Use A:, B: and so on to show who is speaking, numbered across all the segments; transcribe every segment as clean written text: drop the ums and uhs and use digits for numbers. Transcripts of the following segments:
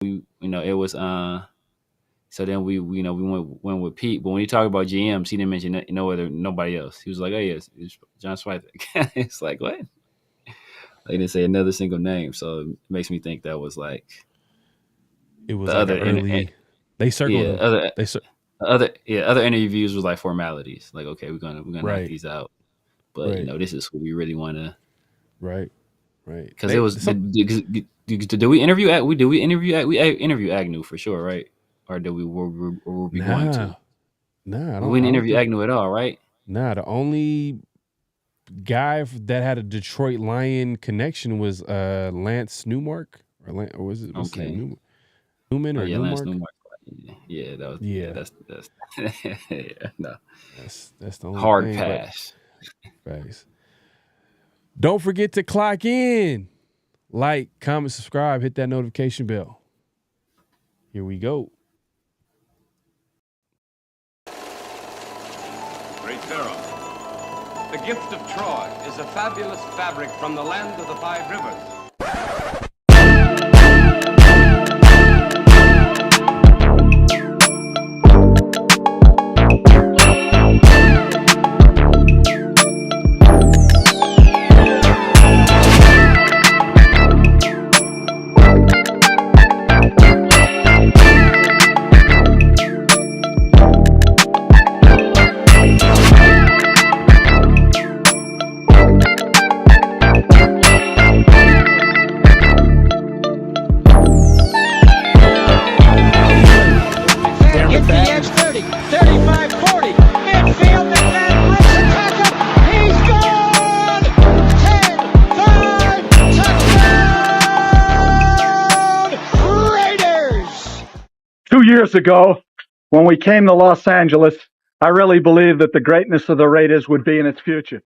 A: it was so then we went with Pete. But when he talked about GMs, he didn't mention nobody else. He was like, "Oh yes, it's John Switek." It's like what? They didn't say another single name, so it makes me think that was like
B: It was
A: the
B: like an
A: other
B: early. They circled
A: yeah
B: him.
A: other interviews was like formalities. Like okay, we're gonna knock
B: Right,
A: these out, but
B: right,
A: this is who we really want to.
B: right, right.
A: Because it was did we interview at we did we interview at we interview Agnew for sure, right? Or did we were we going to?
B: Nah, nah.
A: We
B: I
A: didn't
B: don't
A: interview
B: think.
A: Agnew at all, right?
B: Nah, the only guy that had a Detroit Lion connection was Lance Newmark or what's his
A: Okay.
B: name? Newman
A: Oh
B: or
A: yeah, Lance
B: Newmark?
A: Newmark. Yeah, that was
B: Yeah,
A: that's yeah, no.
B: that's the only
A: Hard
B: thing. But
A: pass.
B: guys, don't forget to clock in, like, comment, subscribe, hit that notification bell. Here we go.
C: Great Pharaoh. The gift of Troy is a fabulous fabric from the land of the five rivers.
D: Years ago, when we came to Los Angeles, I really believed that the greatness of the Raiders would be in its future.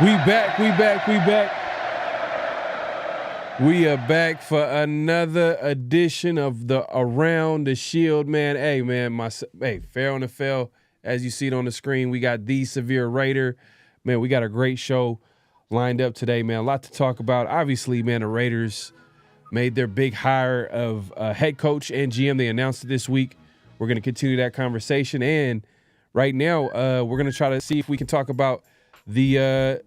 B: We back. We are back for another edition of the Around the Shield, man. Hey, man, PharoahNFL, as you see it on the screen, we got the Severe Raider. Man, we got a great show lined up today, man. A lot to talk about. Obviously, man, the Raiders made their big hire of head coach and GM. They announced it this week. We're going to continue that conversation. And right now, we're going to try to see if we can talk about the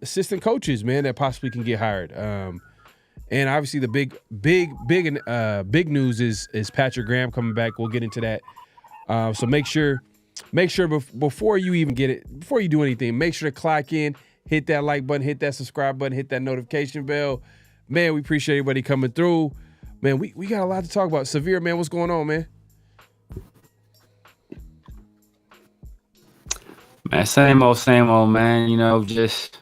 B: assistant coaches, man, that possibly can get hired. And obviously the big news is Patrick Graham coming back. We'll get into that. So make sure make sure before you even get it, before you do anything, make sure to clock in, hit that like button, hit that subscribe button, hit that notification bell. Man, we appreciate everybody coming through. Man, we got a lot to talk about. Severe, man, what's going on, man?
A: Man, same old, man. You know, just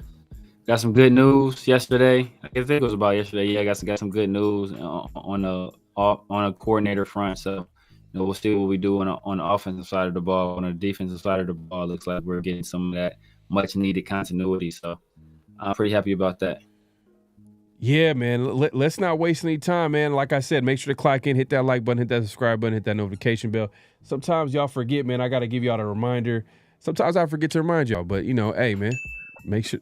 A: got some good news yesterday. I think it was about yesterday. Yeah, I got some good news on a coordinator front. So, you know, we'll see what we do on the offensive side of the ball. On the defensive side of the ball, looks like we're getting some of that much needed continuity. So, I'm pretty happy about that.
B: Yeah, man. Let's not waste any time, man. Like I said, make sure to clock in, hit that like button, hit that subscribe button, hit that notification bell. Sometimes y'all forget, man. I got to give y'all a reminder. Sometimes I forget to remind y'all, but, you know, hey, man, make sure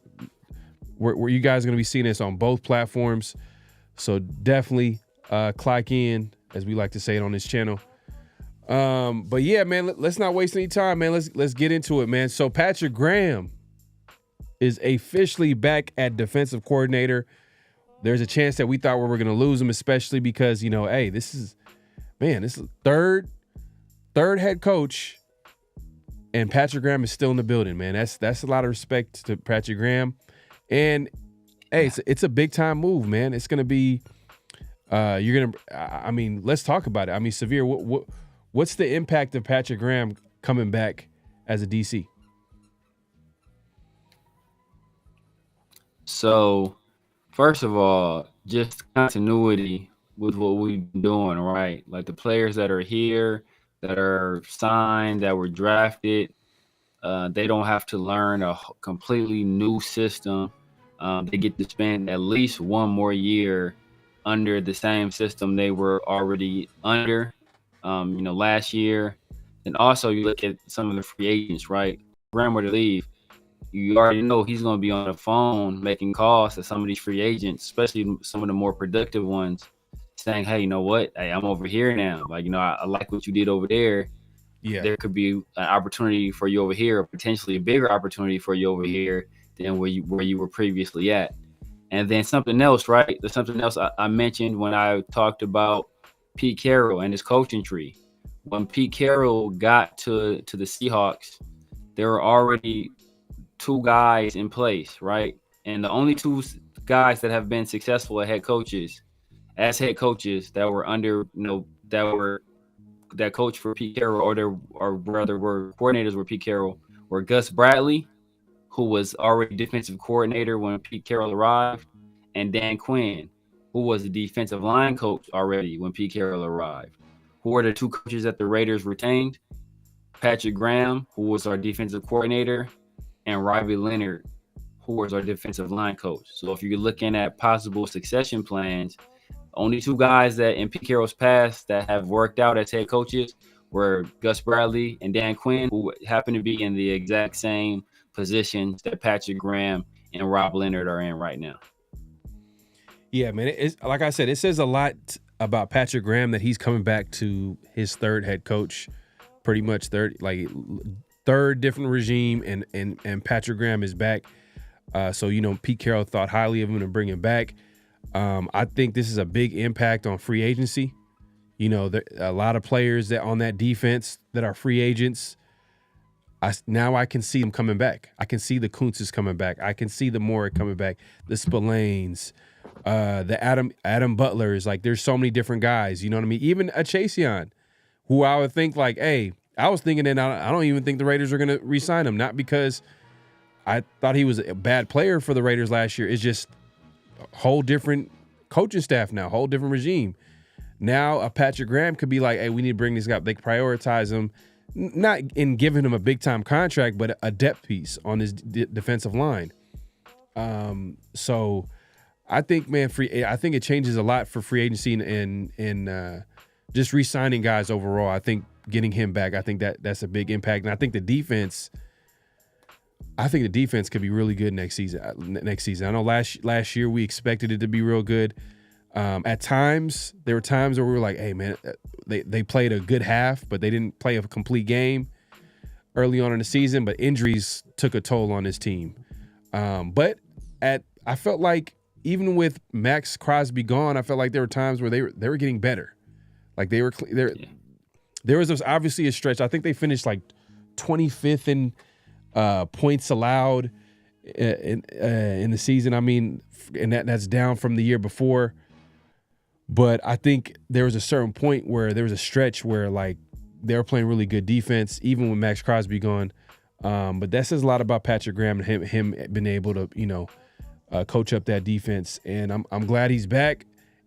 B: where you guys are going to be seeing this on both platforms. So definitely clock in, as we like to say it on this channel. But, yeah, man, let's not waste any time, man. Let's get into it, man. So Patrick Graham is officially back at defensive coordinator. There's a chance that we thought we were going to lose him, especially because, you know, hey, this is third head coach, and Patrick Graham is still in the building, man. That's a lot of respect to Patrick Graham. And, hey, it's a big-time move, man. It's going to be let's talk about it. I mean, Severe, what's the impact of Patrick Graham coming back as a DC?
A: So, first of all, just continuity with what we've been doing, right? Like the players that are here, that are signed, that were drafted, they don't have to learn a completely new system. They get to spend at least one more year under the same system they were already under, last year. And also you look at some of the free agents, right? Graham were to leave. You already know he's going to be on the phone making calls to some of these free agents, especially some of the more productive ones, saying, hey, you know what? Hey, I'm over here now. Like, you know, I like what you did over there. Yeah. There could be an opportunity for you over here, or potentially a bigger opportunity for you over here than where you were previously at. And then something else, right? There's something else I mentioned when I talked about Pete Carroll and his coaching tree. When Pete Carroll got to the Seahawks, there were already two guys in place, right? And the only two guys that have been successful as head coaches that were under, that coach for Pete Carroll, or rather were coordinators with Pete Carroll, were Gus Bradley, who was already defensive coordinator when Pete Carroll arrived, and Dan Quinn, who was the defensive line coach already when Pete Carroll arrived. Who were the two coaches that the Raiders retained? Patrick Graham, who was our defensive coordinator, and Rob Leonard, who was our defensive line coach. So if you're looking at possible succession plans, only two guys that in Pete Carroll's past that have worked out as head coaches were Gus Bradley and Dan Quinn, who happen to be in the exact same positions that Patrick Graham and Rob Leonard are in right now.
B: Yeah, man. It's, like I said, it says a lot about Patrick Graham that he's coming back to his third head coach, pretty much third different regime, and Patrick Graham is back. So, you know, Pete Carroll thought highly of him to bring him back. I think this is a big impact on free agency. You know, there a lot of players that on that defense that are free agents. Now I can see them coming back. I can see the Kuntzes coming back. I can see the Moore coming back. The Spillanes, the Adam Butlers. Like, there's so many different guys. You know what I mean? Even a Chaseon, who I would think like, hey, I was thinking that I don't even think the Raiders are going to re-sign him. Not because I thought he was a bad player for the Raiders last year. It's just a whole different coaching staff now, whole different regime. Now a Patrick Graham could be like, hey, we need to bring this guy up. They prioritize him, not in giving him a big-time contract, but a depth piece on his defensive line. So I think, man, I think it changes a lot for free agency and just re-signing guys overall. I think getting him back, I think that's a big impact. And I think the defense could be really good next season. I know last year we expected it to be real good. At times, there were times where we were like, hey, man, they played a good half, but they didn't play a complete game early on in the season. But injuries took a toll on this team. But I felt like even with Max Crosby gone, I felt like there were times where they were getting better. Like there was obviously a stretch. I think they finished like 25th in points allowed in the season. I mean, and that's down from the year before. But I think there was a certain point where there was a stretch where like they were playing really good defense, even with Max Crosby gone. But that says a lot about Patrick Graham and him being able to, coach up that defense. And I'm glad he's back.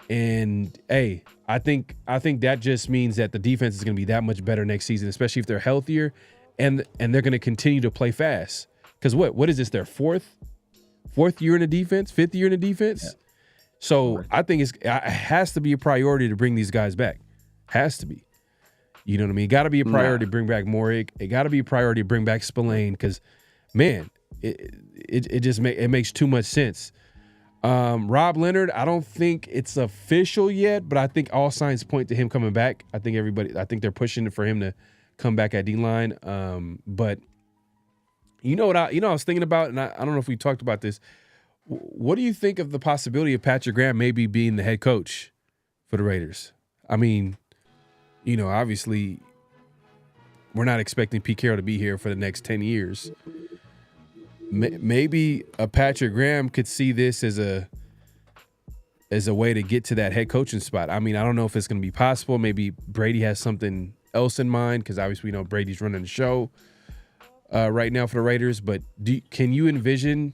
B: And hey, I think that just means that the defense is going to be that much better next season, especially if they're healthier, and they're going to continue to play fast. Because what is this? Their fourth year in the defense, fifth year in the defense. Yeah. So I think it has to be a priority to bring these guys back. Has to be. You know what I mean? Got to be a priority to bring back Morick. It got to be a priority to bring back Spillane because, man, it just makes too much sense. Rob Leonard, I don't think it's official yet, but I think all signs point to him coming back. I think they're pushing for him to come back at D-line. But you know what I was thinking about, and I don't know if we talked about this. What do you think of the possibility of Patrick Graham maybe being the head coach for the Raiders? I mean, obviously we're not expecting Pete Carroll to be here for the next 10 years. Maybe a Patrick Graham could see this as a way to get to that head coaching spot. I mean, I don't know if it's going to be possible. Maybe Brady has something else in mind because obviously we know Brady's running the show right now for the Raiders. But can you envision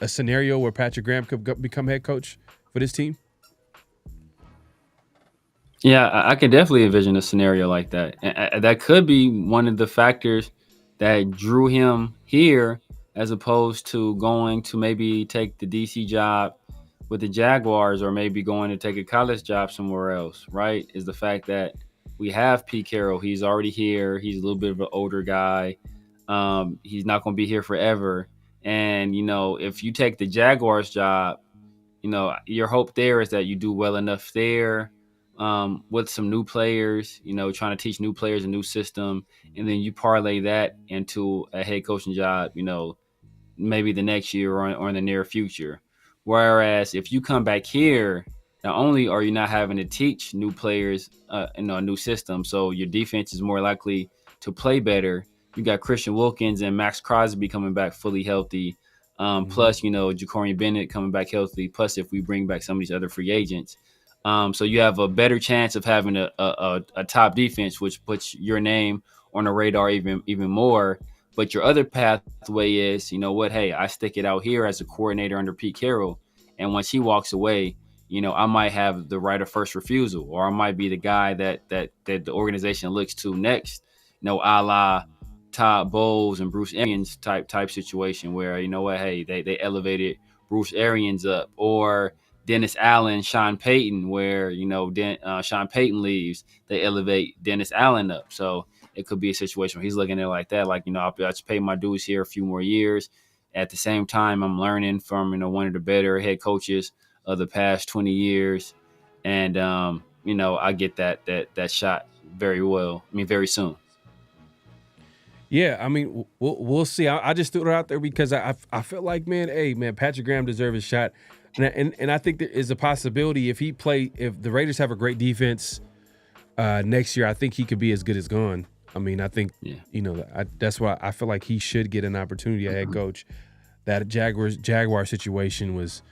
B: a scenario where Patrick Graham could become head coach for this team?
A: Yeah, I could definitely envision a scenario like that. And that could be one of the factors that drew him here as opposed to going to maybe take the DC job with the Jaguars or maybe going to take a college job somewhere else, right? Is the fact that we have Pete Carroll. He's already here. He's a little bit of an older guy. He's not going to be here forever. And, if you take the Jaguars job, your hope there is that you do well enough there with some new players, trying to teach new players a new system. And then you parlay that into a head coaching job, maybe the next year or in the near future. Whereas if you come back here, not only are you not having to teach new players, a new system, so your defense is more likely to play better. You got Christian Wilkins and Max Crosby coming back fully healthy. Plus, Ja'Cory Bennett coming back healthy. Plus, if we bring back some of these other free agents. So you have a better chance of having a top defense, which puts your name on the radar even more. But your other pathway is, hey, I stick it out here as a coordinator under Pete Carroll. And once he walks away, I might have the right of first refusal, or I might be the guy that the organization looks to next, a la Todd Bowles and Bruce Arians type situation where, hey, they elevated Bruce Arians up, or Dennis Allen, Sean Payton, where, Sean Payton leaves, they elevate Dennis Allen up. So it could be a situation where he's looking at it like that, like, I'll just pay my dues here a few more years. At the same time, I'm learning from, one of the better head coaches of the past 20 years. And, I get that shot very soon.
B: Yeah, I mean, we'll see. I just threw it out there because I feel like, man, Patrick Graham deserves a shot. And I think there is a possibility if the Raiders have a great defense next year, I think he could be as good as gone. I mean, I think, that's why I feel like he should get an opportunity at head coach. That Jaguar situation was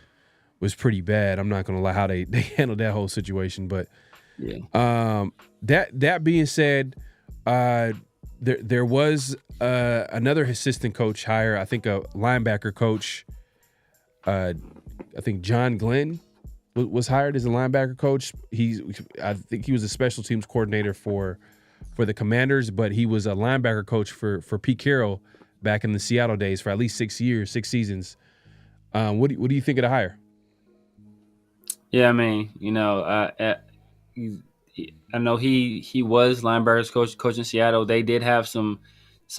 B: pretty bad. I'm not going to lie how they handled that whole situation. But that being said, there was another assistant coach hire, I think a linebacker coach. I think John Glenn was hired as a linebacker coach. I think he was a special teams coordinator for the Commanders, but he was a linebacker coach for Pete Carroll back in the Seattle days for at least 6 seasons. What do you think of the hire?
A: Yeah, I mean, I know he was linebackers coach in Seattle. They did have some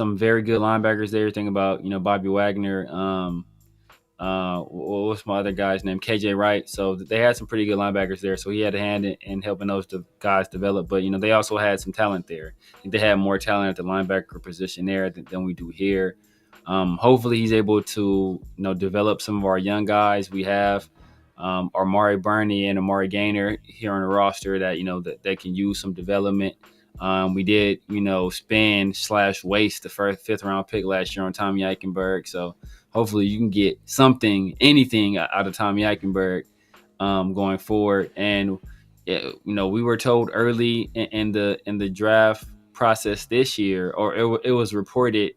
A: very good linebackers there. Think about, Bobby Wagner. What's my other guy's name? KJ Wright. So they had some pretty good linebackers there. So he had a hand in helping those guys develop. But, they also had some talent there. I think they had more talent at the linebacker position there than we do here. Hopefully he's able to, develop some of our young guys. We have Amari Burney and Amari Gaynor here on the roster that, that they can use some development. We did, spend / waste the first 5th round pick last year on Tommy Eichenberg. So hopefully you can get anything out of Tommy Eichenberg going forward. And we were told early in the draft process this year, or it was reported,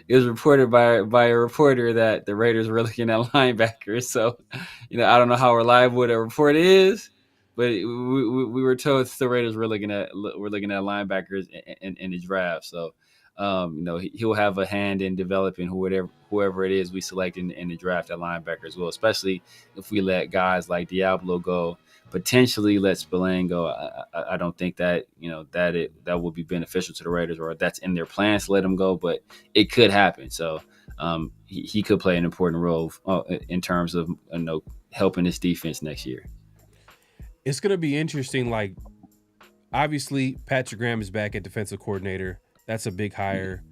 A: it was reported by a reporter that the Raiders were looking at linebackers. So, I don't know how reliable that report is, but we were told the Raiders were looking at linebackers in the draft. So, he'll have a hand in developing whoever it is we select in the draft at linebacker as well, especially if we let guys like Diablo go, potentially let Spillane go. I don't think that that will be beneficial to the Raiders, or that's in their plans to let him go, but it could happen. So he could play an important role in terms of helping this defense next year.
B: It's going to be interesting. Like, obviously, Patrick Graham is back at defensive coordinator. That's a big hire,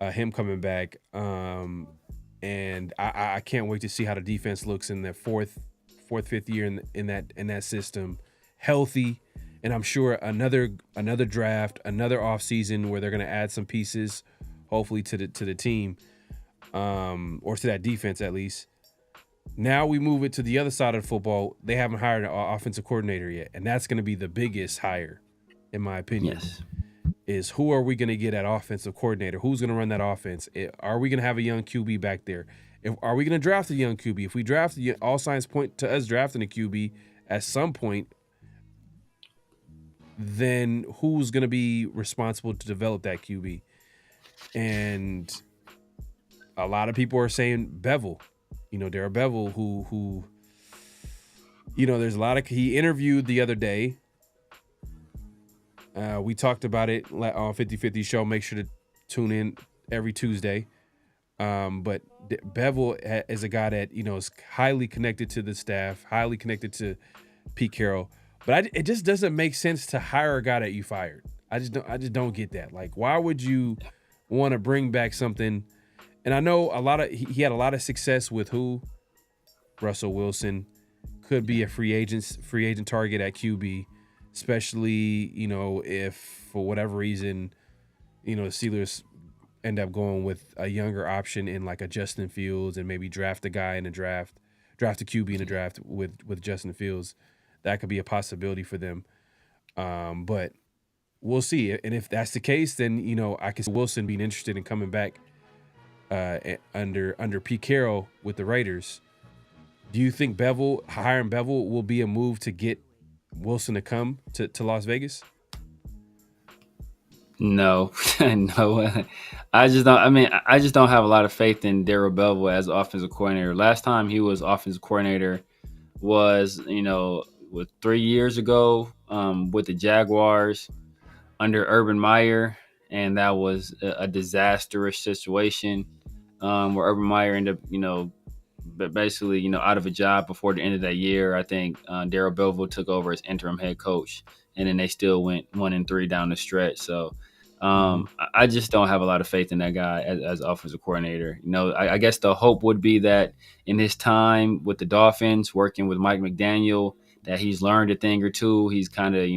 B: him coming back. And I can't wait to see how the defense looks in their fourth, fifth year in that system, healthy. And I'm sure another draft, another offseason where they're going to add some pieces, hopefully to the team, or to that defense at least. Now we move it to the other side of the football. They haven't hired an offensive coordinator yet, and that's going to be the biggest hire, in my opinion.
A: Yes.
B: Is who are we going to get at offensive coordinator? Who's going to run that offense? Are we going to have a young QB back there? Are we going to draft a young QB? If we draft, all signs point to us drafting a QB at some point, then who's going to be responsible to develop that QB? And a lot of people are saying Bevel. Darrell Bevel, who there's a lot of, he interviewed the other day. We talked about it on 50/50 show. Make sure to tune in every Tuesday. But Bevel is a guy that, is highly connected to the staff, highly connected to Pete Carroll. But it just doesn't make sense to hire a guy that you fired. I just don't get that. Like, why would you want to bring back something? And I know he had a lot of success with Russell Wilson. Could be a free agent target at QB. Especially, if for whatever reason, the Steelers end up going with a younger option in like a Justin Fields, and maybe draft a guy in the draft, draft a QB in the draft with Justin Fields. That could be a possibility for them. But we'll see. And if that's the case, then, I can see Wilson being interested in coming back under Pete Carroll with the Raiders. Do you think hiring Bevel will be a move to get Wilson to come to Las Vegas?
A: No, no. I just don't have a lot of faith in Darrell Bevel as offensive coordinator. Last time he was offensive coordinator was, 3 years ago with the Jaguars under Urban Meyer, and that was a disastrous situation where Urban Meyer ended up, but basically, out of a job before the end of that year. I think Darrell Bevel took over as interim head coach, and then they still went 1-3 down the stretch. So I just don't have a lot of faith in that guy as offensive coordinator. I guess the hope would be that in his time with the Dolphins, working with Mike McDaniel, that he's learned a thing or two. He's kind of,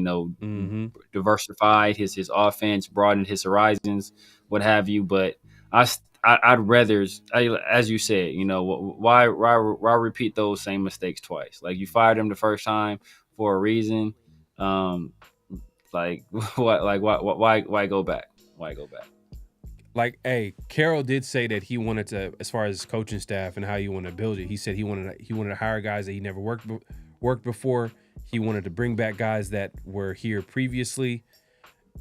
A: diversified his offense, broadened his horizons, what have you. But I'd rather, as you said, why repeat those same mistakes twice? Like, you fired him the first time for a reason. Like, what? Like, why go back? Why go back?
B: Like, hey, Carroll did say that he wanted to, as far as coaching staff and how he wanted to build it. He said he wanted to hire guys that he never worked before. He wanted to bring back guys that were here previously,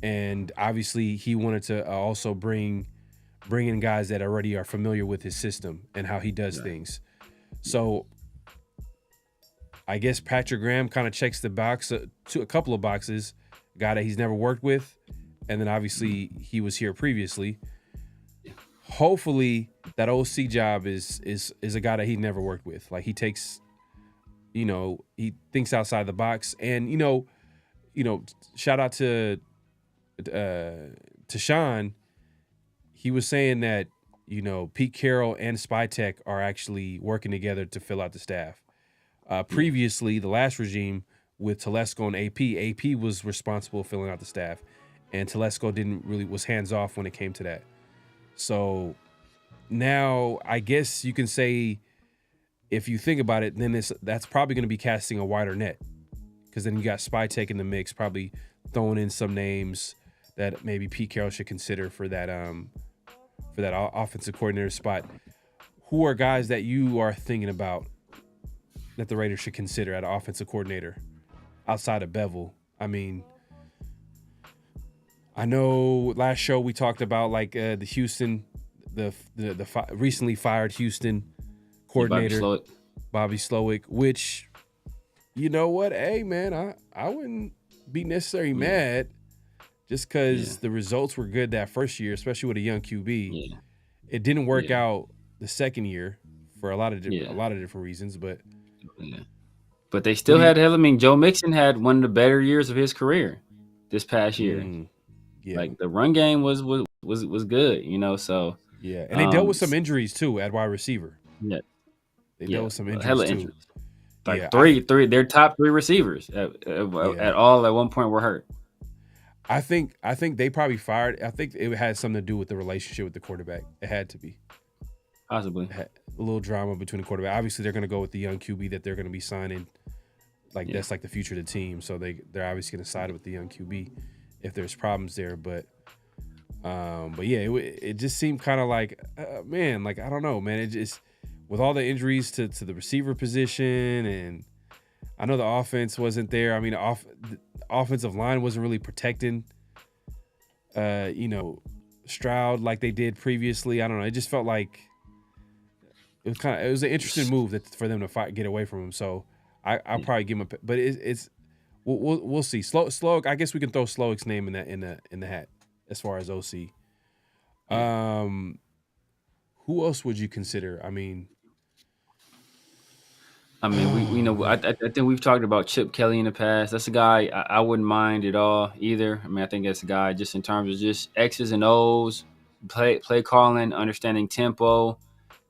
B: and obviously he wanted to also bring in guys that already are familiar with his system and how he does things. So I guess Patrick Graham kind of checks the box to a couple of boxes. A guy that he's never worked with, and then obviously he was here previously. Hopefully that OC job is a guy that he never worked with. Like, he takes, he thinks outside the box, and shout out to Sean. He was saying that, Pete Carroll and Spytech are actually working together to fill out the staff. Previously, the last regime with Telesco and AP. AP was responsible for filling out the staff, and Telesco was hands off when it came to that. So now I guess you can say, if you think about it, then that's probably going to be casting a wider net, because then you got Spytek in the mix, probably throwing in some names that maybe Pete Carroll should consider for that offensive coordinator spot. Who are guys that you are thinking about that the Raiders should consider at offensive coordinator outside of Bevel? I mean, I know last show we talked about like the Houston, the recently fired Houston coordinator, Bobby Slowick, which, you know what? Hey, man, I wouldn't be necessarily mad just because the results were good that first year, especially with a young QB.
A: Yeah.
B: It didn't work out the second year for a lot of different reasons, but
A: but they still had. I mean, Joe Mixon had one of the better years of his career this past year. Like the run game was good, you know. So
B: and they dealt with some injuries too at wide receiver.
A: Yeah,
B: they dealt with some injuries too.
A: Like three, their top three receivers at one point were hurt.
B: I think they probably fired. I think it had something to do with the relationship with the quarterback. It had to be.
A: Possibly.
B: A little drama between the quarterback. Obviously, they're going to go with the young QB that they're going to be signing. Like, that's like the future of the team. So they're obviously going to side with the young QB if there's problems there. But yeah, it just seemed kind of like, man, like, I don't know, man. It just, with all the injuries to the receiver position, and I know the offense wasn't there. I mean, the offensive line wasn't really protecting, Stroud like they did previously. I don't know. It just felt like it was an interesting move for them to get away from him. So I'll probably give him but we'll see. Slowick, I guess we can throw Slowick's name in the hat as far as OC. Who else would you consider? I mean,
A: I think we've talked about Chip Kelly in the past. That's a guy I wouldn't mind at all either. I mean, I think that's a guy just in terms of just X's and O's, play calling, understanding tempo,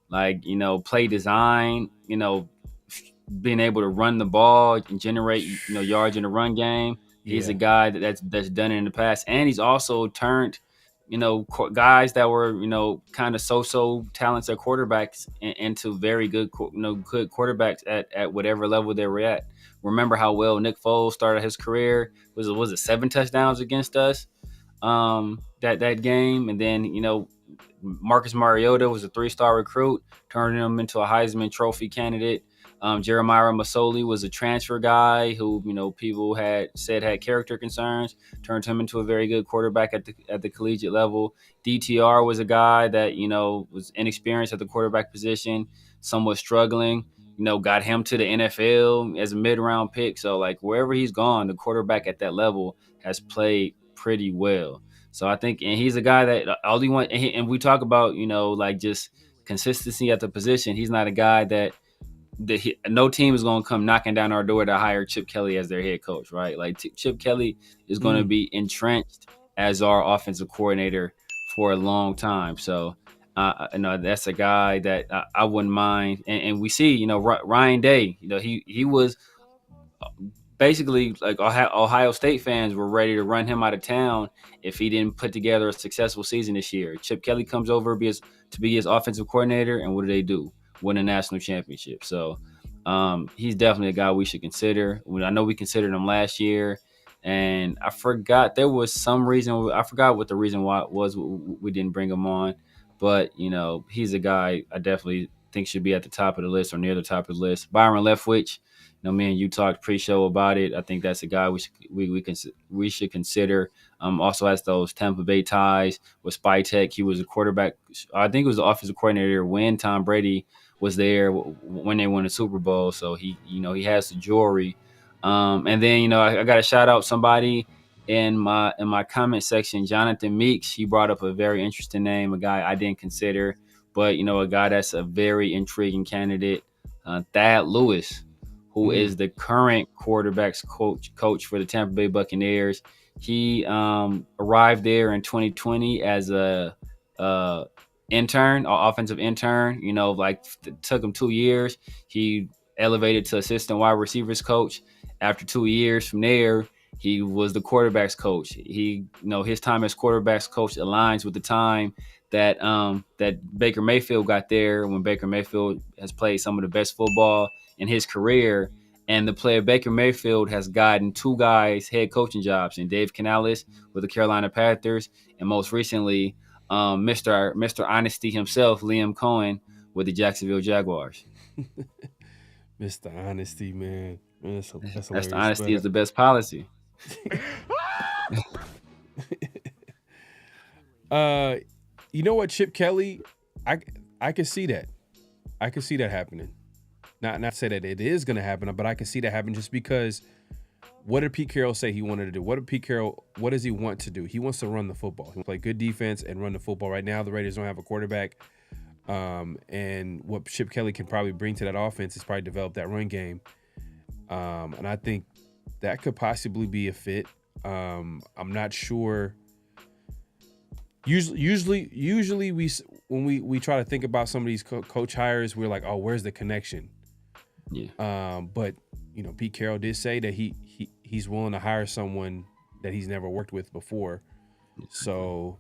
A: like, play design, being able to run the ball and generate, yards in the run game. He's a guy that's done it in the past. And he's also turned, guys that were, kind of so talents at quarterbacks into very good, good quarterbacks at whatever level they were at. Remember how well Nick Foles started his career? Was it 7 touchdowns against us that game? And then, Marcus Mariota was a 3-star recruit, turning him into a Heisman Trophy candidate. Jeremiah Masoli was a transfer guy who, people had said had character concerns, turned him into a very good quarterback at the collegiate level. DTR was a guy that, was inexperienced at the quarterback position, somewhat struggling, got him to the NFL as a mid-round pick. So, like, wherever he's gone, the quarterback at that level has played pretty well. So I think, and he's a guy that all he wants, and we talk about, like just consistency at the position. He's not a guy that no team is going to come knocking down our door to hire Chip Kelly as their head coach, right? Like Chip Kelly is going to be entrenched as our offensive coordinator for a long time. So, that's a guy that I wouldn't mind. And we see, Ryan Day, he was basically like Ohio State fans were ready to run him out of town if he didn't put together a successful season this year. Chip Kelly comes over to be his offensive coordinator, and what do? Win a national championship. So he's definitely a guy we should consider. I know we considered him last year, and I forgot there was some reason. I forgot what the reason why it was we didn't bring him on, but he's a guy I definitely think should be at the top of the list or near the top of the list. Byron Leftwich. Me and you talked pre-show about it. I think that's a guy we should consider. Also has those Tampa Bay ties with Spytek. He was a quarterback. I think he was the offensive coordinator when Tom Brady was there when they won the Super Bowl. So he has the jewelry. And then I got to shout out somebody in my comment section, Jonathan Meeks. He brought up a very interesting name, a guy I didn't consider, but a guy that's a very intriguing candidate, Thad Lewis, who is the current quarterbacks coach for the Tampa Bay Buccaneers. He arrived there in 2020 as a intern, or offensive intern. Took him 2 years. He elevated to assistant wide receivers coach, after 2 years from there, he was the quarterbacks coach. He, his time as quarterbacks coach aligns with the time that that Baker Mayfield got there, when Baker Mayfield has played some of the best football in his career. And the player Baker Mayfield has gotten 2 guys head coaching jobs, and Dave Canales with the Carolina Panthers, and most recently, Mr. Honesty himself, Liam Cohen, with the Jacksonville Jaguars.
B: Mr. Honesty, man. That's
A: That's
B: hilarious.
A: the honesty is the best policy.
B: You know what, Chip Kelly? I can see that. I can see that happening. Not to say that it is going to happen, but I can see that happen just because what did Pete Carroll say he wanted to do? What does he want to do? He wants to run the football. He wants to play good defense and run the football. Right now, the Raiders don't have a quarterback. And what Chip Kelly can probably bring to that offense is probably develop that run game. And I think that could possibly be a fit. I'm not sure. Usually when we try to think about some of these coach hires, we're like, oh, where's the connection?
A: Yeah.
B: But Pete Carroll did say that he's willing to hire someone that he's never worked with before. So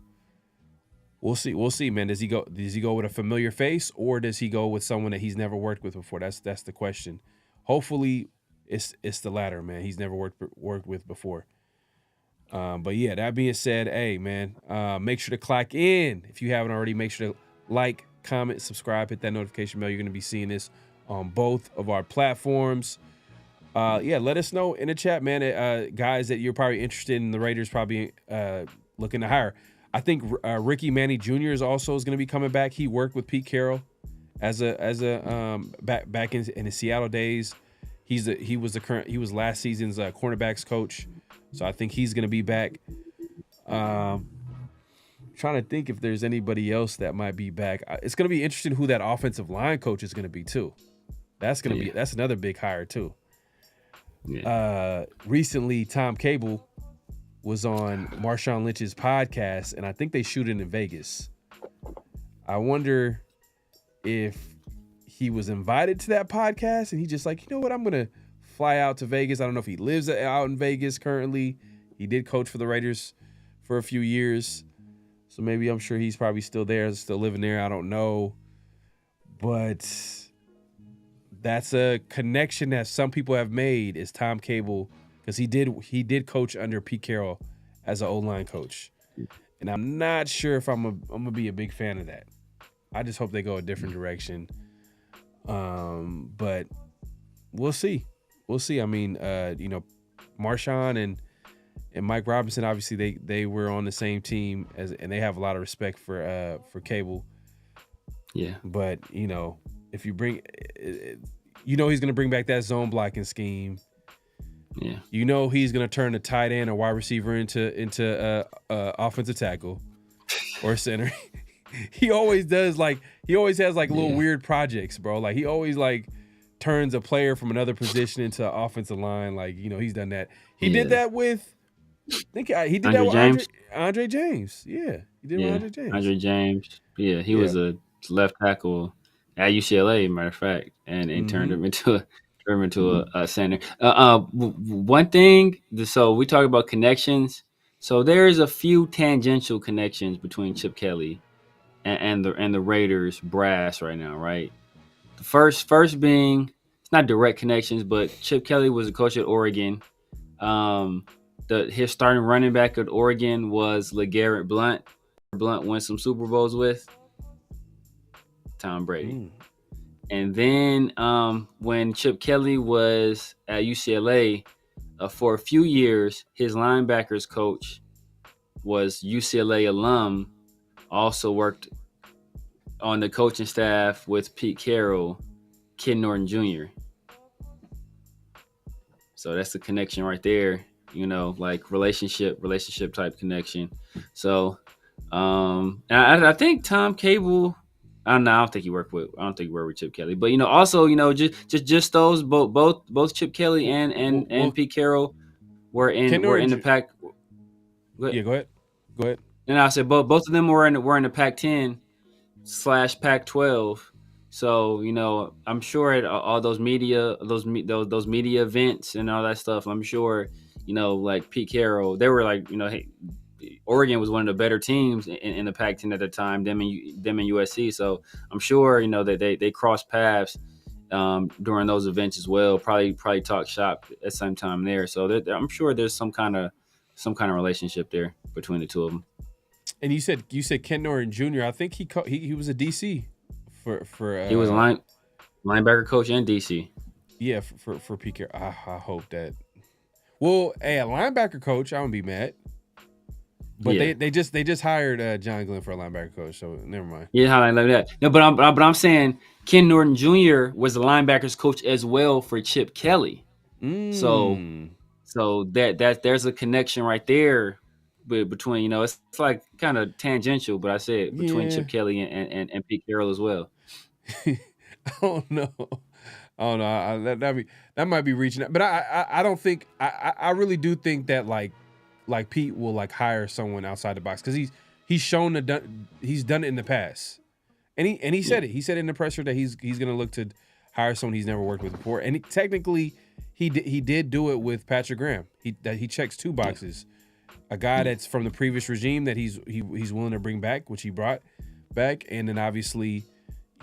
B: we'll see, man. Does he go with a familiar face, or does he go with someone that he's never worked with before? That's the question. Hopefully it's the latter, man. He's never worked with before. But yeah, that being said, hey man, make sure to clock in. If you haven't already, make sure to like, comment, subscribe, hit that notification bell. You're going to be seeing this on both of our platforms. Let us know in the chat, man, guys that you're probably interested in the Raiders probably looking to hire. I think Ricky Manning Jr. is going to be coming back. He worked with Pete Carroll as a back in his Seattle days. He was last season's cornerbacks coach. So I think he's going to be back. Trying to think if there's anybody else that might be back. It's going to be interesting who that offensive line coach is going to be too. That's another big hire too. Yeah. Recently, Tom Cable was on Marshawn Lynch's podcast, and I think they shoot it in Vegas. I wonder if he was invited to that podcast and he just like, you know what, I'm going to fly out to Vegas. I don't know if he lives out in Vegas currently. He did coach for the Raiders for a few years. So maybe I'm sure he's probably still there, still living there. I don't know. But that's a connection that some people have made, is Tom Cable, because he did coach under Pete Carroll as an O-line coach. And I'm not sure if I'm gonna be a big fan of that. I just hope they go a different direction. But we'll see. We'll see. I mean, Marshawn and Mike Robinson, obviously they were on the same team and they have a lot of respect for Cable.
A: Yeah.
B: But if you bring, he's going to bring back that zone blocking scheme.
A: Yeah.
B: He's going to turn the tight end or wide receiver into offensive tackle or center. He always does he always has little weird projects, bro. Like he always turns a player from another position into offensive line. He's done that. He did that with, he did that with Andre James. Yeah, he did with Andre James.
A: Andre James. Yeah, he was a left tackle at UCLA, matter of fact, and turned him into a center. One thing. So we talk about connections. So there's a few tangential connections between Chip Kelly and the Raiders brass right now, right? The first being, it's not direct connections, but Chip Kelly was a coach at Oregon. His starting running back at Oregon was LeGarrette Blount. Blount won some Super Bowls with Tom Brady. And then when Chip Kelly was at UCLA, for a few years, his linebackers coach was UCLA alum, also worked on the coaching staff with Pete Carroll, Ken Norton Jr. So that's the connection right there, relationship type connection. So I think Tom Cable, I don't think he worked with Chip Kelly, but also just those both Chip Kelly and Pete Carroll were in the Pac.
B: Yeah, go ahead.
A: And I said both of them were in the Pac-10 / Pac-12 So I'm sure at all those media, those media events and all that stuff, I'm sure like Pete Carroll, they were like, hey, Oregon was one of the better teams in the Pac-10 at the time, them and USC. So I'm sure that they crossed paths during those events as well. Probably talk shop at some time there. So I'm sure there's some kind of relationship there between the two of them.
B: And you said Ken Norton Jr. I think he was a DC for
A: he was a linebacker coach in DC.
B: Yeah, for Pete Carroll. I hope that. Well, hey, a linebacker coach, I wouldn't be mad. But
A: yeah.
B: they just hired John Glenn for a linebacker coach, so never mind.
A: Yeah, how like that. No, but I'm saying Ken Norton Jr. was the linebackers coach as well for Chip Kelly. So that there's a connection right there between it's like kind of tangential, but I said between Chip Kelly and Pete Carroll as well.
B: I don't know. That might be reaching out, but I don't think I really do think that like Pete will like hire someone outside the box because he's shown he's done it in the past, and he said it. He said in the presser that he's gonna look to hire someone he's never worked with before, and technically he did do it with Patrick Graham. He checks two boxes, a guy that's from the previous regime that he's willing to bring back, which he brought back, and then obviously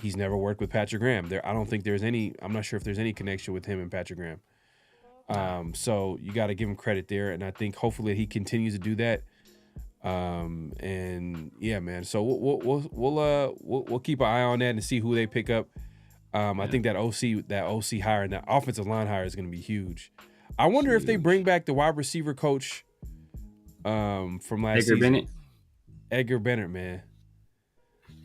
B: he's never worked with Patrick Graham. I don't think there's any. I'm not sure if there's any connection with him and Patrick Graham. So you got to give him credit there, and I think hopefully he continues to do that. And yeah, man. So we'll keep an eye on that and see who they pick up. I think that OC hire and that offensive line hire is going to be huge. I wonder if they bring back the wide receiver coach from last season. Edgar Bennett, man.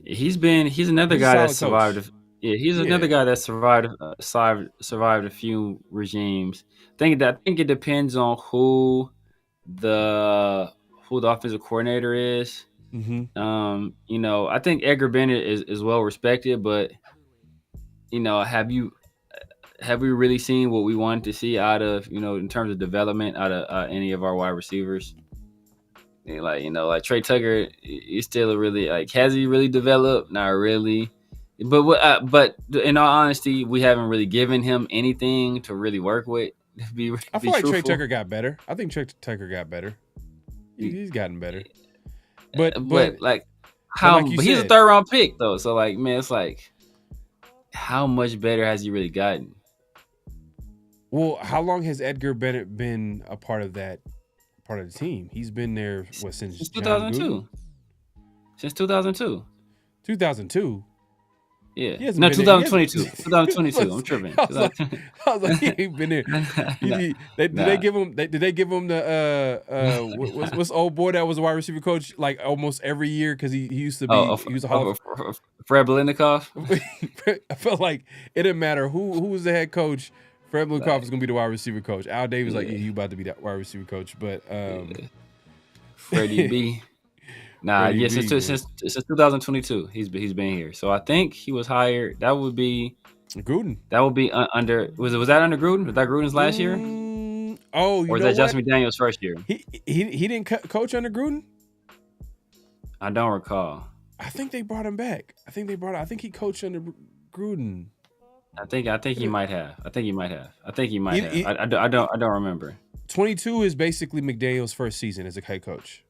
A: He's another guy that survived. He's another guy that survived a few regimes. I think it depends on who the offensive coordinator is.
B: Mm-hmm.
A: I think Edgar Bennett is well respected, but have we really seen what we wanted to see out of in terms of development out of any of our wide receivers? Like Trey Tucker is still has he really developed? Not really. But in all honesty, we haven't really given him anything to really work with.
B: I feel like Trey Tucker got better. I think Trey Tucker got better. He's gotten better. But
A: like how? But he's a third round pick though. So man, it's like how much better has he really gotten?
B: Well, how long has Edgar Bennett been a part of the team? He's been there since
A: 2002. Since 2002.
B: 2002.
A: Yeah. No, 2022. 2022. I'm tripping.
B: I was like, he ain't been there. Did they give him the what's old boy that was a wide receiver coach like almost every year because he used to be he was a Hall of
A: Fred Biletnikoff.
B: I felt like it didn't matter who was the head coach. Fred Biletnikoff is gonna be the wide receiver coach. Al Davis like, you about to be that wide receiver coach, but
A: Freddie B. Nah, since 2022, he's been here. So I think he was hired. That would be
B: Gruden.
A: That would be under. Was that under Gruden? Was that Gruden's last year?
B: Oh,
A: or was that Justin McDaniels' first year?
B: He didn't coach under Gruden.
A: I don't recall.
B: I think they brought him back. I think he coached under Gruden.
A: I think he might have. I don't remember.
B: 22 is basically McDaniels' first season as a head coach.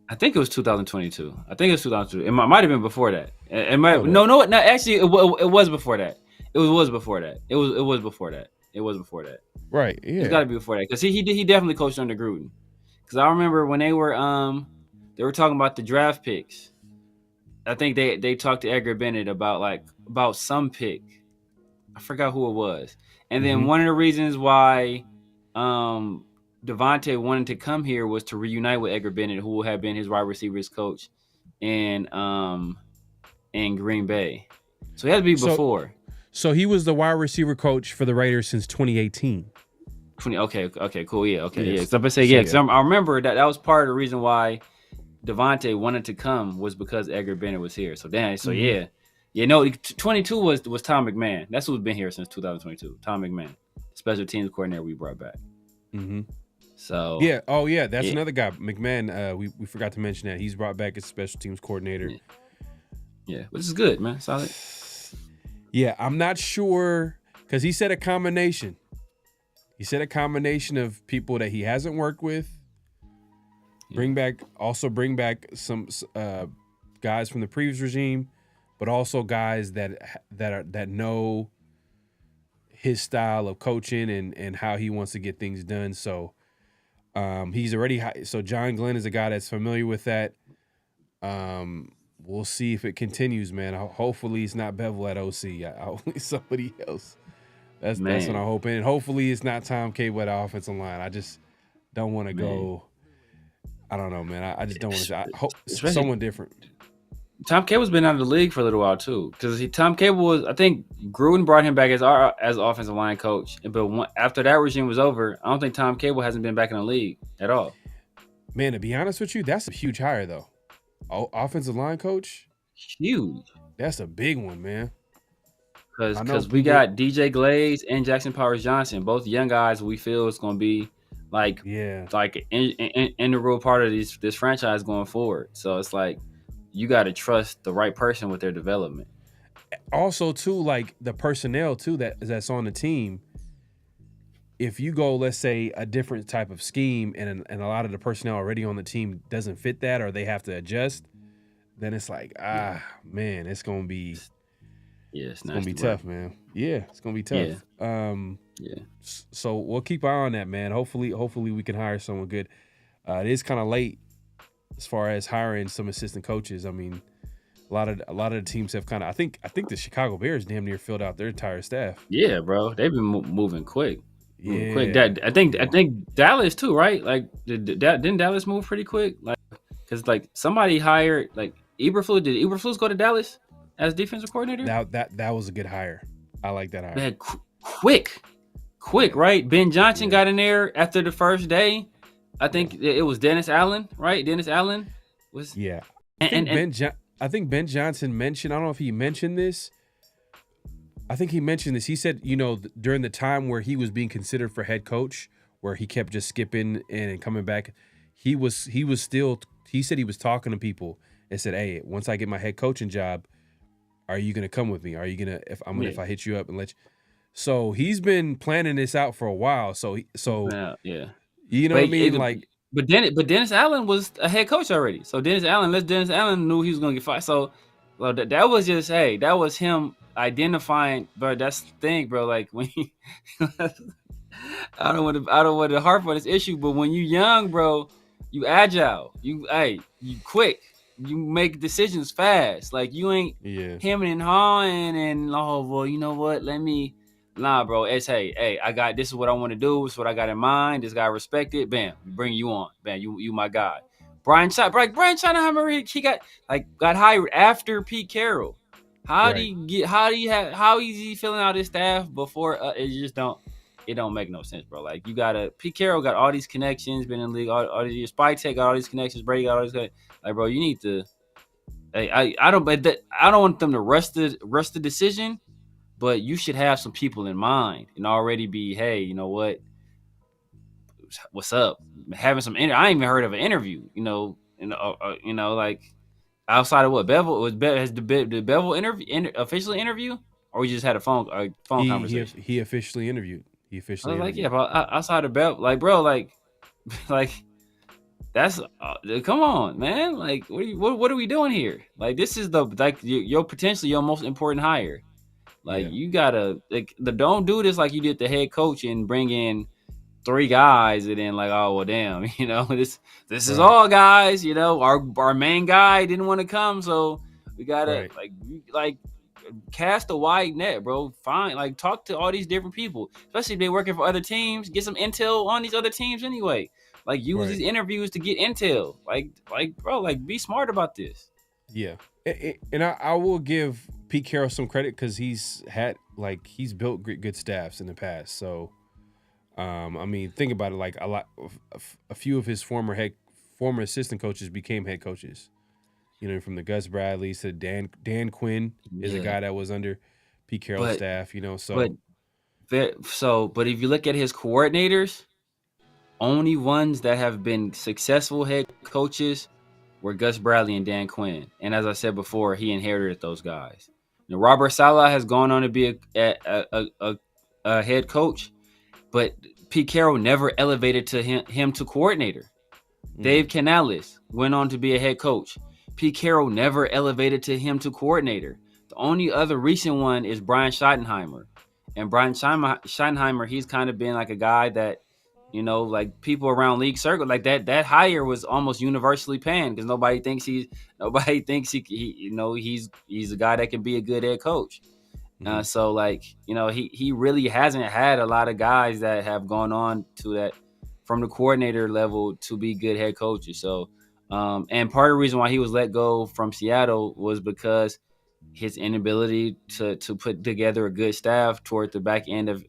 A: I think it was 2022. It might have been before that. No. Actually, it was before that. It was before that.
B: Right. Yeah.
A: It's got to be before that because he definitely coached under Gruden. Because I remember when they were talking about the draft picks. I think they talked to Edgar Bennett about some pick. I forgot who it was. And then one of the reasons why Devontae wanted to come here was to reunite with Edgar Bennett, who had been his wide receivers coach in Green Bay. So he had to be before.
B: So he was the wide receiver coach for the Raiders since 2018.
A: Okay, cool. Yeah, okay.
B: Yes.
A: Yeah. So I'm gonna say because I remember that was part of the reason why Devontae wanted to come was because Edgar Bennett was here. So yeah. Yeah, no, 22 was Tom McMahon. That's who's been here since 2022. Tom McMahon, special teams coordinator we brought back.
B: Mm-hmm.
A: So
B: that's another guy, McMahon. We forgot to mention that he's brought back as special teams coordinator.
A: Yeah, which is good, man. Solid.
B: Yeah, I'm not sure because he said a combination. He said a combination of people that he hasn't worked with. Bring back some guys from the previous regime, but also guys that know his style of coaching and how he wants to get things done. So he's already so John Glenn is a guy that's familiar with that. We'll see if it continues, man. Hopefully it's not Bevel at OC. Hopefully somebody else. That's what I'm hoping. And hopefully it's not Tom Cable at the offensive line. I just don't want to go. I don't know, man. I just don't want to. I hope someone different.
A: Tom Cable's been out of the league for a little while too, because Tom Cable was. I think Gruden brought him back as offensive line coach, but after that regime was over, I don't think Tom Cable hasn't been back in the league at all.
B: Man, to be honest with you, that's a huge hire though. Offensive line coach,
A: huge.
B: That's a big one, man.
A: Because we got DJ Glaze and Jackson Powers Johnson, both young guys. We feel it's going to be like integral part of this franchise going forward. So it's like you got to trust the right person with their development.
B: Also, too, like the personnel too that's on the team. If you go, let's say, a different type of scheme, and a lot of the personnel already on the team doesn't fit that, or they have to adjust, then it's like, man, it's gonna be.
A: Yeah,
B: it's gonna be tough, man. Yeah, it's gonna be tough.
A: Yeah.
B: So we'll keep an eye on that, man. Hopefully we can hire someone good. It is kind of late as far as hiring some assistant coaches. I mean, a lot of the teams have kind of. I think the Chicago Bears damn near filled out their entire staff.
A: Yeah, bro, they've been moving quick.
B: Quick.
A: I think Dallas too, right? Like, didn't Dallas move pretty quick? Like, because like somebody hired like Eberflus. Did Eberflus go to Dallas as defensive coordinator?
B: That was a good hire. I like that hire.
A: Man, quick, right? Ben Johnson got in there after the first day. I think it was Dennis Allen, right? Dennis Allen was.
B: Yeah. I think Ben Johnson mentioned. I don't know if he mentioned this. I think he mentioned this. He said, during the time where he was being considered for head coach, where he kept just skipping and coming back, he said he was talking to people and said, "Hey, once I get my head coaching job, are you gonna come with me? Are you gonna if I hit you up and let you?" So he's been planning this out for a while. So
A: yeah.
B: You know what I mean?
A: But Dennis Allen was a head coach already. So Dennis Allen knew he was gonna get fired. So that was just that was him identifying. But that's the thing, bro. Like when I don't want to harp on this issue, but when you young, bro, you agile, you quick, you make decisions fast. Like you ain't hemming and hawing and you know what? Nah, bro. It's I got this is what I want to do. This is what I got in mind. This guy respected. Bam, bring you on. Bam, you my guy. Brian Schottenheimer, he got hired after Pete Carroll. How is he filling out his staff before? It don't make no sense, bro. Like Pete Carroll got all these connections, been in the league all these years. Spike Tech got all these connections. Brady got all these connections. Like, bro, you need to. I don't want them to rush the decision. But you should have some people in mind and already be, hey, you know what? What's up? Having some. I ain't even heard of an interview. Like outside of what Bevel has the Bevel officially interview, or we just had a phone conversation.
B: He officially interviewed. I was
A: like, outside of Bevel, like, bro, like that's come on, man. Like, what are we doing here? Like, this is your potentially your most important hire. Like you gotta don't do this like you did the head coach and bring in 3 guys and then like, oh well, damn, this is all guys. Our main guy didn't want to come, so we gotta like cast a wide net, bro. Fine, like talk to all these different people, especially if they're working for other teams. Get some intel on these other teams anyway. Like use these interviews to get intel. Like bro, like be smart about this.
B: Yeah, and I will give Pete Carroll some credit because he's built good staffs in the past. So, I mean, think about it. Like a few of his former assistant coaches became head coaches. From the Gus Bradleys to Dan Quinn is a guy that was under Pete Carroll's staff.
A: But if you look at his coordinators, only ones that have been successful head coaches were Gus Bradley and Dan Quinn. And as I said before, he inherited those guys. Robert Saleh has gone on to be a head coach, but Pete Carroll never elevated to him to coordinator. Dave Canales went on to be a head coach. Pete Carroll never elevated to him to coordinator. The only other recent one is Brian Schottenheimer. And Brian Schottenheimer, he's kind of been like a guy that, like people around league circle, like that hire was almost universally panned because nobody thinks he he's a guy that can be a good head coach. So like, he really hasn't had a lot of guys that have gone on to that from the coordinator level to be good head coaches. So, and part of the reason why he was let go from Seattle was because his inability to put together a good staff toward the back end of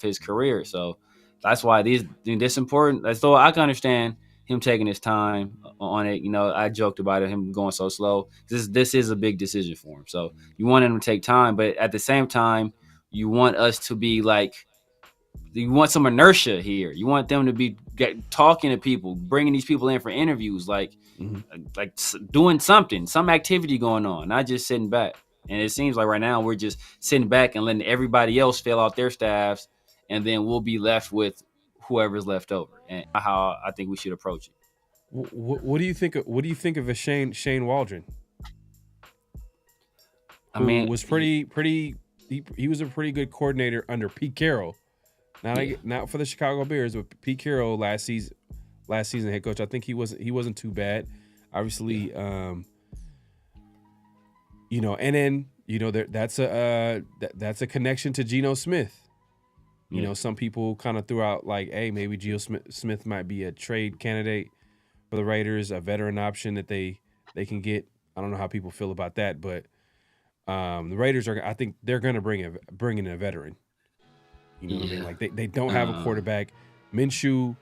A: his career. So that's why this important. So I can understand him taking his time on it. I joked about him going so slow. This is a big decision for him. So you want him to take time, but at the same time, you want us to be like, you want some inertia here. You want them to be talking to people, bringing these people in for interviews, like doing some activity going on, not just sitting back. And it seems like right now we're just sitting back and letting everybody else fill out their staffs, and then we'll be left with whoever's left over. And how I think we should approach it.
B: What do you think? What do you think of a Shane Waldron?
A: I mean,
B: was pretty. He was a pretty good coordinator under Pete Carroll. Not for the Chicago Bears, but Pete Carroll last season head coach. I think he wasn't too bad. Obviously, and then that's a connection to Geno Smith. Some people kind of threw out like, hey, maybe Geno Smith might be a trade candidate for the Raiders, a veteran option that they can get. I don't know how people feel about that, but the Raiders I think they're going to bring in a veteran. You know what I mean? Like they don't have a quarterback. Minshew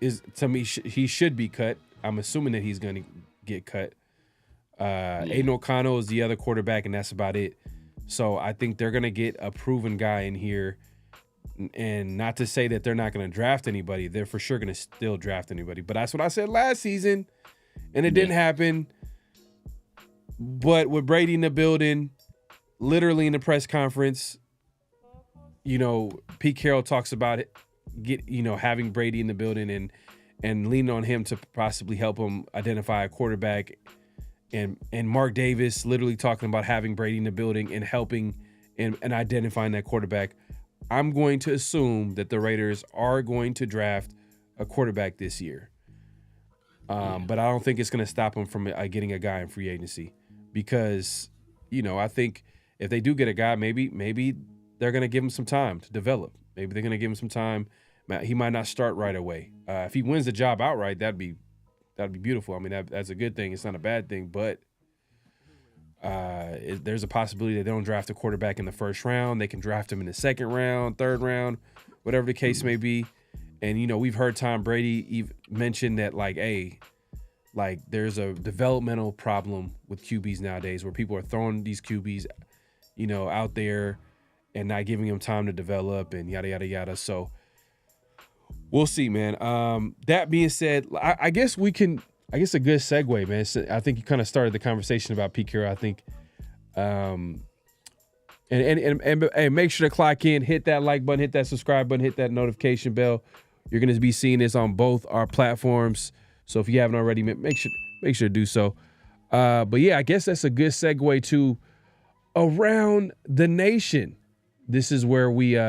B: is, to me, he should be cut. I'm assuming that he's going to get cut. Aiden O'Connell is the other quarterback, and that's about it. So I think they're going to get a proven guy in here. And not to say that they're not going to draft anybody. They're for sure going to still draft anybody. But that's what I said last season, and it didn't happen. But with Brady in the building, literally in the press conference, Pete Carroll talks about it, having Brady in the building and leaning on him to possibly help him identify a quarterback, and Mark Davis literally talking about having Brady in the building and helping and identifying that quarterback. I'm going to assume that the Raiders are going to draft a quarterback this year, but I don't think it's going to stop them from getting a guy in free agency because, I think if they do get a guy, maybe they're going to give him some time to develop. Maybe they're going to give him some time. He might not start right away. If he wins the job outright, that'd be beautiful. I mean, that's a good thing. It's not a bad thing, but there's a possibility that they don't draft a quarterback in the first round. They can draft him in the second round, third round, whatever the case may be. And, we've heard Tom Brady mention that, there's a developmental problem with QBs nowadays where people are throwing these QBs, out there and not giving them time to develop and yada, yada, yada. So we'll see, man. That being said, I guess a good segue, man. So I think you kind of started the conversation about Pete Carroll. I think, and make sure to clock in, hit that like button, hit that subscribe button, hit that notification bell. You're going to be seeing this on both our platforms. So if you haven't already, make sure to do so. But yeah, I guess that's a good segue to around the nation. This is where we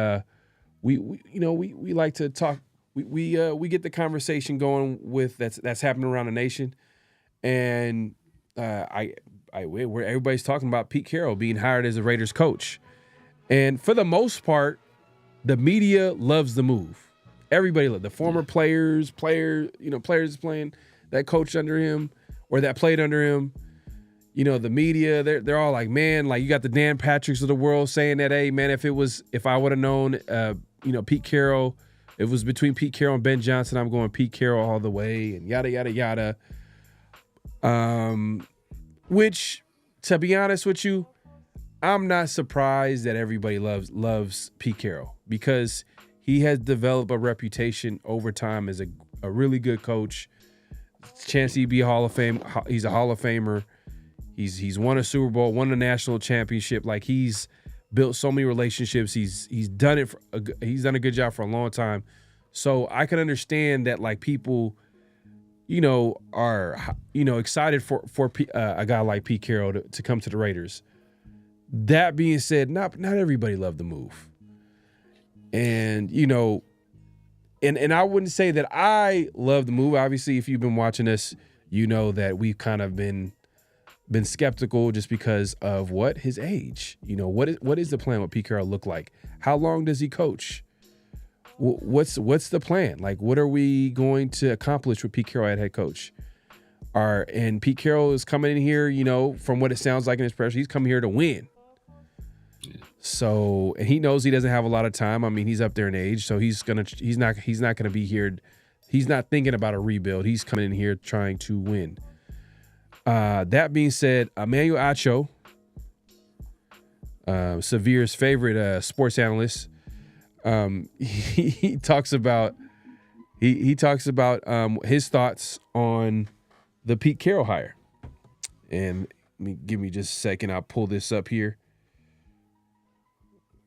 B: like to talk. We get the conversation going with that's happening around the nation, and where everybody's talking about Pete Carroll being hired as a Raiders coach, and for the most part, the media loves the move. Everybody loves the former players playing that coached under him or that played under him. The media, they're all like, man, like you got the Dan Patricks of the world saying that, hey, man, if I would have known, Pete Carroll, it was between Pete Carroll and Ben Johnson, I'm going Pete Carroll all the way and yada, yada, yada. Which, to be honest with you, I'm not surprised that everybody loves Pete Carroll because he has developed a reputation over time as a really good coach. Chance he'd be a Hall of Fame. He's a Hall of Famer. He's won a Super Bowl, won a national championship. Like, he's built so many relationships. He's done it. He's done a good job for a long time. So I can understand that, like, people, are excited for a guy like Pete Carroll to come to the Raiders. That being said, not everybody loved the move, and and I wouldn't say that I love the move. Obviously, if you've been watching us, you know that we've kind of been skeptical just because of his age. What is the plan? What Pete Carroll look like? How long does he coach? What's the plan? Like, what are we going to accomplish with Pete Carroll at head coach? And Pete Carroll is coming in here, from what it sounds like in his press, he's coming here to win. Yeah. So, and he knows he doesn't have a lot of time. I mean, he's up there in age, so he's not gonna be here. He's not thinking about a rebuild. He's coming in here trying to win. That being said, Emmanuel Acho, Severe's favorite sports analyst, he talks about his thoughts on the Pete Carroll hire. And give me just a second. I'll pull this up here.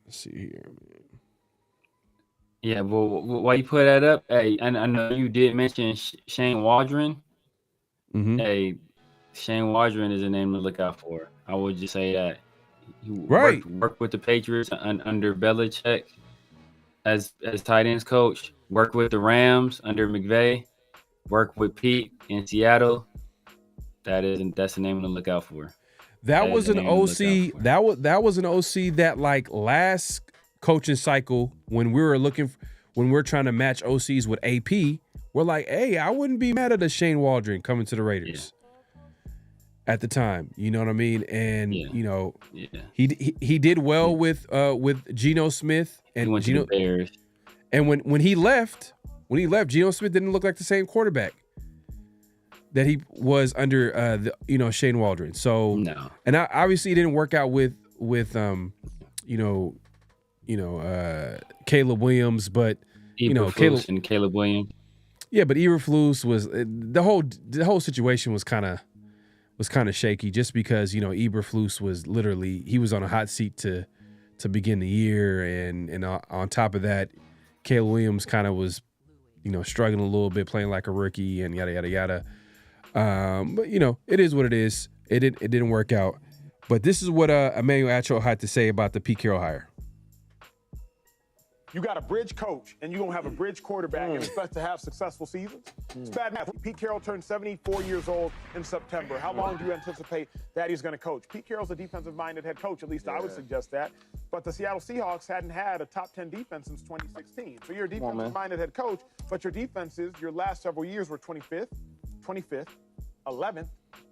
B: Let's see here.
A: Yeah, well, while you put that up, hey, I know you did mention Shane Waldron.
B: Mm-hmm.
A: Hey, Shane Waldron is a name to look out for. I would just say that. He worked with the Patriots under Belichick as tight ends coach. Worked with the Rams under McVay. Worked with Pete in Seattle. That's the name to look out for.
B: That was an OC. That was an OC that, like, last coaching cycle when we're trying to match OCs with AP, we're like, hey, I wouldn't be mad at a Shane Waldron coming to the Raiders at the time. You know what I mean? And he did well with Geno Smith and
A: he went to the Bears.
B: And when he left, Geno Smith didn't look like the same quarterback that he was under Shane Waldron. So
A: no.
B: And obviously it didn't work out with Caleb Williams, but
A: Caleb Williams.
B: Yeah, but Eberflus was the whole situation was kind of shaky just because Eberflus was literally, he was on a hot seat to begin the year, and on top of that, Caleb Williams kind of was struggling a little bit, playing like a rookie and yada yada yada. But it is what it is. It didn't work out. But this is what Emmanuel Acho had to say about the Pete Carroll hire.
E: You got a bridge coach, and you're going to have a bridge quarterback and expect to have successful seasons? It's bad math. Pete Carroll turned 74 years old in September. How long do you anticipate that he's going to coach? Pete Carroll's a defensive-minded head coach, at least I would suggest that. But the Seattle Seahawks hadn't had a top 10 defense since 2016. So you're a defensive-minded head coach, but your defenses, your last several years were 25th, 11th,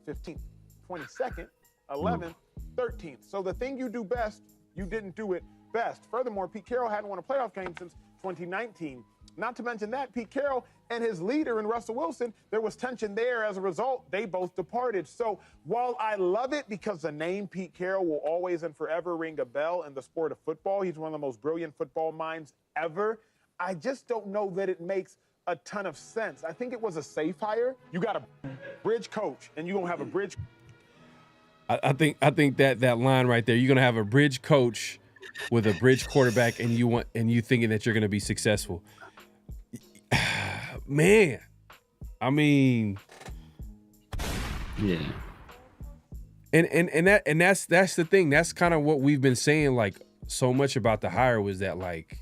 E: 15th, 22nd, 11th, 13th. So the thing you do best, you didn't do it best. Furthermore, Pete Carroll hadn't won a playoff game since 2019. Not to mention that Pete Carroll and his leader in Russell Wilson, there was tension there. As a result, they both departed. So while I love it because the name Pete Carroll will always and forever ring a bell in the sport of football, he's one of the most brilliant football minds ever, I just don't know that it makes a ton of sense. I think it was a safe hire. You got a bridge coach, and you're going to have a bridge.
B: I think that line right there, you're going to have a bridge coach with a bridge quarterback, and you thinking that you're going to be successful. Man, I mean,
A: yeah.
B: And that's the thing. That's kind of what we've been saying, like, so much about the hire was that, like,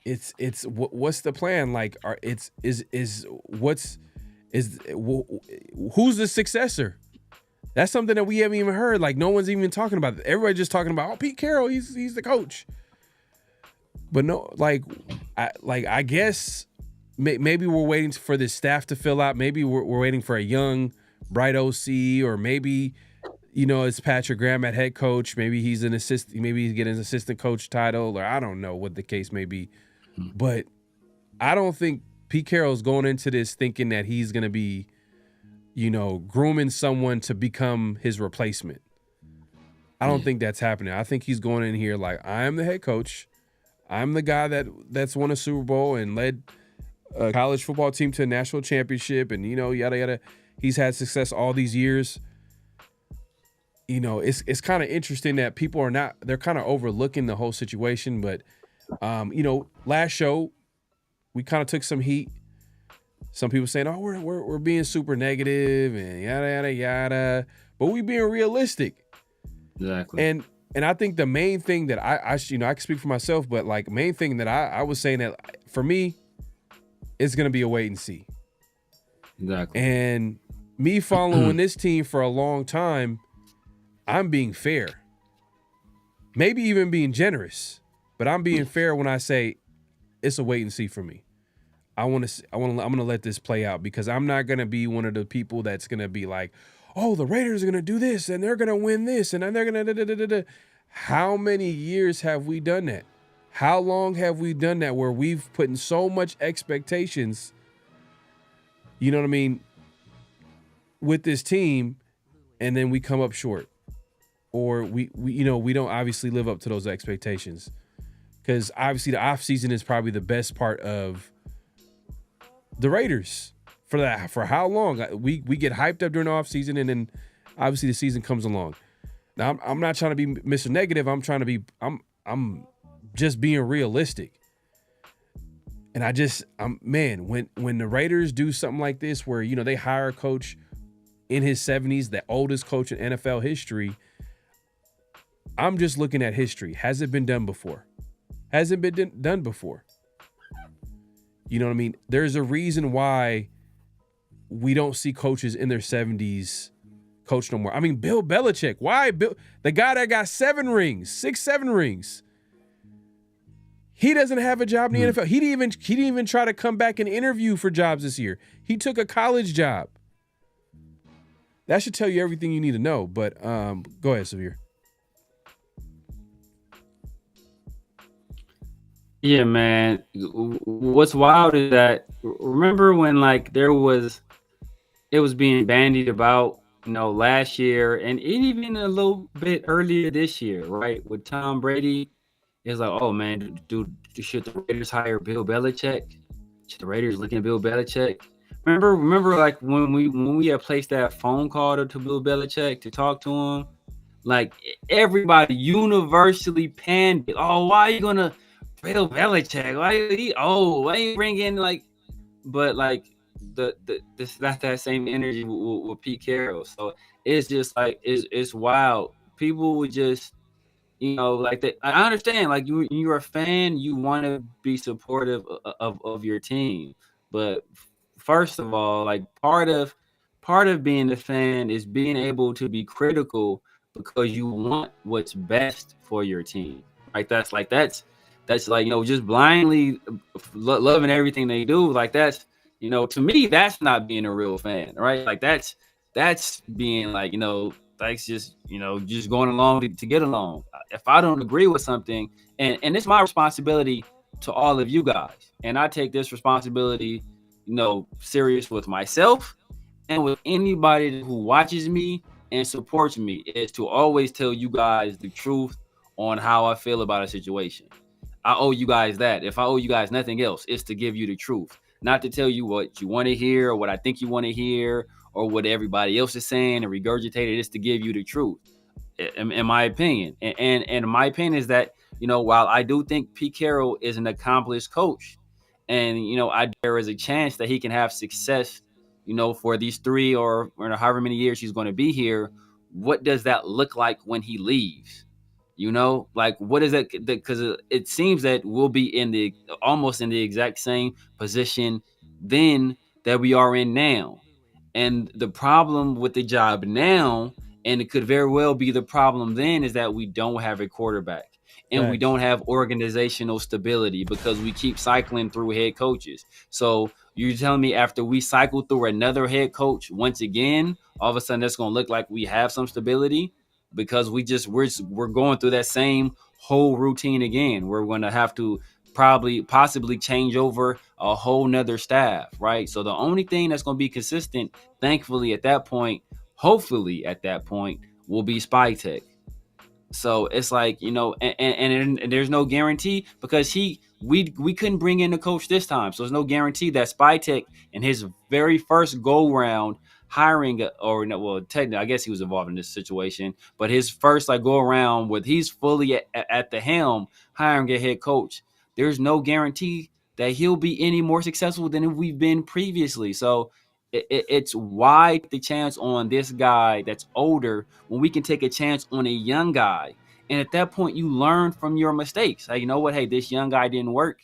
B: it's what's the plan? Like, who's the successor? That's something that we haven't even heard. Like, no one's even talking about it. Everybody's just talking about, Pete Carroll, he's the coach. But no, I guess maybe we're waiting for this staff to fill out. Maybe we're waiting for a young, bright OC, or maybe, it's Patrick Graham at head coach. Maybe he's an assistant. Maybe he's getting an assistant coach title, or I don't know what the case may be. But I don't think Pete Carroll's going into this thinking that he's going to be, grooming someone to become his replacement. I don't think that's happening. I think he's going in here like, I am the head coach. I'm the guy that's won a Super Bowl and led a college football team to a national championship and, yada, yada. He's had success all these years. You know, it's kind of interesting that people they're kind of overlooking the whole situation. But, you know, last show, we kind of took some heat. Some people saying, oh, we're being super negative and yada, yada, yada. But we being realistic.
A: Exactly.
B: And I think the main thing that I you know, I can speak for myself, but like main thing that I was saying that for me, it's going to be a wait and see.
A: Exactly.
B: And me following this team for a long time, I'm being fair. Maybe even being generous, but I'm being fair when I say it's a wait and see for me. I'm going to let this play out because I'm not going to be one of the people that's going to be like, oh, the Raiders are going to do this and they're going to win this and then they're going to How many years have we done that? How long have we done that where we've put in so much expectations, you know what I mean, with this team, and then we come up short? Or we you know, we don't obviously live up to those expectations. Because obviously the offseason is probably the best part of the Raiders. For how long? We get hyped up during the offseason, and then obviously the season comes along. Now I'm not trying to be Mr. Negative. I'm trying to be I'm just being realistic. And man, when the Raiders do something like this where, you know, they hire a coach in his 70s, the oldest coach in NFL history, I'm just looking at history. Has it been done before? Hasn't been done before. You know what I mean? There's a reason why we don't see coaches in their 70s coach no more. I mean, Bill Belichick. Why? The guy that got 7 rings. He doesn't have a job in the NFL. He didn't even try to come back and interview for jobs this year. He took a college job. That should tell you everything you need to know. But go ahead, Severe.
A: Yeah, man. What's wild is that, remember when like it was being bandied about, you know, last year and even a little bit earlier this year, right? With Tom Brady, it's like, oh man, should the Raiders hire Bill Belichick? Should the Raiders looking at Bill Belichick? Remember, like when we had placed that phone call to Bill Belichick to talk to him, like everybody universally panned it. Oh, why are you gonna Bill Belichick? Why you bring in like? But like that's that same energy with Pete Carroll. So it's just like it's wild. People would just, you know, like that. I understand, like you're a fan, you want to be supportive of your team, but first of all, like part of being a fan is being able to be critical because you want what's best for your team. Like that's like, you know, just blindly loving everything they do. Like that's, you know, to me, that's not being a real fan, right? Like that's being like, you know, that's just, you know, just going along to get along. If I don't agree with something, and it's my responsibility to all of you guys, and I take this responsibility, you know, serious with myself and with anybody who watches me and supports me, is to always tell you guys the truth on how I feel about a situation. I owe you guys that. If I owe you guys nothing else, it's to give you the truth, not to tell you what you want to hear or what I think you want to hear or what everybody else is saying and regurgitate it. It's to give you the truth, in my opinion. And my opinion is that, you know, while I do think Pete Carroll is an accomplished coach, and, you know, there is a chance that he can have success, you know, for these 3 or however many years he's going to be here, what does that look like when he leaves? You know, like what is that? Because it seems that we'll be almost in the exact same position then that we are in now. And the problem with the job now, and it could very well be the problem then, is that we don't have a quarterback and we don't have organizational stability because we keep cycling through head coaches. So you're telling me after we cycle through another head coach once again, all of a sudden that's going to look like we have some stability? Because we're going through that same whole routine again. We're going to have to possibly change over a whole nother staff, right? So the only thing that's going to be consistent, thankfully at that point, hopefully at that point, will be Spy Tech. So it's like, you know, and there's no guarantee because we couldn't bring in the coach this time. So there's no guarantee that Spy Tech in his very first go round hiring technically, I guess he was involved in this situation, but his first go around with he's fully at the helm hiring a head coach. There's no guarantee that he'll be any more successful than we've been previously. So it's why take the chance on this guy that's older when we can take a chance on a young guy. And at that point, you learn from your mistakes. Like, you know what? Hey, this young guy didn't work.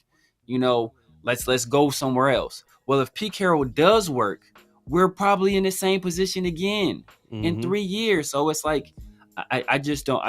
A: Let's go somewhere else. Well, if Pete Carroll does work, we're probably in the same position again in 3 years. So it's like, I just don't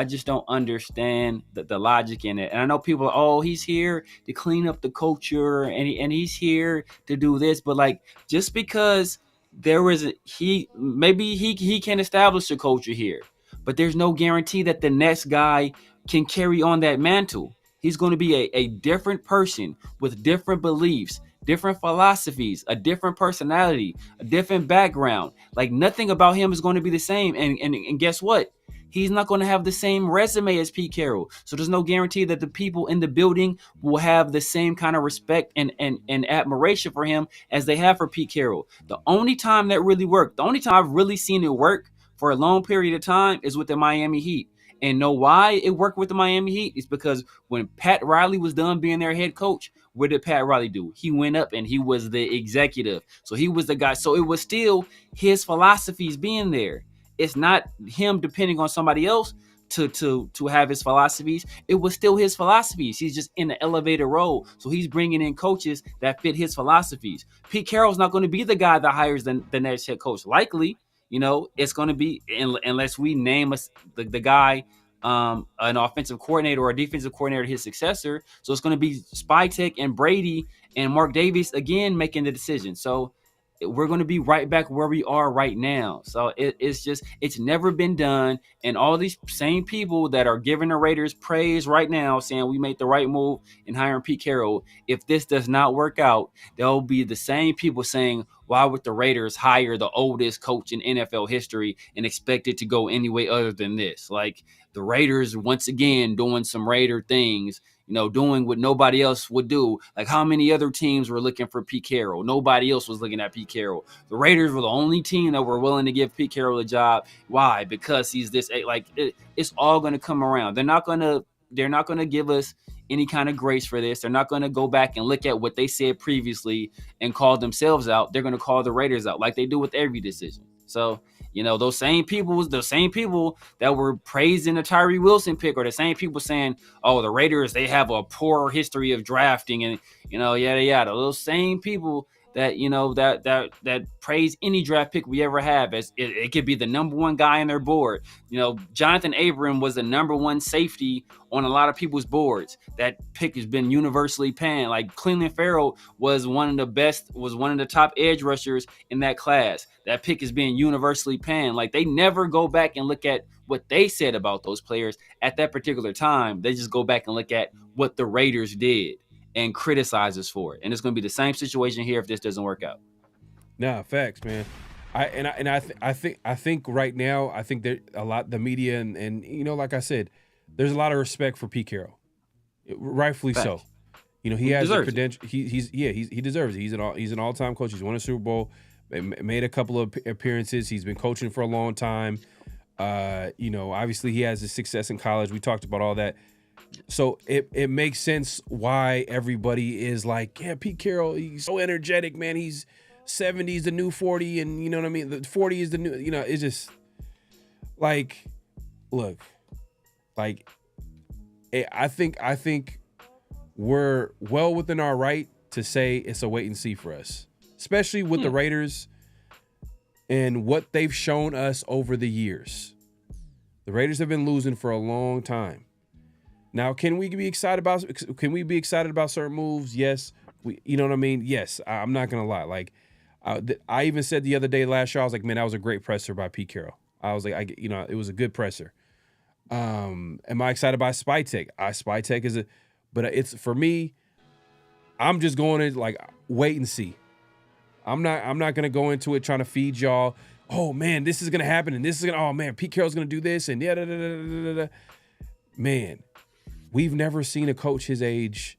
A: understand the logic in it. And I know people are, oh, he's here to clean up the culture and he's here to do this. But like, just because maybe he can establish a culture here, but there's no guarantee that the next guy can carry on that mantle. He's going to be a different person with different beliefs, different philosophies, a different personality, a different background. Like, nothing about him is going to be the same. And guess what? He's not going to have the same resume as Pete Carroll. So there's no guarantee that the people in the building will have the same kind of respect and admiration for him as they have for Pete Carroll. The only time that really worked, the only time I've really seen it work for a long period of time is with the Miami Heat. And know why it worked with the Miami Heat? It's because when Pat Riley was done being their head coach, what did Pat Riley do? He went up and he was the executive. So he was the guy. So it was still his philosophies being there. It's not him depending on somebody else to have his philosophies. It was still his philosophies. He's just in the elevator role. So he's bringing in coaches that fit his philosophies. Pete Carroll's not going to be the guy that hires the next head coach. Likely, it's going to be, unless we name the guy an offensive coordinator or a defensive coordinator, his successor. So it's going to be Spytek and Brady and Mark Davis again making the decision. So we're going to be right back where we are right now. So it's never been done. And all these same people that are giving the Raiders praise right now, saying we made the right move in hiring Pete Carroll, if this does not work out, they'll be the same people saying, why would the Raiders hire the oldest coach in NFL history and expect it to go any way other than this? Like, the Raiders, once again, doing some Raider things, doing what nobody else would do. Like, how many other teams were looking for Pete Carroll? Nobody else was looking at Pete Carroll. The Raiders were the only team that were willing to give Pete Carroll a job. Why? Because he's this, it's all going to come around. They're not going to give us any kind of grace for this. They're not going to go back and look at what they said previously and call themselves out. They're going to call the Raiders out like they do with every decision. So, those same people that were praising the Tyree Wilson pick, or the same people saying, oh, the Raiders, they have a poor history of drafting and, yada, yada. Those same people that, that praise any draft pick we ever have, as it could be the number one guy on their board. Jonathan Abram was the number one safety on a lot of people's boards. That pick has been universally panned. Like, Cleveland Farrell was one of the top edge rushers in that class. That pick is being universally panned. Like, they never go back and look at what they said about those players at that particular time. They just go back and look at what the Raiders did and criticize us for it. And it's going to be the same situation here if this doesn't work out.
B: Nah, facts, man. I think right now, I think that a lot, the media and like I said, there's a lot of respect for Pete Carroll, rightfully so. He has the credential. He deserves it. He's an all-time coach. He's won a Super Bowl, made a couple of appearances. He's been coaching for a long time. Obviously he has his success in college. We talked about all that. So it makes sense why everybody is like, yeah, Pete Carroll, he's so energetic, man. He's 70 is the new 40, and you know what I mean? The 40 is the new, it's just like, look, like, I think we're well within our right to say it's a wait and see for us, especially with the Raiders and what they've shown us over the years. The Raiders have been losing for a long time. Now, can we be excited about certain moves? Yes. You know what I mean? Yes. I'm not going to lie. Like, I even said the other day last year, I was like, man, that was a great presser by Pete Carroll. I was like, it was a good presser. Am I excited by Spytek? Spytek is but it's, for me, I'm just going to like wait and see. I'm not going to go into it trying to feed y'all, oh man, this is going to happen and this is going to, oh man, Pete Carroll's going to do this and man, we've never seen a coach his age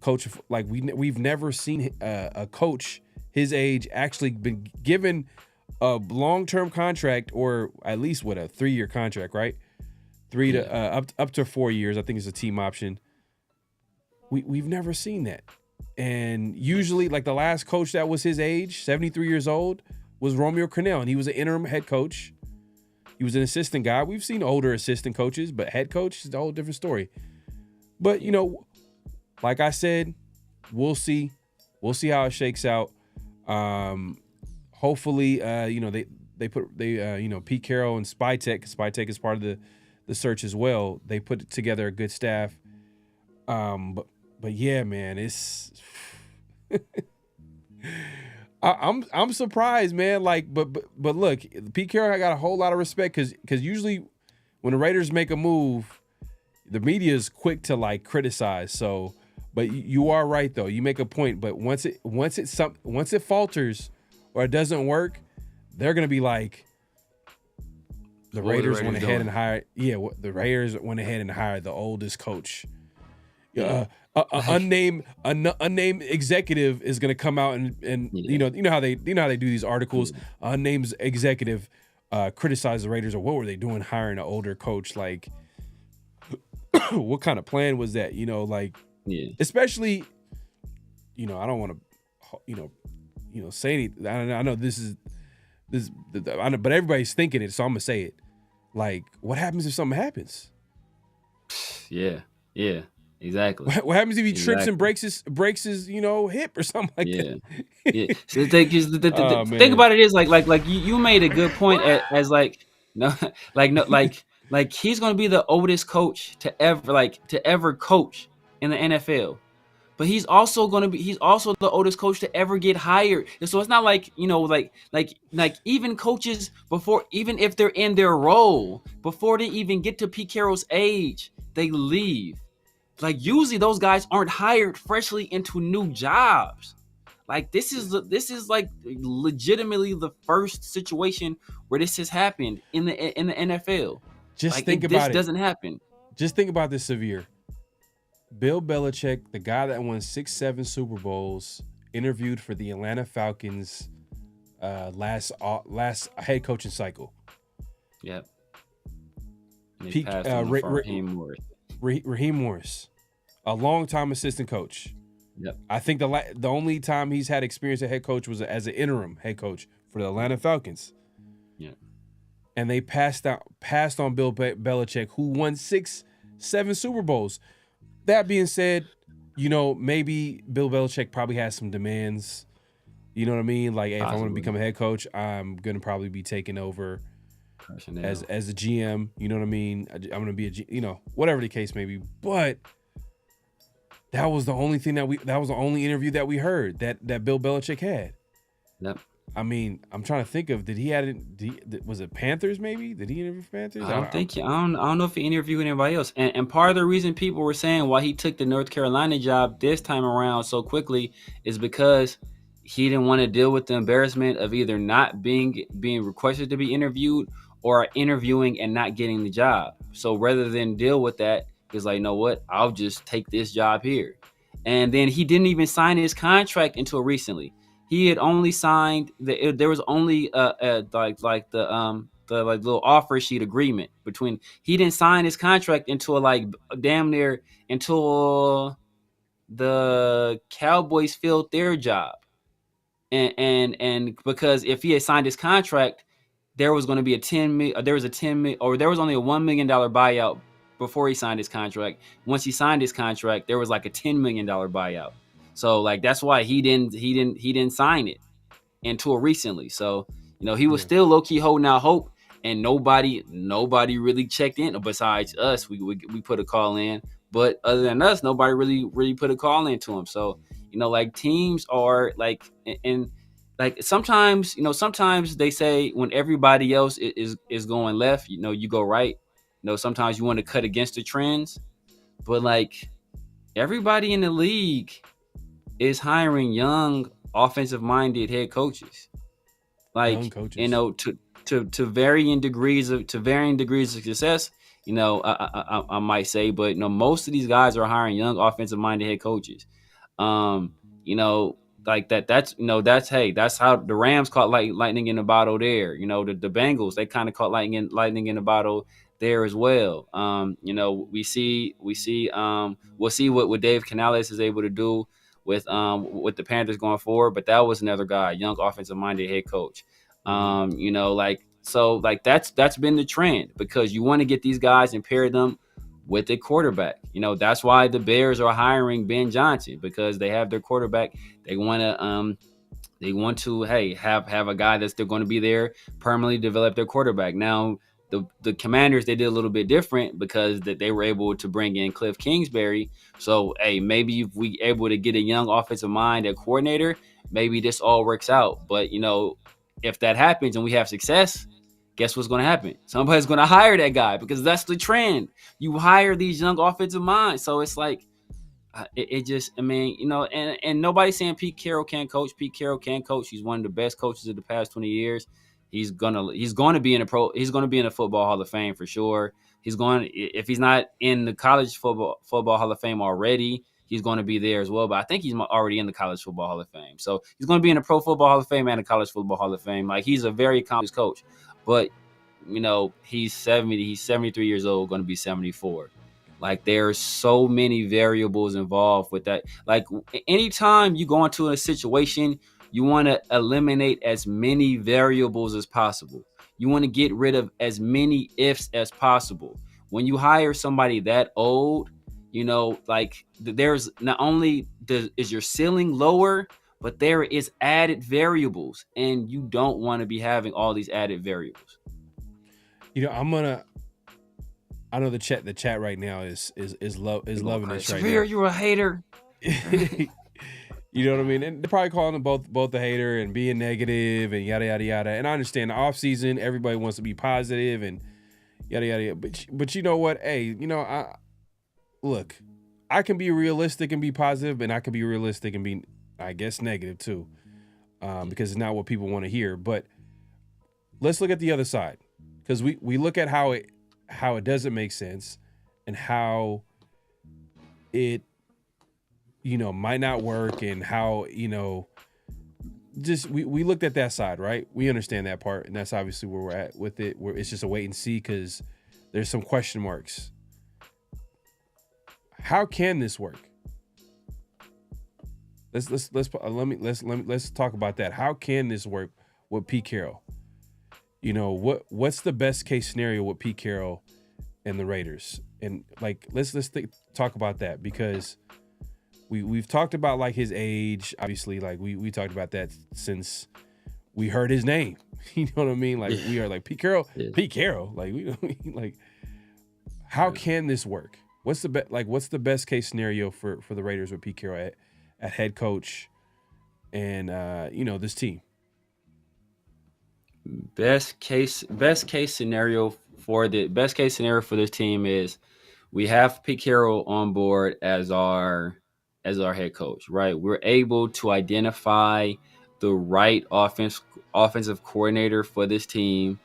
B: coach, we've never seen a coach his age actually been given a long-term contract, or at least with a 3-year contract, right? 3 to up to 4 years. I think it's a team option. We've never seen that. And usually, like the last coach that was his age, 73 years old, was Romeo Crennel, and he was an interim head coach. He was an assistant guy. We've seen older assistant coaches, but head coach is a whole different story. But, you know, like I said, we'll see. We'll see how it shakes out. Hopefully, you know, you know, Pete Carroll and Spytech is part of the search as well. They put together a good staff. But yeah, man, it's I'm surprised, man. Like, but look, Pete Carroll, I got a whole lot of respect because usually when the Raiders make a move, the media is quick to like criticize. So, but you are right though. You make a point. But once it falters or it doesn't work, they're gonna be like, the Raiders went ahead and hired. Yeah, the Raiders went ahead and hired the oldest coach. Unnamed executive is going to come out and you know how they do these articles. Unnamed executive criticize the Raiders, or what were they doing hiring an older coach? Like, what kind of plan was that? You know, like, especially, you know, I don't want to, you know, say anything. I know this, I know, but everybody's thinking it, so I'm gonna say it. Like, what happens if something happens?
A: Yeah. Exactly.
B: What happens if he trips and breaks his you know, hip or something like that?
A: Yeah. So the thing about it is like you made a good point as like he's gonna be the oldest coach to ever coach in the NFL. But he's also the oldest coach to ever get hired. And so it's not like, you know, like even coaches before, even if they're in their role, before they even get to Pete Carroll's age, they leave. Like, usually those guys aren't hired freshly into new jobs. Like, this is like legitimately the first situation where this has happened in the NFL.
B: Just
A: like,
B: think about it.
A: This doesn't happen.
B: Just think about this, Severe. Bill Belichick, the guy that won 6-7 Super Bowls, interviewed for the Atlanta Falcons last head coaching cycle.
A: Yep.
B: Raheem Morris, a long-time assistant coach.
A: Yep. I
B: think the only time he's had experience as head coach was as an interim head coach for the Atlanta Falcons.
A: Yeah.
B: And they passed on Bill Belichick, who won 6-7 Super Bowls. That being said, you know, maybe Bill Belichick probably has some demands. You know what I mean? Like, hey, if I want to become a head coach, I'm going to probably be taking over as a GM. You know what I mean? I'm going to be you know, whatever the case may be. But that was the only thing that was the only interview that we heard that Bill Belichick had.
A: Yep.
B: I mean, I'm trying to think of, was it Panthers maybe? Did he interview for Panthers?
A: I don't know if he interviewed anybody else. And part of the reason people were saying why he took the North Carolina job this time around so quickly is because he didn't want to deal with the embarrassment of either not being requested to be interviewed or interviewing and not getting the job. So rather than deal with that, he's like, you know what? I'll just take this job here. And then he didn't even sign his contract until recently. He had only signed there was only the little offer sheet agreement between. He didn't sign his contract until until the Cowboys filled their job, and because if he had signed his contract, there was going to be there was only a $1 million buyout before he signed his contract. Once he signed his contract, there was like a $10 million buyout. So like that's why he didn't sign it until recently. So, you know, he was still low key holding out hope, and nobody really checked in besides us. We put a call in, but other than us, nobody really put a call into him. So, you know, like teams are like, and like sometimes they say when everybody else is going left, you know, you go right. You know, sometimes you want to cut against the trends, but like everybody in the league is hiring young, offensive-minded head coaches, like you know, to varying degrees of success. You know, I might say, but you know, most of these guys are hiring young, offensive-minded head coaches. You know, like that. That's that's how the Rams caught lightning in a bottle there. The Bengals, they kind of caught lightning in a bottle there as well. We'll see what Dave Canales is able to do with the Panthers going forward. But that was another guy, young offensive minded head coach. That's been the trend, because you want to get these guys and pair them with a quarterback. That's why the Bears are hiring Ben Johnson, because they have their quarterback. They want to have a guy that's they're going to be there permanently develop their quarterback. Now the Commanders, they did a little bit different, because they were able to bring in Cliff Kingsbury. So maybe if we able to get a young offensive mind at coordinator, maybe this all works out. But if that happens and we have success, guess what's going to happen? Somebody's going to hire that guy, because that's the trend. You hire these young offensive minds. So it's like, and nobody's saying Pete Carroll can't coach. Pete Carroll can coach. He's one of the best coaches of the past 20 years. He's going to be in the Football Hall of Fame for sure. If he's not in the College Football Hall of Fame already, he's going to be there as well. But I think he's already in the College Football Hall of Fame. So he's going to be in the Pro Football Hall of Fame and the College Football Hall of Fame. Like, he's a very accomplished coach. But, he's 70. He's 73 years old, going to be 74. Like, there's so many variables involved with that. Like, anytime you go into a situation, you want to eliminate as many variables as possible. You want to get rid of as many ifs as possible. When you hire somebody that old, there's not only is your ceiling lower, but there is added variables, and you don't want to be having all these added variables.
B: I know the chat right now is loving this right now.
A: You're a hater.
B: You know what I mean? And they're probably calling them both a hater and being negative and yada yada yada. And I understand the off season, everybody wants to be positive and yada yada yada. But you know what? Hey, look, I can be realistic and be positive, and I can be realistic and be, I guess, negative too, because it's not what people want to hear. But let's look at the other side, because we look at how it doesn't make sense and how it might not work, and how just we looked at that side, right? We understand that part, and that's obviously where we're at with it, where it's just a wait and see, because there's some question marks. How can this work? Let's talk about that. How can this work with Pete Carroll? What's the best case scenario with Pete Carroll and the Raiders? And let's talk about that, because we've talked about like his age. Obviously, like we talked about that since we heard his name. You know what I mean? Like, we are like, Pete Carroll, Pete Carroll. Like, we don't like. How can this work? What's the best case scenario for the Raiders with Pete Carroll at head coach, and this team?
A: Best case scenario for this team is we have Pete Carroll on board as our head coach, right? We're able to identify the right offensive coordinator for this team,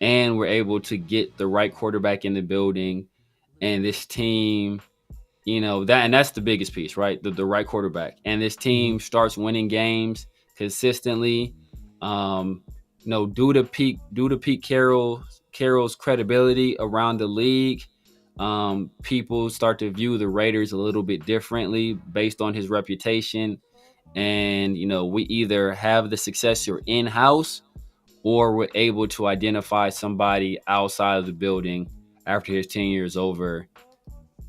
A: and we're able to get the right quarterback in the building. And this team, that's the biggest piece, right? The right quarterback. And this team starts winning games consistently. Due to Pete Carroll's credibility around the league, people start to view the Raiders a little bit differently based on his reputation. And, we either have the successor in-house, or we're able to identify somebody outside of the building after his tenure is over,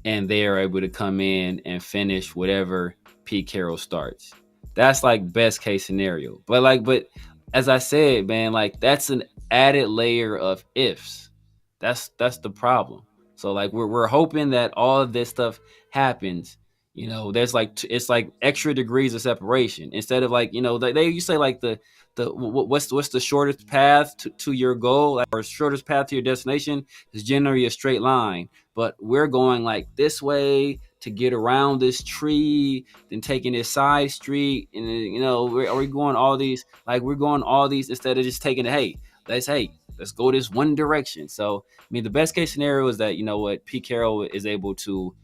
A: and they are able to come in and finish whatever Pete Carroll starts. That's like best case scenario. But as I said, man, like, that's an added layer of ifs. That's the problem. So like we're hoping that all of this stuff happens. There's it's like extra degrees of separation, instead of like, you say like what's the shortest path to your goal, or shortest path to your destination is generally a straight line. But we're going like this way to get around this tree, then taking this side street, and we're going all these, instead of just taking let's go this one direction. So I mean, the best case scenario is that Pete Carroll is able to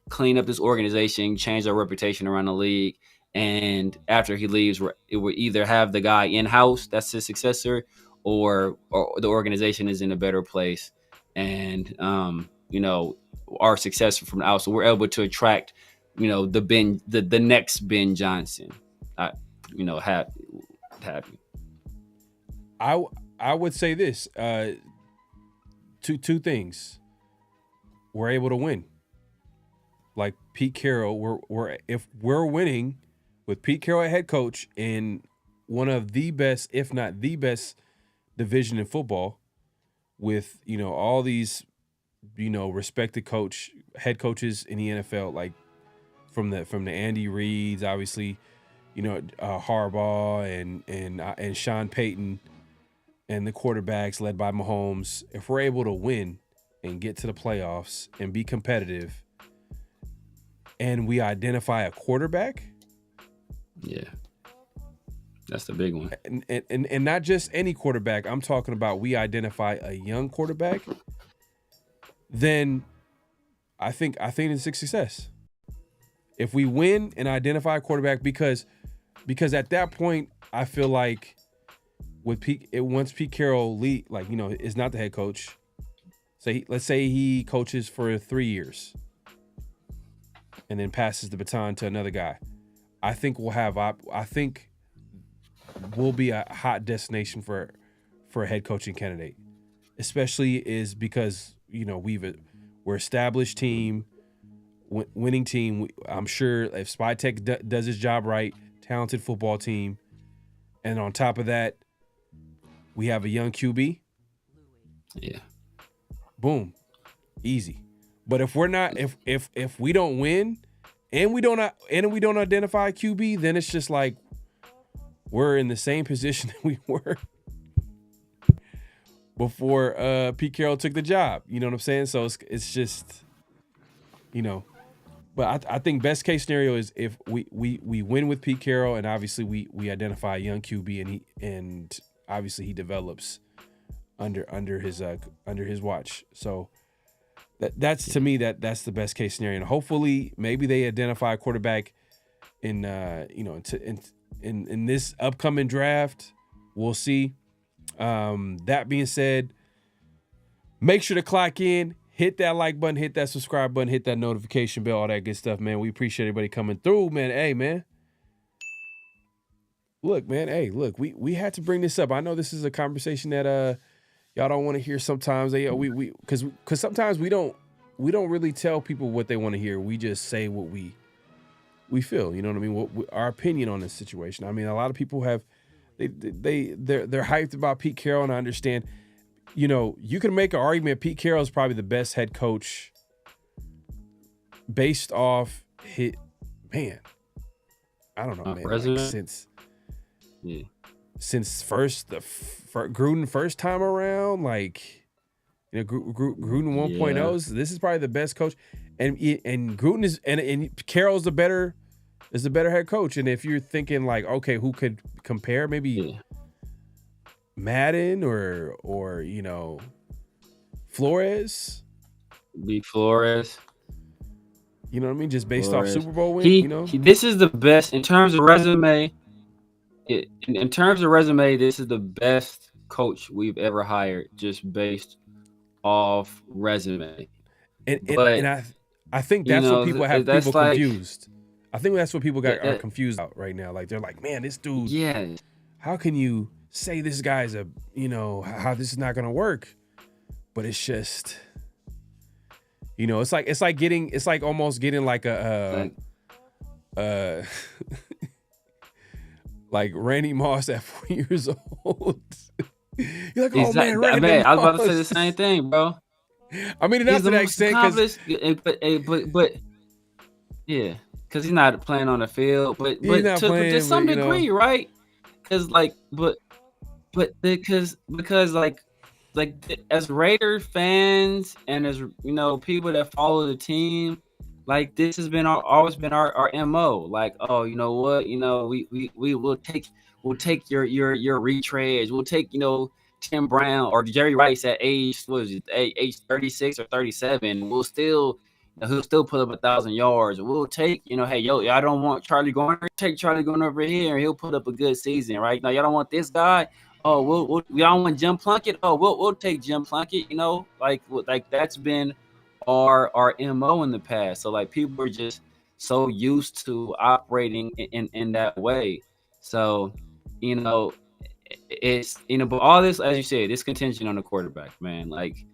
A: clean up this organization, change their reputation around the league, And after he leaves, it will either have the guy in house that's his successor, or the organization is in a better place, and our successor from the out. So we're able to attract, the next Ben Johnson. Have you.
B: I would say this. Two things. We're able to win. Like Pete Carroll, if we're winning with Pete Carroll at head coach in one of the best, if not the best, division in football, with all these respected head coaches in the NFL, like from the Andy Reids, obviously, Harbaugh and Sean Payton, and the quarterbacks led by Mahomes. If we're able to win and get to the playoffs and be competitive, and we identify a quarterback,
A: yeah, that's the big one.
B: And not just any quarterback. I'm talking about we identify a young quarterback. Then I think it's a success. If we win and identify a quarterback, because at that point I feel like once Pete Carroll is not the head coach. Let's say he coaches for 3 years and then passes the baton to another guy. I think we'll be a hot destination for a head coaching candidate, especially is because we're established team, winning team. I'm sure if Spytek does his job right, talented football team, and on top of that, we have a young QB.
A: Yeah.
B: Boom, easy. But if we're not, if we don't win, and we don't identify a QB, then it's just like we're in the same position that we were before Pete Carroll took the job. You know what I'm saying? So it's just, But I think best case scenario is if we win with Pete Carroll, and obviously we identify a young QB, and obviously he develops under his watch. So that's to me that's the best case scenario. And hopefully maybe they identify a quarterback in this upcoming draft. We'll see. That being said, make sure to clock in, hit that like button, hit that subscribe button, hit that notification bell, all that good stuff, man. We appreciate everybody coming through, man. Hey, man. Look, man. Hey, look, we had to bring this up. I know this is a conversation that y'all don't want to hear sometimes. Because sometimes we don't really tell people what they want to hear. We just say what we feel. You know what I mean? Our opinion on this situation. I mean, a lot of people have they're hyped about Pete Carroll, and I understand. You can make an argument Pete Carroll is probably the best head coach based off his man. I don't know, man. Like since Gruden first time around, like Gruden 1.0, this is probably the best coach, and Gruden is and Carroll's the better head coach. And if you're thinking like, okay, who could compare? Maybe Madden or Flores.
A: Be Flores.
B: You know what I mean? Just based off Super Bowl win.
A: This is the best in terms of resume. In terms of resume, this is the best coach we've ever hired, just based off resume.
B: And I think that's what people have people confused. I think that's what people are confused out right now. Like they're like, man, this dude.
A: Yeah.
B: How can you say this guy's how this is not gonna work? But it's just, it's like almost getting like a like Randy Moss at 4 years old. You're like, oh man, Randy Moss.
A: I was about to say the same thing, bro.
B: I mean, that's to that extent,
A: but yeah, because he's not playing on the field, but to some degree, right? Because because as Raiders fans and as people that follow the team, like this has been always been our MO. Like, oh, you know what? We will take your retreads. We'll take Tim Brown or Jerry Rice at age 36 or 37. We'll still He'll still put up 1,000 yards. We'll take, hey, y'all don't want Charlie Garner? Take Charlie Garner over here, and he'll put up a good season, right? Now, y'all don't want this guy? Oh, we don't want Jim Plunkett? Oh, we'll take Jim Plunkett, like that's been our MO in the past. So, like, people are just so used to operating in that way. So, it's, but all this, as you said, it's contingent on the quarterback, man. Like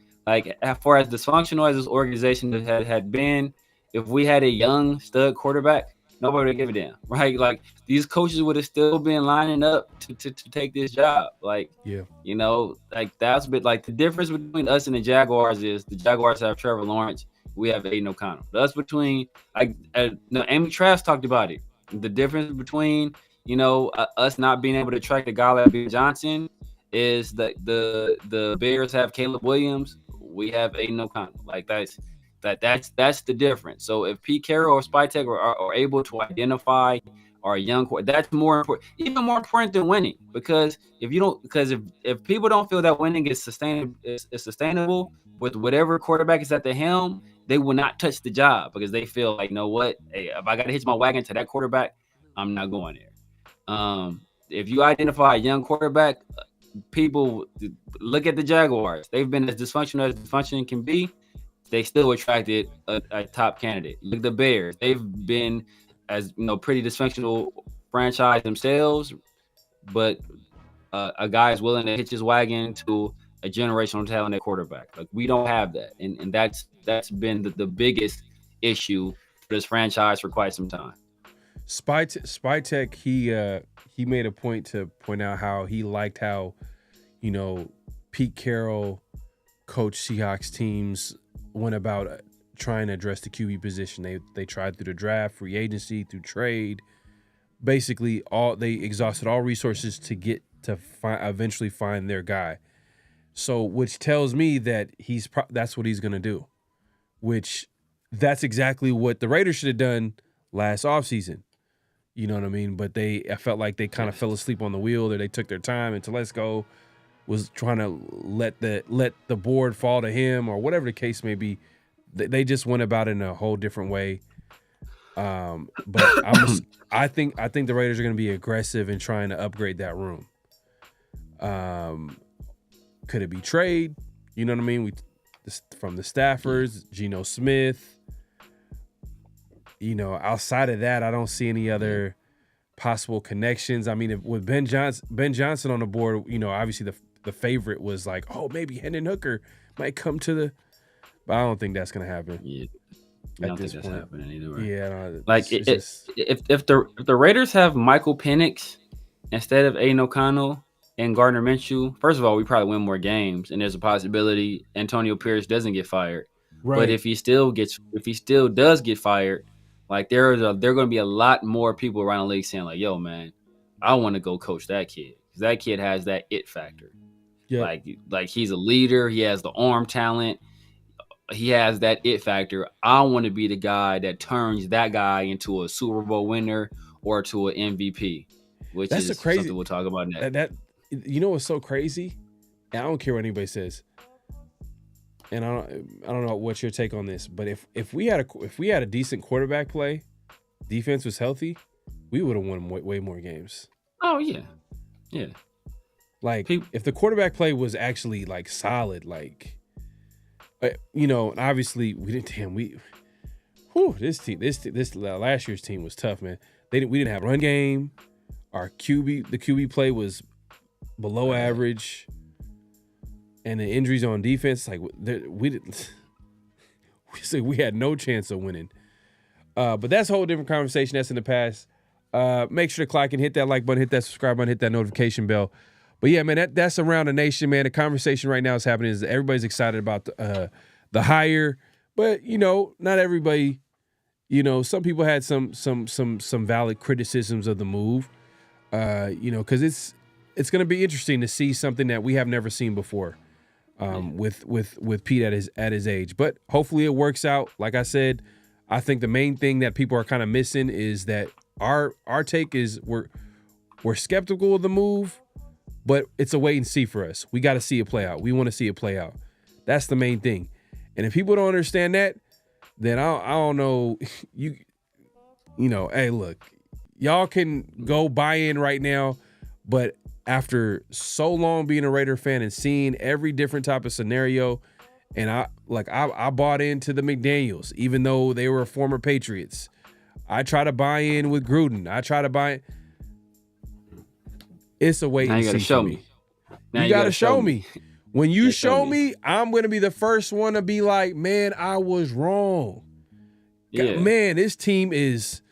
A: as far as dysfunctional as this organization had been, if we had a young stud quarterback, nobody would give a damn, right? Like, these coaches would have still been lining up to take this job. Like,
B: yeah,
A: like, that's a bit like the difference between us and the Jaguars is the Jaguars have Trevor Lawrence, we have Aiden O'Connell. That's between, Amy Trask talked about it. The difference between, us not being able to track a guy like Ben Johnson is that the Bears have Caleb Williams, we have Aiden O'Connell. Like, that's the difference. So if Pete Carroll or Spytek are able to identify our young, that's more important, even more important than winning. Because if people don't feel that winning is sustainable with whatever quarterback is at the helm, they will not touch the job because they feel like, what? Hey, if I got to hitch my wagon to that quarterback, I'm not going there. If you identify a young quarterback, people look at the Jaguars. They've been as dysfunctional as dysfunction can be. They still attracted a top candidate. Look at the Bears. They've been as pretty dysfunctional franchise themselves, but a guy is willing to hitch his wagon to a generational talent at quarterback. Like, we don't have that, and that's been the biggest issue for this franchise for quite some time.
B: Spytek, he made a point to point out how he liked how, Pete Carroll coached Seahawks teams went about trying to address the QB position. They tried through the draft, free agency, through trade. Basically, they exhausted all resources to get to eventually find their guy. So, which tells me that that's what he's going to do. Which, that's exactly what the Raiders should have done last offseason. You know what I mean? But I felt like they kind of fell asleep on the wheel, or they took their time, and Telesco was trying to let the board fall to him, or whatever the case may be. They just went about it in a whole different way. But I think the Raiders are going to be aggressive in trying to upgrade that room. Could it be trade? You know what I mean? From the Staffords, Geno Smith. Outside of that, I don't see any other possible connections. I mean, with Ben Johnson on the board, obviously the favorite was like, oh, maybe Hendon Hooker might come to the. But I don't think that's gonna happen.
A: Yeah, I don't think that's happening either. Right?
B: Yeah,
A: if the Raiders have Michael Penix instead of Aiden O'Connell and Gardner Minshew, first of all, we probably win more games, and there's a possibility Antonio Pierce doesn't get fired. Right. But if he still does get fired, like, there are going to be a lot more people around the league saying, like, yo, man, I want to go coach that kid, because that kid has that it factor. Yeah. Like he's a leader. He has the arm talent. He has that it factor. I want to be the guy that turns that guy into a Super Bowl winner or to an MVP, which is something we'll talk about next.
B: That what's so crazy? And I don't care what anybody says. And I don't know what's your take on this, but if we had a decent quarterback play, defense was healthy, we would have won way more games.
A: Oh yeah, yeah.
B: Like, if the quarterback play was actually like solid, like, obviously we didn't. This last year's team was tough, man. We didn't have a run game. The QB play was below average. And the injuries on defense, like, we had no chance of winning. But that's a whole different conversation. That's in the past. Make sure to click and hit that like button, hit that subscribe button, hit that notification bell. But yeah, man, that's around the nation, man. The conversation right now is happening. Is everybody's excited about the hire, but not everybody. Some people had some valid criticisms of the move. Because it's going to be interesting to see something that we have never seen before. With Pete at his age, but hopefully it works out. Like I said, I think the main thing that people are kind of missing is that our take is we're skeptical of the move, but it's a wait and see for us. We got to see it play out. We want to see it play out. That's the main thing. And if people don't understand that, then I don't know. You know, hey, look, y'all can go buy in right now, but after so long being a Raider fan and seeing every different type of scenario, and I bought into the McDaniels, even though they were former Patriots. I try to buy in with Gruden. I try to buy. It's a wait
A: Now
B: and
A: you
B: see
A: gotta show
B: for
A: me.
B: me.
A: Now
B: You gotta show me. When you
A: Yeah,
B: show me, I'm gonna be the first one to be like, man, I was wrong.
A: Yeah.
B: Man, this team is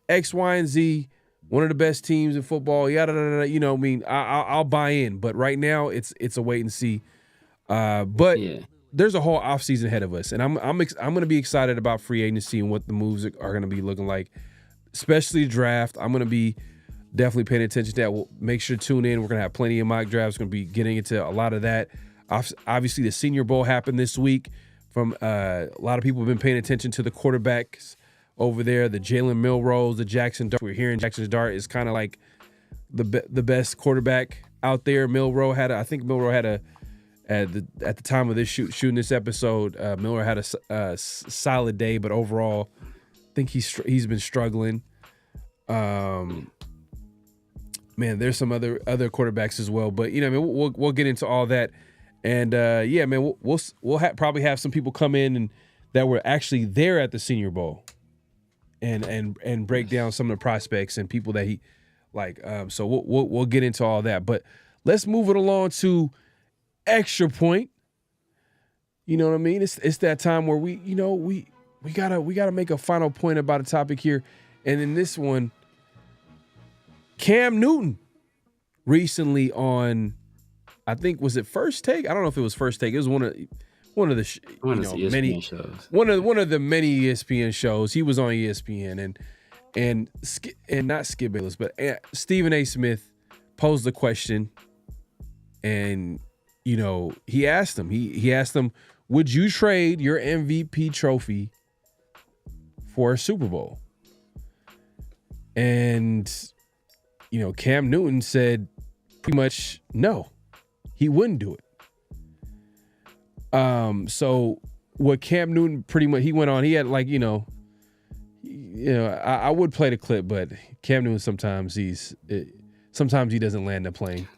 B: X, Y, and Z, one of the best teams in football. Yada. You know, I mean, I'll buy in, but right now it's a wait and see. But
A: Yeah.
B: there's a whole offseason ahead of us, and I'm going to be excited about free agency and what the moves are going to be looking like, especially draft. I'm going to be definitely paying attention to that. We'll make sure to tune in. We're going to have plenty of mock drafts. Going to be getting into a lot of that. Obviously, the Senior Bowl happened this week. From a lot of people have been paying attention to the quarterbacks over there, the Jalen Milrose, the Jackson Dart. We're hearing Jackson Dart is kind of like the best quarterback out there. I think Milroe had a at the time of this shooting this episode, Miller had a solid day, but overall, I think he's been struggling. Man, there's some other quarterbacks as well, but you know, I mean, we'll get into all that, and yeah, man, we'll probably have some people come in and that were actually there at the Senior Bowl, and break down some of the prospects and people that he like. So we'll get into all that, but let's move it along to Extra Point. You know what I mean? It's that time where we gotta make a final point about a topic here. And in this one, Cam Newton recently on, I think, was it First Take? I don't know if it was First Take. It was one of the many
A: shows.
B: One of the many ESPN shows. He was on ESPN and not Skip Bayless, but Stephen A. Smith posed the question, and you know, he asked him, would you trade your MVP trophy for a Super Bowl? And, you know, Cam Newton said pretty much no, he wouldn't do it. So what Cam Newton pretty much, he went on, he had like, I would play the clip, but Cam Newton sometimes he doesn't land the plane.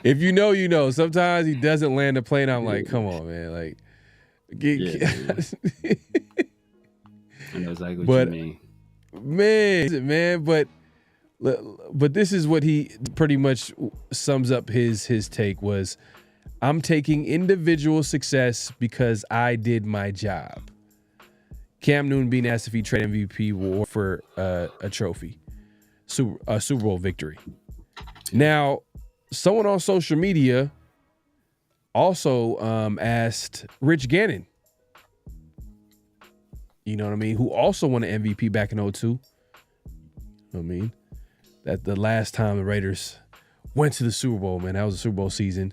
B: If you know, you know. Sometimes he doesn't land the plane. I'm like, come on, man. Like,
A: I know exactly what you mean.
B: Man, but this is what he pretty much sums up his take was, I'm taking individual success because I did my job. Cam Newton being asked if he traded MVP war for a trophy, a Super Bowl victory. Now, someone on social media also asked Rich Gannon, you know what I mean, who also won an MVP back in 2002. You know what I mean? That the last time the Raiders went to the Super Bowl, man, that was a Super Bowl season.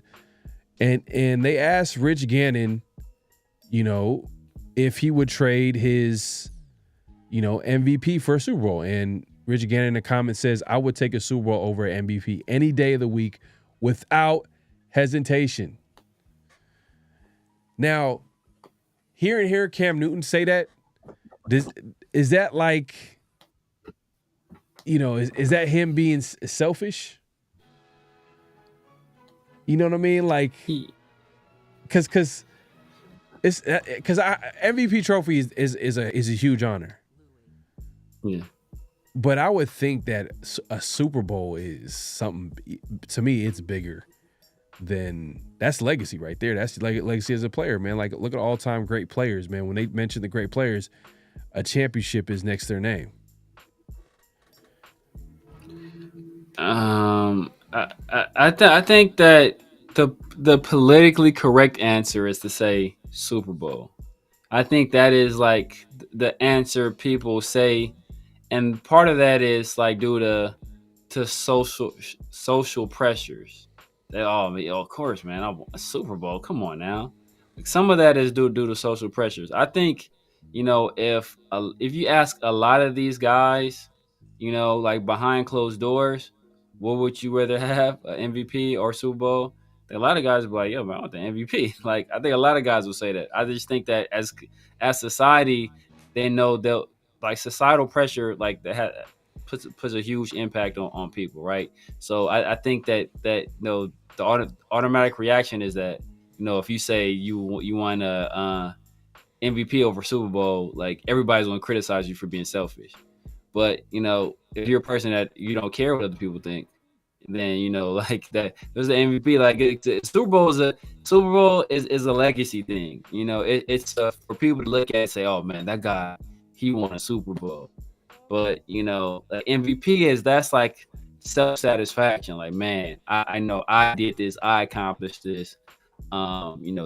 B: And they asked Rich Gannon, you know, if he would trade his, you know, MVP for a Super Bowl. And Rich Gannon in the comments says, I would take a Super Bowl over an MVP any day of the week without hesitation. Now, hearing Cam Newton say that, is that like, you know, is that him being selfish? You know what I mean? Like, because MVP trophy is a huge honor.
A: Yeah.
B: But I would think that a Super Bowl is something, to me, it's bigger than, that's legacy right there. That's like legacy as a player, man. Like, look at all-time great players, man. When they mention the great players, a championship is next to their name.
A: I think that the politically correct answer is to say Super Bowl. I think that is like the answer people say. And part of that is like due to social pressures. They of course, man, I want a Super Bowl. Come on now. Like, some of that is due to social pressures. I think, you know, if you ask a lot of these guys, you know, like behind closed doors, what would you rather have, an MVP or Super Bowl? A lot of guys will be like, yo, man, I want the MVP. Like, I think a lot of guys will say that. I just think that as society, they know they'll like societal pressure, like that puts a huge impact on people, right? So I think that the automatic reaction is that if you say you want a MVP over Super Bowl, like everybody's gonna criticize you for being selfish. But if you're a person that you don't care what other people think, then like that there's an MVP. Like Super Bowl is a legacy thing. It's for people to look at and say, oh man, that guy, he won a Super Bowl. But like MVP that's like self-satisfaction. Like, man, I know I did this, I accomplished this.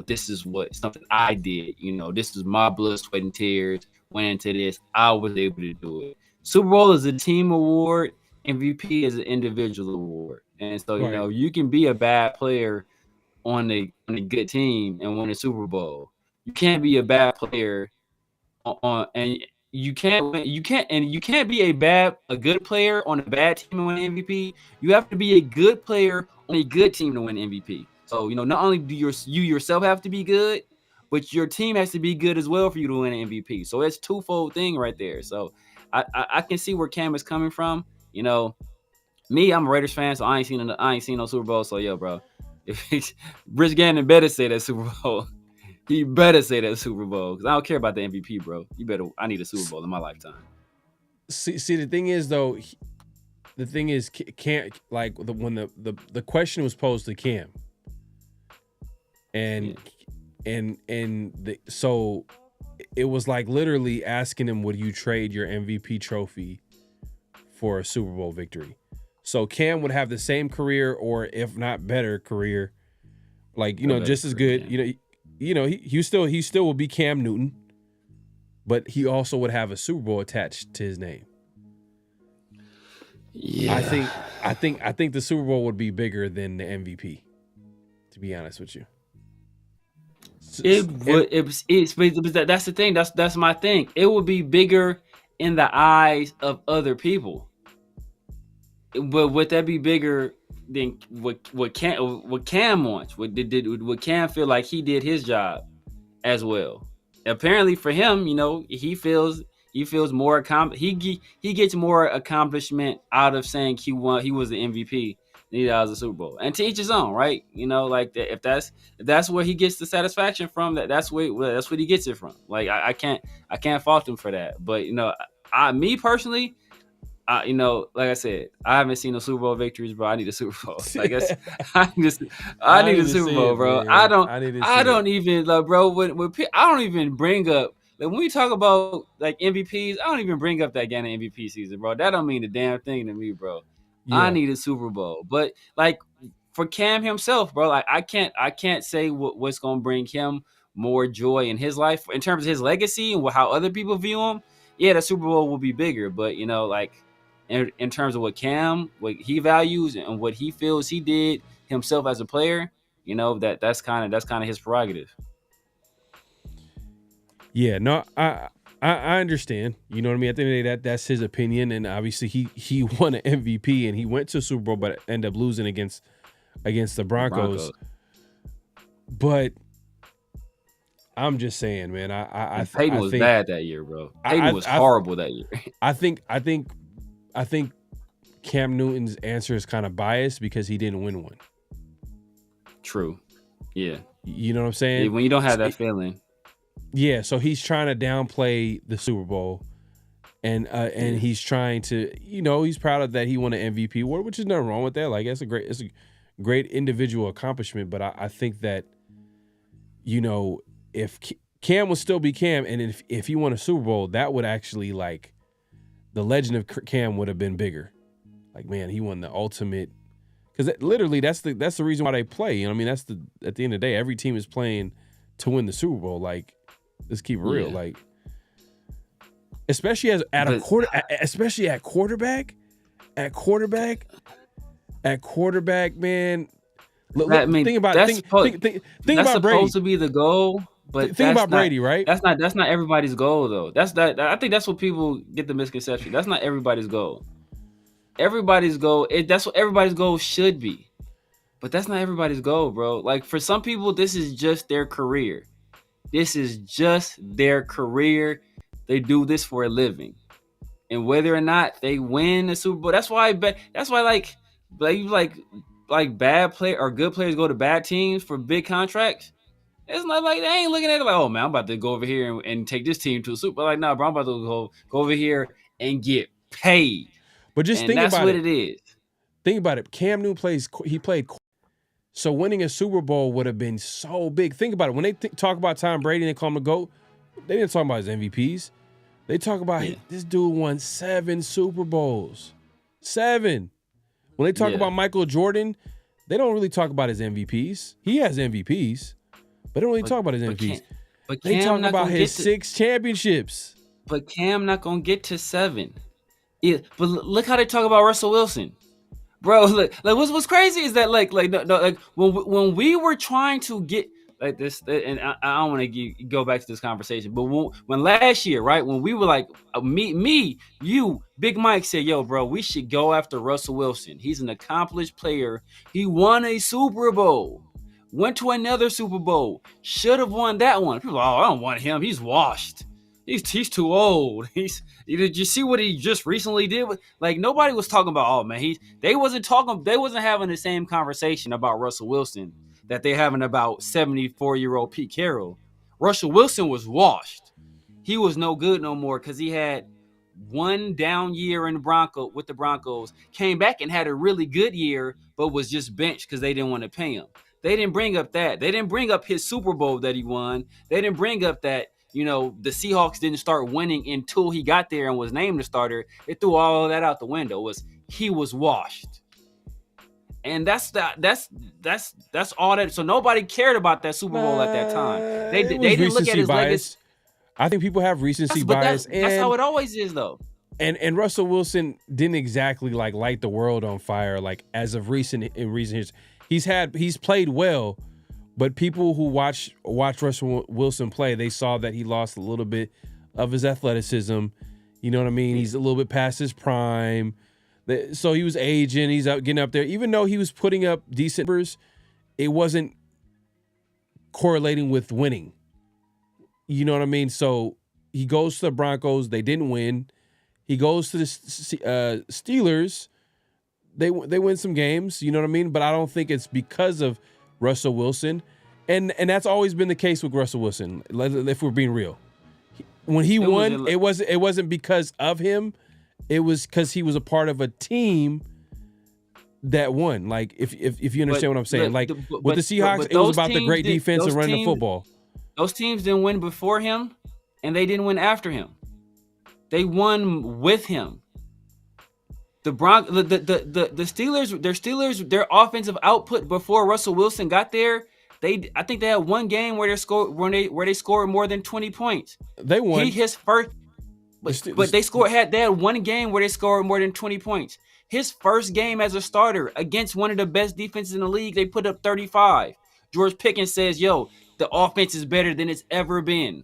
A: This is something I did. This is my blood, sweat, and tears went into this. I was able to do it. Super Bowl is a team award. MVP is an individual award. And so, you can be a bad player on a good team and win a Super Bowl. You can't be a bad player you can't be a good player on a bad team and win MVP. You have to be a good player on a good team to win MVP. So, not only do you yourself have to be good, but your team has to be good as well for you to win an MVP. So it's twofold thing right there. So I can see where Cam is coming from. Me, I'm a Raiders fan, so I ain't seen no Super Bowl. So yo, bro, if Rich Gannon better say that Super Bowl. He better say that Super Bowl, because I don't care about the MVP, bro. I need a Super Bowl in my lifetime.
B: See, the thing is though, Cam, like when the question was posed to Cam, so it was like literally asking him, would you trade your MVP trophy for a Super Bowl victory? So Cam would have the same career, or if not better career, like just as good. He still will be Cam Newton, but he also would have a Super Bowl attached to his name. Yeah, I think the Super Bowl would be bigger than the MVP. To be honest with you,
A: that's the thing. That's my thing. It would be bigger in the eyes of other people. But would that be bigger than what Cam wants? Would Cam feel like he did his job as well? Apparently for him, he feels more he gets more accomplishment out of saying he was the MVP than he does the Super Bowl. And to each his own, right? Like if that's where he gets the satisfaction from, that's what he gets it from. Like I can't fault him for that. But me personally, like I said, I haven't seen no Super Bowl victories, bro. I need a Super Bowl. Like I need a Super Bowl, bro. I don't even bring up, like, when we talk about like MVPs, I don't even bring up that Gannon MVP season, bro. That don't mean a damn thing to me, bro. Yeah. I need a Super Bowl, but like for Cam himself, bro, like I can't say what's gonna bring him more joy in his life in terms of his legacy and how other people view him. Yeah, the Super Bowl will be bigger, but like. In terms of what he values and what he feels he did himself as a player, that's kind of his prerogative.
B: Yeah, no, I understand. You know what I mean? At the end of the day, that's his opinion, and obviously he won an MVP and he went to Super Bowl, but ended up losing against the Broncos. But I'm just saying, man.
A: Peyton was bad that year, bro. Peyton was horrible that year.
B: I think Cam Newton's answer is kind of biased because he didn't win one.
A: True. Yeah.
B: You know what I'm saying?
A: Yeah, when you don't have that feeling.
B: Yeah, so he's trying to downplay the Super Bowl, and he's trying to, he's proud of that he won an MVP award, which is nothing wrong with that. Like it's a great individual accomplishment. But I think that, if Cam would still be Cam, and if he won a Super Bowl, that would actually like. The legend of Cam would have been bigger. Like, man, he won the ultimate. Because literally, that's the reason why they play. I mean, at the end of the day, every team is playing to win the Super Bowl. Like, let's keep it real.
A: Yeah.
B: Like, especially especially at quarterback. At quarterback, man. Think about
A: that's
B: Brady.
A: Supposed to be the goal. But
B: think about Brady, right?
A: That's not everybody's goal, though. I think that's what people get the misconception. That's not everybody's goal. That's what everybody's goal should be. But that's not everybody's goal, bro. Like for some people, this is just their career. This is just their career. They do this for a living. And whether or not they win the Super Bowl, that's why like bad player or good players go to bad teams for big contracts. It's not like they ain't looking at it like, oh man, I'm about to go over here and take this team to a Super Bowl. Like, nah, bro, I'm about to go over here and get paid.
B: But just
A: and
B: think
A: that's
B: about
A: what
B: it.
A: it is.
B: Think about it. Cam Newton played. So winning a Super Bowl would have been so big. Think about it. When they talk about Tom Brady and they call him a GOAT, they didn't talk about his MVPs. They talk about this dude won 7 Super Bowls. 7. When they talk about Michael Jordan, they don't really talk about his MVPs. He has MVPs, but they don't really talk about his MVPs.
A: But
B: they talk about his 6 championships.
A: But Cam not going to get to 7. But look how they talk about Russell Wilson. Bro, like what's crazy is that like when we were trying to get like this, and I don't want to go back to this conversation, but when last year, right, when we were like me, you, Big Mike said, yo, bro, we should go after Russell Wilson. He's an accomplished player. He won a Super Bowl, went to another Super Bowl, should have won that one. People, I don't want him. He's washed. He's too old. Did you see what he just recently did? Like nobody was talking about. Oh man, they wasn't having the same conversation about Russell Wilson that they're having about 74-year-old Pete Carroll. Russell Wilson was washed. He was no good no more because he had one down year in with the Broncos. Came back and had a really good year, but was just benched because they didn't want to pay him. They didn't bring up that. They didn't bring up his Super Bowl that he won. They didn't bring up that. You know, the Seahawks didn't start winning until he got there and was named the starter. It threw all of that out the window. He was washed. And that's all that. So nobody cared about that Super Bowl at that time. They didn't look at his legacy.
B: I think people have recency bias.
A: That's how it always is, though.
B: And Russell Wilson didn't exactly like light the world on fire like as of recent years. He's played well. But people who watch Russell Wilson play, they saw that he lost a little bit of his athleticism. You know what I mean? He's a little bit past his prime. So he was aging. He's getting up there. Even though he was putting up decent numbers, it wasn't correlating with winning. You know what I mean? So he goes to the Broncos. They didn't win. He goes to the Steelers. They win some games. You know what I mean? But I don't think it's because of Russell Wilson, and that's always been the case with Russell Wilson. If we're being real, when he won, it wasn't because of him. It was because he was a part of a team that won. Like if you understand what I'm saying, with the Seahawks, it was about the great defense and running the football.
A: Those teams didn't win before him, and they didn't win after him. They won with him. The Steelers, their offensive output before Russell Wilson got there, I think they had one game where they scored more than 20 points.
B: They won.
A: They had one game where they scored more than 20 points. His first game as a starter against one of the best defenses in the league, they put up 35. George Pickens says, "Yo, the offense is better than it's ever been."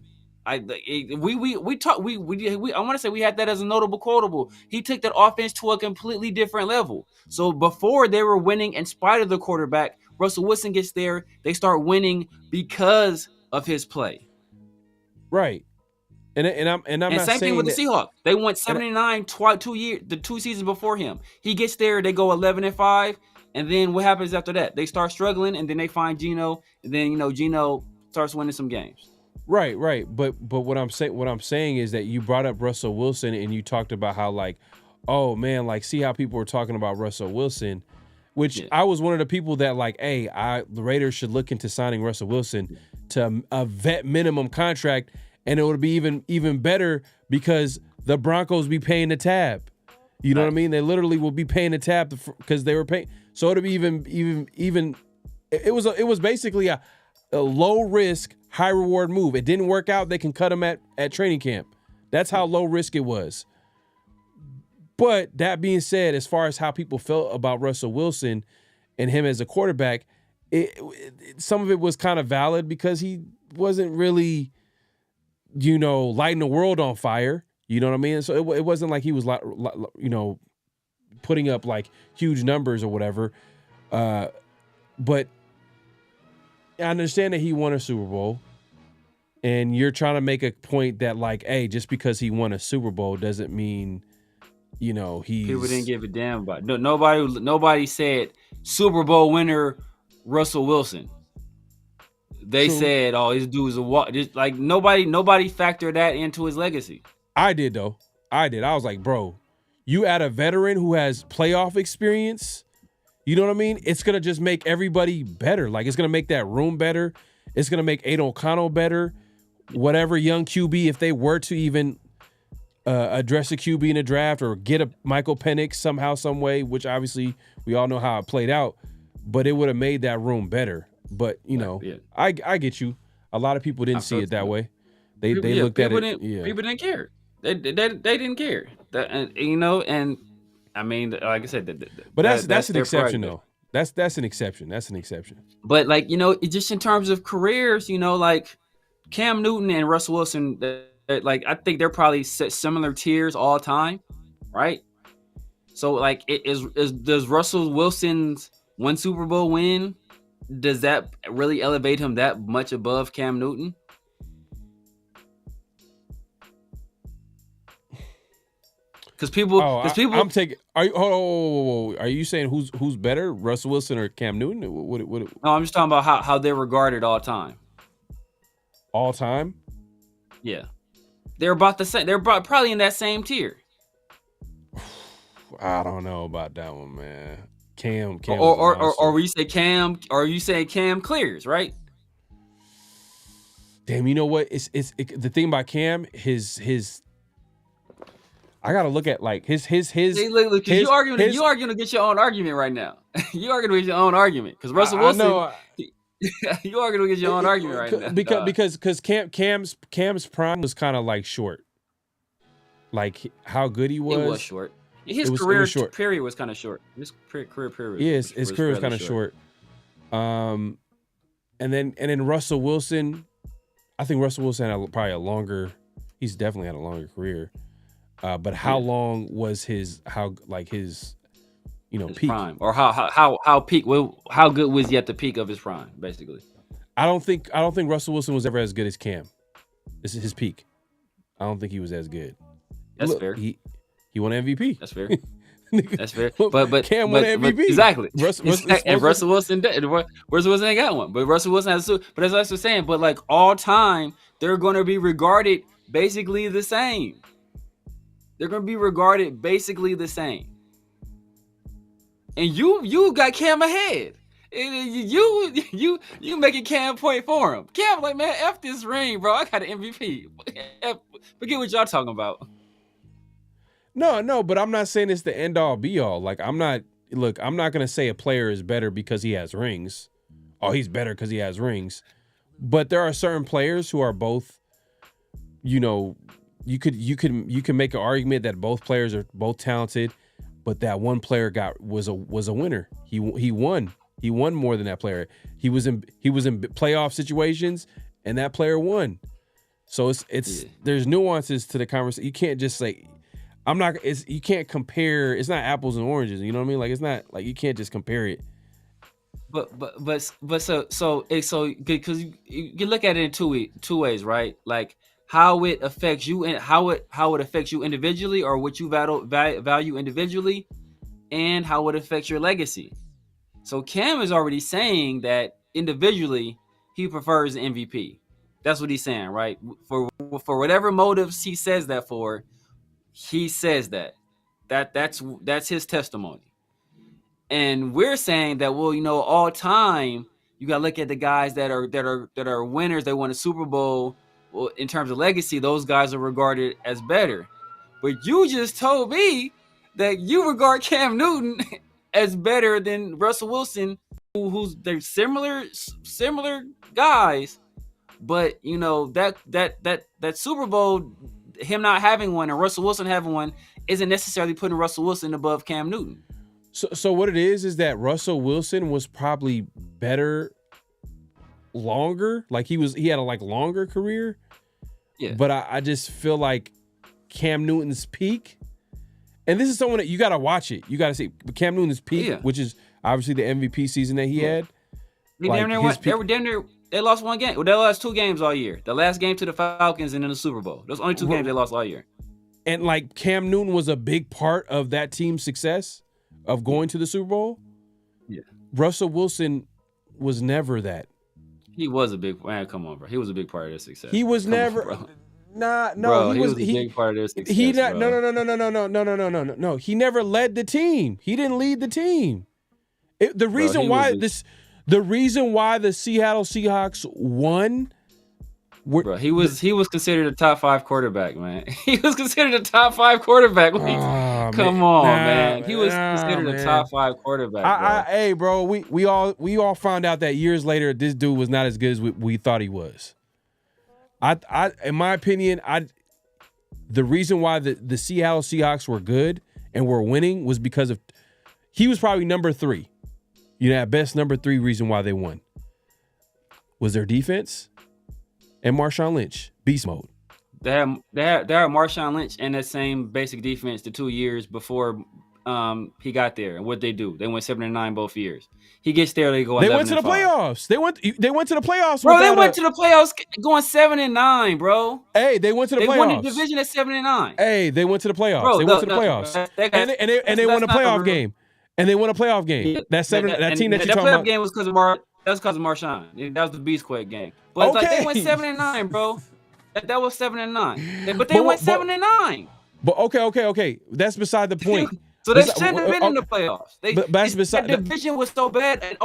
A: I want to say we had that as a notable quotable. He took that offense to a completely different level. So before they were winning in spite of the quarterback, Russell Wilson gets there. They start winning because of his play.
B: Right. And I'm not
A: same thing with the Seahawks. They went 79 the 2 seasons before him. He gets there, they go 11-5, and then what happens after that? They start struggling, and then they find Geno, and then Geno starts winning some games.
B: Right. But what I'm saying is that you brought up Russell Wilson and you talked about how like, oh man, like see how people were talking about Russell Wilson, which I was one of the people that like, hey, the Raiders should look into signing Russell Wilson to a vet minimum contract, and it would be even better because the Broncos be paying the tab. You know what I mean? They literally will be paying the tab because they were paying. So it'd be even. It was basically a low risk, high reward move. It didn't work out. They can cut him at training camp. That's how low risk it was. But that being said, as far as how people felt about Russell Wilson and him as a quarterback, some of it was kind of valid because he wasn't really, lighting the world on fire. You know what I mean? So it wasn't like he was, putting up like huge numbers or whatever. But I understand that he won a Super Bowl, and you're trying to make a point that, like, hey, just because he won a Super Bowl doesn't mean, you know,
A: People didn't give a damn about it. No, nobody said Super Bowl winner Russell Wilson. They
B: True.
A: said, "Oh, this dude is a walk." Just like nobody factored that into his legacy.
B: I did, though. I was like, bro, you add a veteran who has playoff experience. You know what I mean? It's going to just make everybody better. Like, it's going to make that room better. It's going to make Aiden O'Connell better. Whatever young QB, if they were to even address a QB in the draft or get a Michael Penix somehow, some way, which obviously we all know how it played out, but it would have made that room better. But, you know, I get you. A lot of people didn't see it that way. They looked at it.
A: People didn't care. They didn't care. And I mean, like I said,
B: but that's an exception, though. That's an exception. That's an exception.
A: But like, just in terms of careers, like Cam Newton and Russell Wilson, like I think they're probably similar tiers all time, right? So like, does Russell Wilson's one Super Bowl win, does that really elevate him that much above Cam Newton? Because people,
B: I'm taking. Are you saying who's better, Russell Wilson or Cam Newton?
A: No, I'm just talking about how they're regarded all time.
B: All time?
A: Yeah, they're about the same. They're probably in that same tier.
B: I don't know about that one, man. Cam
A: or you say Cam, or you say Cam clears, right?
B: Damn, you know what? It's the thing about Cam, his. I gotta look at like his. Hey,
A: look, you arguing to get your own argument right now. You arguing to get your own argument because Russell Wilson. You arguing to get your own argument right now
B: because Cam's prime was kind of like short. Like how good he was.
A: It was short. His career period was kind of short. His career period.
B: Yes, his career was kind of short. And then Russell Wilson. I think Russell Wilson had probably a longer. He's definitely had a longer career. But how long was his peak
A: prime, or how peak? Well, how good was he at the peak of his prime? Basically,
B: I don't think Russell Wilson was ever as good as Cam. This is his peak. I don't think he was as good.
A: That's fair.
B: He won MVP.
A: That's fair. That's fair. But
B: Cam won MVP.
A: Exactly.
B: Russell
A: Wilson did. Russell Wilson ain't got one, but Russell Wilson has two. But as I was saying, but like all time, they're going to be regarded basically the same. They're going to be regarded basically the same. And you got Cam ahead. You making Cam point for him. Cam like, man, F this ring, bro. I got an MVP. Forget what y'all talking about.
B: No, but I'm not saying it's the end all be all. Like I'm not going to say a player is better because he has rings. Oh, he's better because he has rings. But there are certain players who are both, you can make an argument that both players are both talented, but that one player was a winner. He won. He won more than that player. He was in playoff situations, and that player won. So there's nuances to the conversation. You can't just say you can't compare. It's not apples and oranges. You know what I mean? Like it's not like you can't just compare it.
A: But so because you look at it in two ways, right? Like how it affects you and how it affects you individually, or what you value individually, and how it affects your legacy. So Cam is already saying that individually he prefers the MVP. That's what he's saying, right? For whatever motives he says that for, he says that's his testimony. And we're saying that, well, all time you gotta look at the guys that are winners. They won a Super Bowl. Well, in terms of legacy, those guys are regarded as better. But you just told me that you regard Cam Newton as better than Russell Wilson, they're similar guys. But that Super Bowl, him not having one and Russell Wilson having one, isn't necessarily putting Russell Wilson above Cam Newton.
B: So what it is that Russell Wilson was probably better longer. Like he had a longer career.
A: Yeah.
B: But I just feel like Cam Newton's peak, and this is someone that you got to watch it. You got to see Cam Newton's peak, which is obviously the MVP season that he had.
A: They
B: Like,
A: damn near went. They were damn near. They lost one game. Well, they lost 2 games all year. The last game to the Falcons and then the Super Bowl. Those only 2 games they lost all year.
B: And like Cam Newton was a big part of that team's success of going to the Super Bowl.
A: Yeah.
B: Russell Wilson was never that.
A: He was a big man. Come on, bro. He was a big part of their success.
B: He was never.
A: Bro.
B: No,
A: bro, he was a big part of their success.
B: He not,
A: bro.
B: No. He never led the team. He didn't lead the team. The reason why the Seattle Seahawks won.
A: Bro, he was considered a top 5 quarterback, man. He was considered a top 5 quarterback. Come on, man. He was considered a top 5 quarterback.
B: Hey, bro, we all found out that years later this dude was not as good as we thought he was. I in my opinion, the reason why the Seattle Seahawks were good and were winning was because of he was probably number 3. You know, at best number 3 reason why they won was their defense and Marshawn Lynch, beast mode.
A: They had Marshawn Lynch and that same basic defense the 2 years before he got there. And what they do? They went 7-9 both years. He gets there, they go.
B: They went to the playoffs. They went to the playoffs.
A: Bro, they went to the playoffs going 7-9. Bro.
B: Hey, they went to the playoffs.
A: They won the division at 7-9.
B: Hey, they went to the playoffs.
A: Bro,
B: they went to the playoffs, and they won a playoff game. And they won a playoff game.
A: Yeah,
B: that team that you're talking about.
A: That playoff game was because of Marshawn. That was the Beast Quake game. But
B: okay.
A: They went 7-9, bro. That was 7-9. But they went 7-9.
B: But okay. That's beside the point.
A: So they shouldn't have been in the playoffs. The division was so bad, and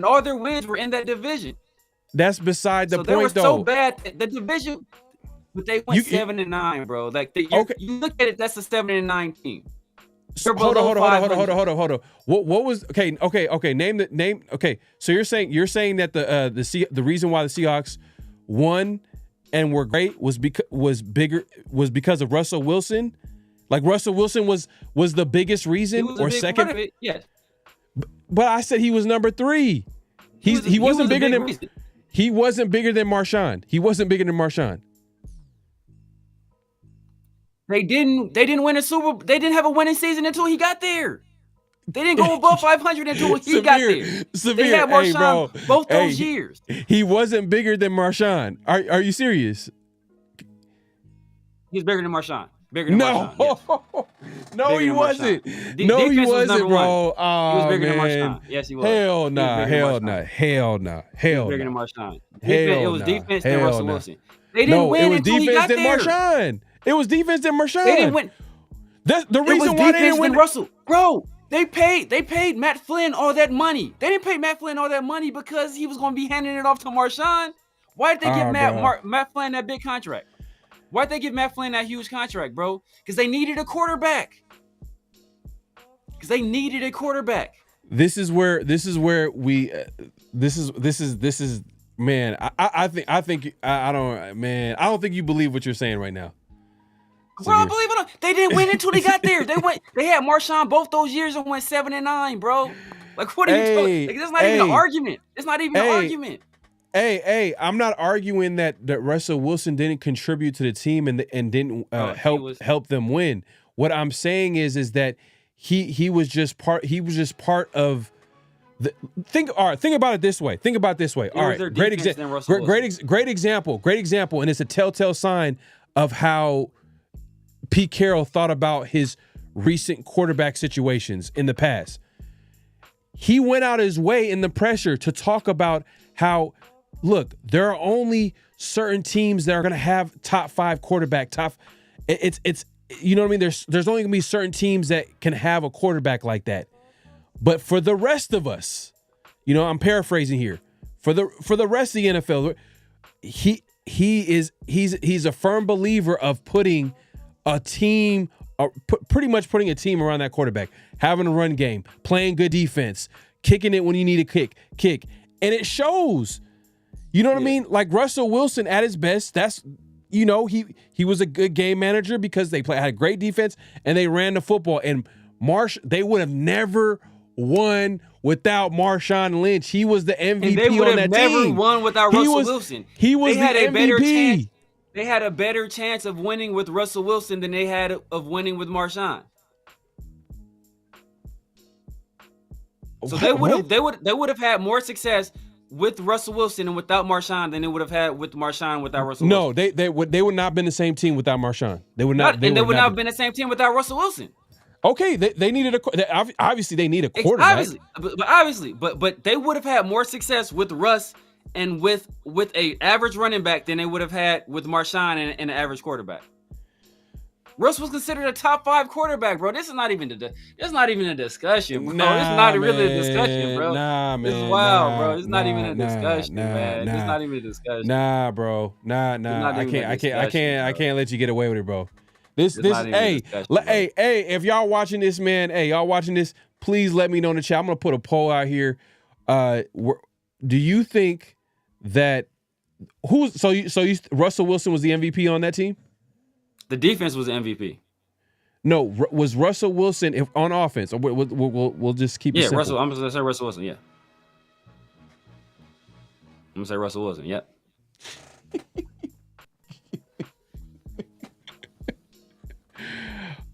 A: all their wins were in that division.
B: That's beside the point, though.
A: They were so bad. The division, but they went 7-9, bro. Like you look at it, that's a 7-9 team.
B: Hold on. What was okay? Name. Okay, so you're saying that the reason why the Seahawks won and were great was because of Russell Wilson. Like Russell Wilson was the biggest reason or second?
A: Part of it, yes.
B: But I said he was number 3. He wasn't bigger than Marshawn. He wasn't bigger than Marshawn.
A: They didn't win a Super Bowl. They didn't have a winning season until he got there. They didn't go above 500 until he got there. They had Marshawn both those years.
B: He wasn't bigger than Marshawn. Are you serious?
A: He's bigger than Marshawn. Marshawn, yes.
B: No, he wasn't. No, he wasn't, bro. Oh,
A: he was bigger
B: man.
A: than Marshawn. Yes, he was.
B: Hell nah.
A: He was bigger than Marshawn. It was defense than Russell Wilson. They didn't win until he got there.
B: Marshawn. It was defense than Marshawn.
A: They didn't win.
B: That's the reason why they didn't win.
A: Russell, bro. They paid Matt Flynn all that money. They didn't pay Matt Flynn all that money because he was going to be handing it off to Marshawn. Why did they give Matt Flynn that big contract? Why'd they give Matt Flynn that huge contract, bro? Because they needed a quarterback. This is where we. This is. Man, I don't think you believe what you're saying right now. Bro, believe it or not, they didn't win until they got there. They had Marshawn both those years and went 7-9, bro. Like, what are you talking? Like, that's not even an argument. It's not even an argument.
B: Hey, I'm not arguing that Russell Wilson didn't contribute to the team and didn't help them win. What I'm saying is that he was just part of the think about it this way. All right, great example, and it's a telltale sign of how Pete Carroll thought about his recent quarterback situations in the past. He went out his way in the pressure to talk about how, look, there are only certain teams that are going to have top 5 quarterback. It's you know what I mean? There's only going to be certain teams that can have a quarterback like that. But for the rest of us, you know, I'm paraphrasing here. For the rest of the NFL, he's a firm believer of putting a team, pretty much putting a team around that quarterback, having a run game, playing good defense, kicking it when you need to kick, and it shows. You know what I mean? Like Russell Wilson at his best, that's, you know, he was a good game manager because they had a great defense and they ran the football. And they would have never won without Marshawn Lynch. He was the MVP on that team.
A: And they would have never won without Russell Wilson.
B: He was the MVP.
A: They had a better chance of winning with Russell Wilson than they had of winning with Marshawn. So they would have had more success with Russell Wilson and without Marshawn than they would have had with Marshawn without Russell
B: No,
A: Wilson.
B: they would not have been the same team without Marshawn. They would not.
A: They would not have been the same team without Russell Wilson.
B: Okay, they needed obviously they need a quarterback.
A: Obviously, but they would have had more success with Russ and with a average running back than they would have had with Marshawn and an average quarterback. Russ was considered a top 5 quarterback, bro. This is not even a discussion, bro.
B: Nah,
A: it's not really
B: man.
A: a discussion, bro.
B: Nah, man.
A: This is wild,
B: nah,
A: bro. It's not even a
B: nah,
A: discussion,
B: nah,
A: man.
B: nah.
A: It's not even a discussion.
B: Nah, bro. Nah. I can't let you get away with it, bro. Hey, if y'all watching this, man, please let me know in the chat. I'm gonna put a poll out here. Do you think that Russell Wilson was the MVP on that team?
A: The defense was the MVP.
B: No, was Russell Wilson on offense? Or we'll just keep it simple.
A: Russell. I'm gonna say Russell Wilson. Yeah, I'm gonna say Russell Wilson. Yep.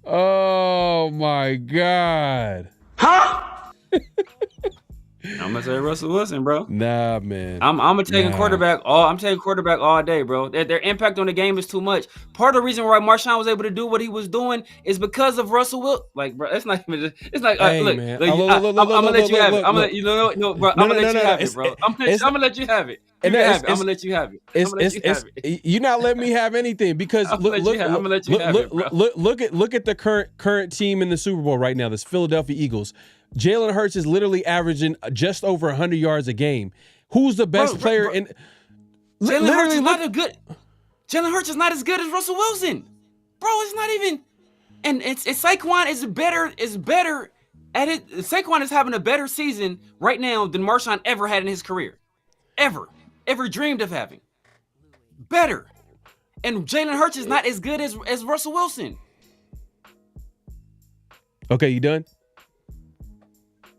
B: Oh my God.
A: I'm gonna say Russell Wilson, bro.
B: Nah, man.
A: I'm taking quarterback all day, bro. Their impact on the game is too much. Part of the reason why Marshawn was able to do what he was doing is because of Russell Wilson. Like, bro, it's not even. It's like,
B: hey,
A: look,
B: man.
A: I'm gonna let you have it. I'm gonna let you know, bro. I'm gonna let you have it, bro. I'm gonna let you have it. I'm gonna let you have it.
B: You're not letting me have anything because
A: I'm gonna let you have it, bro.
B: Look at the current team in the Super Bowl right now. This Philadelphia Eagles. Jalen Hurts is literally averaging just over 100 yards a game. Who's the best player in?
A: Jalen Hurts is not as good. Jalen Hurts is not as good as Russell Wilson, bro. It's not even. And it's Saquon is better at it. Saquon is having a better season right now than Marshawn ever had in his career, ever dreamed of having. Better, and Jalen Hurts is not as good as Russell Wilson.
B: Okay, you done?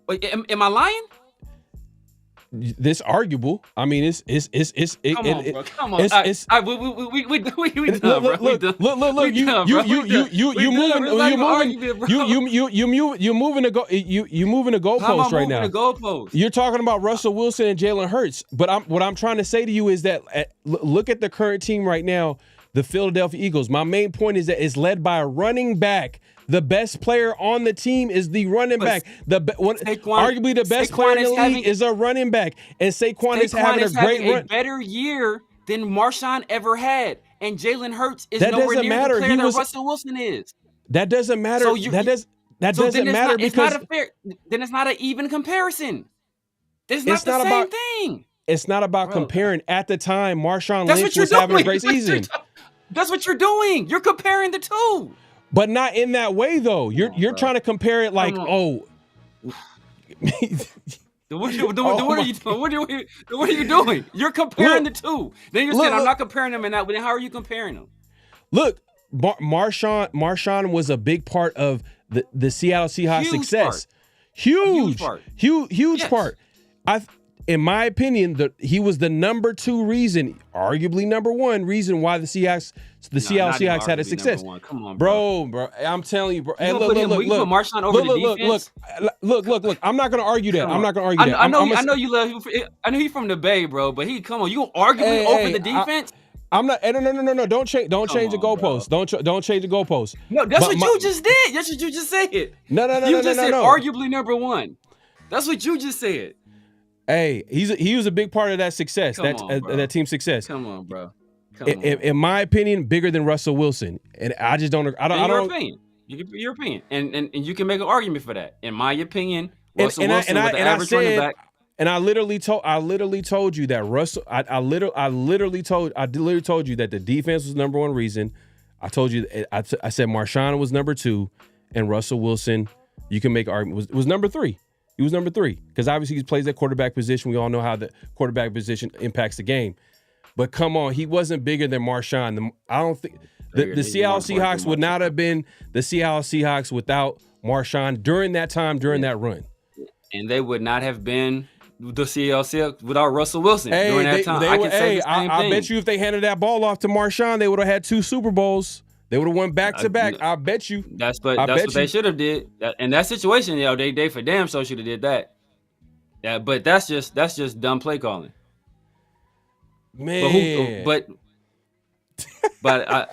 A: Wait, am I lying?
B: This arguable. I mean, it's
A: Come on, bro. Come on. We done, bro.
B: Look. You moving the goalpost right now. You're talking about Russell Wilson and Jalen Hurts, but what I'm trying to say to you is that look at the current team right now, the Philadelphia Eagles. My main point is that it's led by a running back. The best player on the team is the running back. Arguably the best player in the league is a running back. And Saquon is having a great run.
A: A better year than Marshawn ever had. And Jalen Hurts is nowhere near the player that Russell Wilson is.
B: That doesn't matter. That doesn't matter because
A: then it's not an even comparison. It's not the same thing.
B: It's not about comparing. At the time, Marshawn Lynch was having a great season.
A: That's what you're doing. You're comparing the two.
B: But not in that way, though. You're trying to compare it like,
A: What are you doing? What are you doing? You're comparing the two. Then you're saying I'm not comparing them in that way. Then how are you comparing them?
B: Look, Marshawn was a big part of the Seattle Seahawks success. Huge part. In my opinion, he was the number 2 reason, arguably number 1 reason why the Seattle Seahawks had a success.
A: Come on,
B: bro. I'm telling you, bro. Hey, look.
A: Put Marshawn over the defense.
B: Look. I'm not gonna argue that.
A: I know you love him. I know he's from the Bay, bro. But you gonna argue over the defense?
B: I'm not. No. Don't change the goalpost. Don't change the goalpost.
A: No, that's what you just did. That's what you just said.
B: No.
A: You just said arguably number 1. That's what you just said.
B: Hey, he was a big part of that success, that team success.
A: Come on, bro.
B: In my opinion, bigger than Russell Wilson, and I just don't. Your
A: opinion. Your opinion, and you can make an argument for that. In my opinion, Russell Wilson was the average running back.
B: And I literally told you that Russell. I literally told you that the defense was number 1 reason. I told you. I said Marshawn was number 2, and Russell Wilson. You can make an argument was number 3. He was number 3 because obviously he plays that quarterback position. We all know how the quarterback position impacts the game. But come on, he wasn't bigger than Marshawn. I don't think the Seattle Seahawks would not have been the Seattle Seahawks without Marshawn during that time, during that run.
A: And they would not have been the Seattle Seahawks without Russell Wilson during that time.
B: I bet you if they handed that ball off to Marshawn, they would have had 2 Super Bowls. They would have won back to back. I bet you.
A: That's what they should have did. In that situation, they for damn sure should have did that. Yeah, but that's just dumb play calling.
B: Man.
A: But I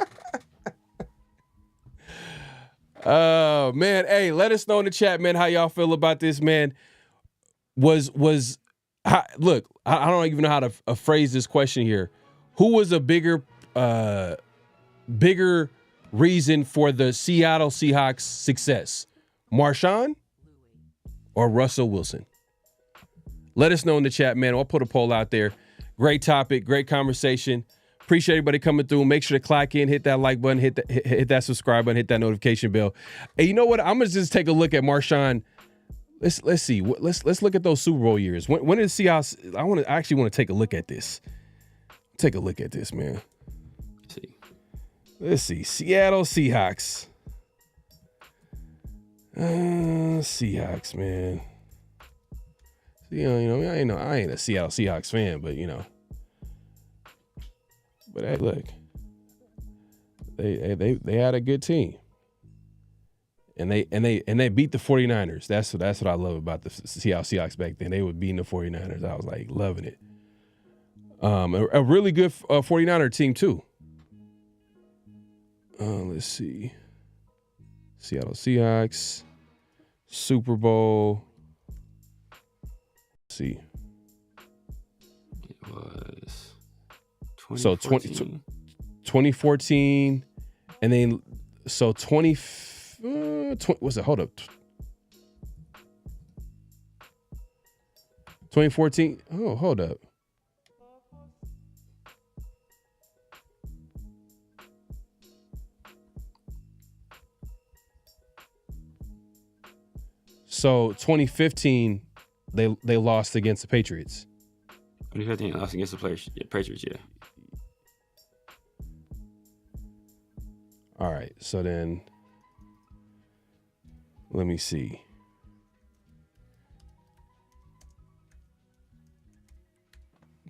B: Oh man, hey, let us know in the chat, man, how y'all feel about this, man. Look, I don't even know how to phrase this question here. Who was a bigger reason for the Seattle Seahawks success? Marshawn or Russell Wilson? Let us know in the chat, man. I'll put a poll out there. Great topic, great conversation. Appreciate everybody coming through. Make sure to clock in, hit that like button, hit that subscribe button, hit that notification bell. Hey, you know what? I'm gonna just take a look at Marshawn. Let's see. Let's look at those Super Bowl years. When did the Seahawks? I actually want to take a look at this. Take a look at this, man. Let's see. Seattle Seahawks. Seahawks, man. I ain't a Seattle Seahawks fan, but But hey, look, they had a good team, and they beat the 49ers. That's what I love about the Seattle Seahawks back then. They were beating the 49ers. I was like loving it. A really good 49er team too. Let's see, Seattle Seahawks Super Bowl. Let's see.
A: It was
B: 2014, and then 20 what's it? Hold up. 2014. Oh, hold up. So 2015, they lost against the Patriots.
A: 2015 lost against the Patriots, yeah.
B: All right, so then let me see.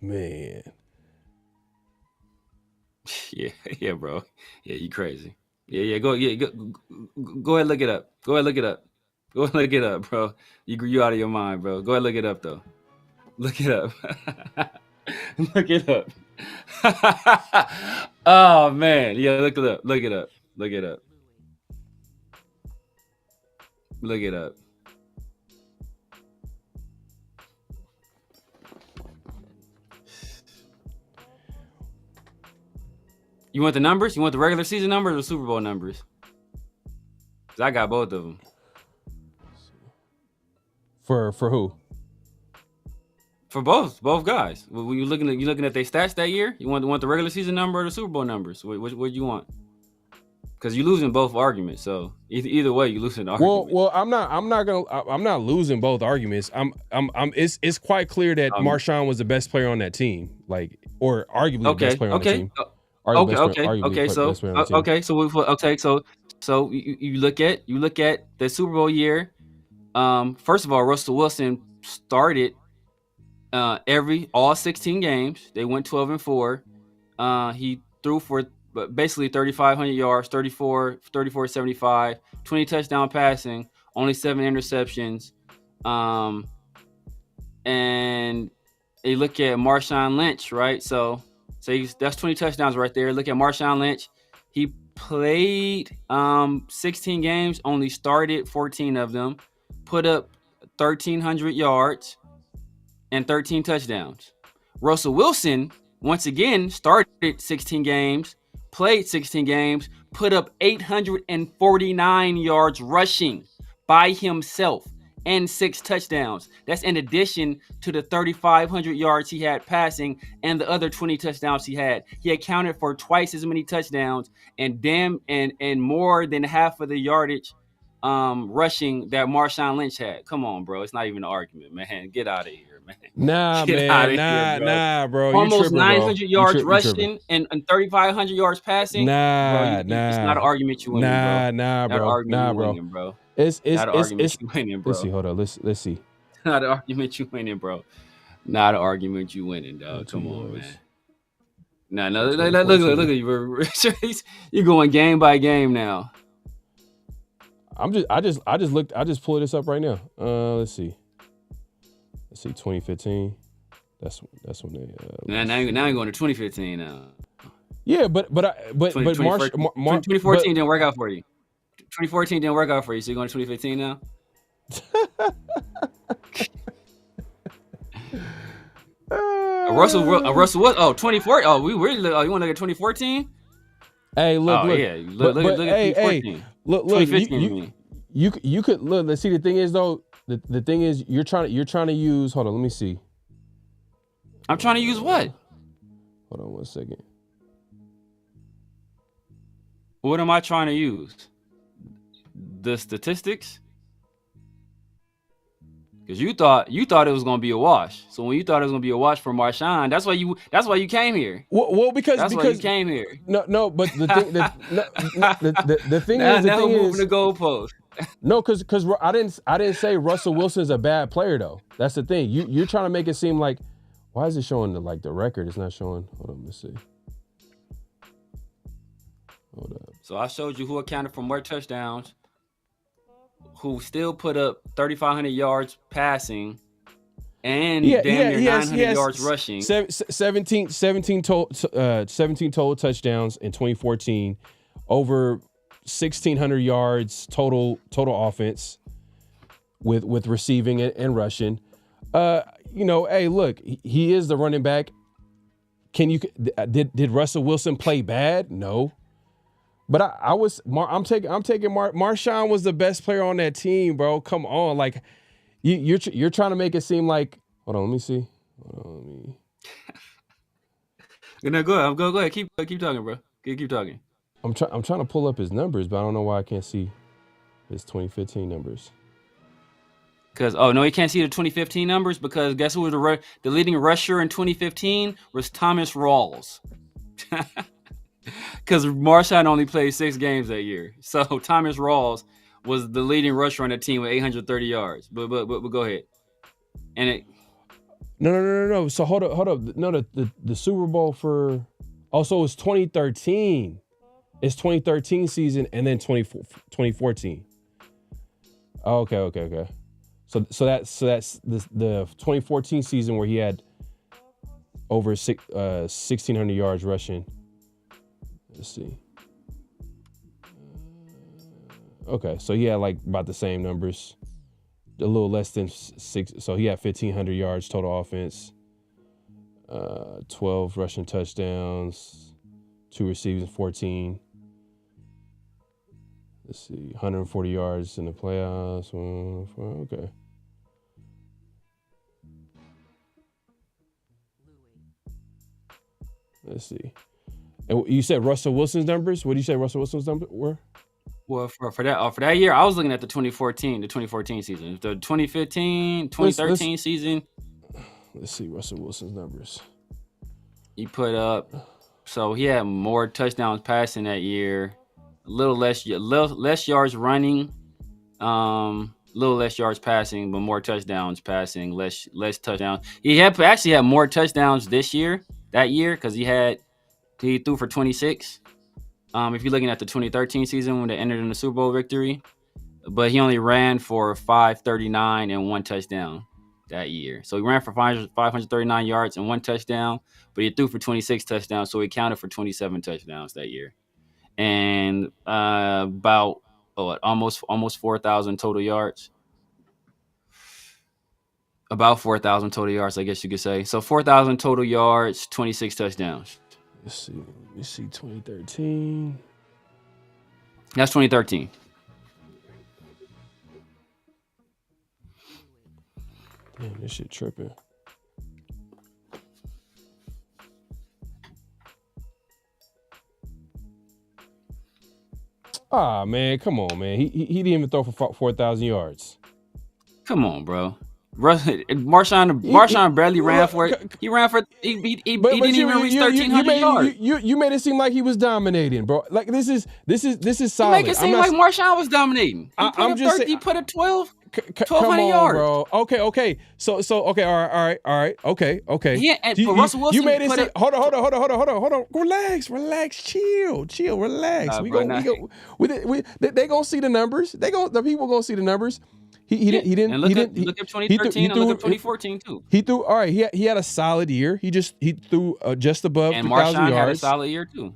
B: Man.
A: Yeah, bro. Yeah, you crazy. Go ahead, look it up. Go ahead, look it up, bro. You out of your mind, bro. Go ahead, look it up though. Look it up. Look it up. Oh man. Yeah, look it up. Look it up. Look it up. Look it up. You want the numbers? You want the regular season numbers or Super Bowl numbers? Cause I got both of them.
B: For who?
A: For both guys. When you looking at their stats that year, you want the regular season number or the Super Bowl numbers? What do you want? Because you're losing both arguments. So either way, you losing the argument.
B: Well, I'm not losing both arguments. It's quite clear that Marshawn was the best player on that team, or arguably the best player on the team.
A: So you look at the Super Bowl year. First of all, Russell Wilson started all 16 games. They went 12-4. He threw for basically 3,500 yards, 74-75, 20 touchdown passing, only 7 interceptions. And you look at Marshawn Lynch, right? So that's 20 touchdowns right there. Look at Marshawn Lynch. He played 16 games, only started 14 of them, put up 1,300 yards and 13 touchdowns. Russell Wilson, once again, started 16 games, played 16 games, put up 849 yards rushing by himself and 6 touchdowns. That's in addition to the 3,500 yards he had passing and the other 20 touchdowns he had. He accounted for twice as many touchdowns and more than half of the yardage rushing that Marshawn Lynch had. Come on, bro. It's not even an argument, man. Get out of here, man.
B: Nah, bro.
A: Almost 900 yards rushing and 3,500 yards passing. It's not an argument you winning, bro.
B: Nah, bro. It's
A: not an argument you winning, bro.
B: Let's see. Hold on. Let's see.
A: Not an argument you winning, bro. Not an argument you winning, dog. Come on, man. No, look at you. You're going game by game now.
B: I just pulled this up right now. Let's see. see, 2015. That's when they.
A: Now you're going to 2015 now.
B: Yeah, but
A: 2014 didn't work out for you. 2014 didn't work out for you, so you're going to 2015 now. Russell what? Oh, 2014. Oh, we really. Oh, you want to look at 2014?
B: Hey, look.
A: Yeah. Look at 2014.
B: Look.
A: 2015.
B: You could look. Let's see. The thing is though. The thing is you're trying to use. Hold on. Let me see.
A: I'm trying to use what?
B: Hold on 1 second.
A: What am I trying to use? The statistics? Because you thought it was going to be a wash. So when you thought it was going to be a wash for Marshawn, that's why you came here.
B: Well, because
A: why you came here.
B: No, but the thing the thing
A: now,
B: is the
A: now
B: thing
A: we're
B: is
A: moving the goalpost.
B: No, because I didn't say Russell Wilson's a bad player though. That's the thing. You're trying to make it seem like, why is it showing the record? It's not showing. Hold on, let's see. Hold up.
A: So I showed you who accounted for more touchdowns, who still put up 3,500 yards passing, and damn near 900 yards rushing.
B: 17 total touchdowns in 2014, over 1,600 yards total offense with receiving and rushing. Hey, look, he is the running back. Did Russell Wilson play bad? No. But I'm taking Marshawn was the best player on that team, bro. Come on, like you're trying to make it seem like. Hold on, let me see.
A: No, go ahead. Go ahead. Keep talking, bro. Keep talking.
B: I'm trying to pull up his numbers, but I don't know why I can't see his 2015 numbers.
A: Because he can't see the 2015 numbers because guess who was the leading rusher in 2015 was Thomas Rawls. Because Marshawn only played 6 games that year, so Thomas Rawls was the leading rusher on the team with 830 yards. But go ahead. And
B: No. So hold up. No, the Super Bowl for also it's 2013. It's 2013 season and then 2014. Oh, okay. So that's the 2014 season where he had over 1,600 yards rushing. Let's see. Okay, so he had about the same numbers, a little less than 6. So he had 1,500 yards total offense, 12 rushing touchdowns, 2 receiving, 14. Let's see, 140 yards in the playoffs. Okay. Let's see. And you said Russell Wilson's numbers? What did you say Russell Wilson's numbers were?
A: Well, for that year, I was looking at the 2014 season. The 2013 season.
B: Let's see Russell Wilson's numbers.
A: He put up, so he had more touchdowns passing that year, a little less yards running, little less yards passing, but more touchdowns passing, less touchdowns. He actually had more touchdowns that year, because he threw for 26. If you're looking at the 2013 season when they entered in the Super Bowl victory, but he only ran for 539 and 1 touchdown that year. So he ran for 539 yards and 1 touchdown, but he threw for 26 touchdowns, so he counted for 27 touchdowns that year. And about almost 4,000 total yards. About 4,000 total yards, I guess you could say. So 4,000 total yards, 26 touchdowns.
B: Let's see 2013.
A: That's 2013.
B: Damn, this shit tripping. Ah, man, come on, man. He didn't even throw for 4,000 yards.
A: Come on, bro. Marshawn barely ran for it. He didn't even reach 1,300 yards.
B: You made it seem like he was dominating, bro. Like this is solid.
A: You make it seem like Marshawn was dominating. He put up 1,200 yards,
B: bro. Okay. So okay, all right. Okay.
A: Yeah, and for Russell Wilson,
B: you made it seem. Hold on. Relax, chill, relax.
A: They
B: They gonna see the numbers. The people gonna see the numbers. He didn't.
A: And look at
B: he,
A: 2013 and look at 2014 too.
B: He threw all right. He had a solid year. He threw just above 3,000 yards.
A: And Marshawn had a solid year too.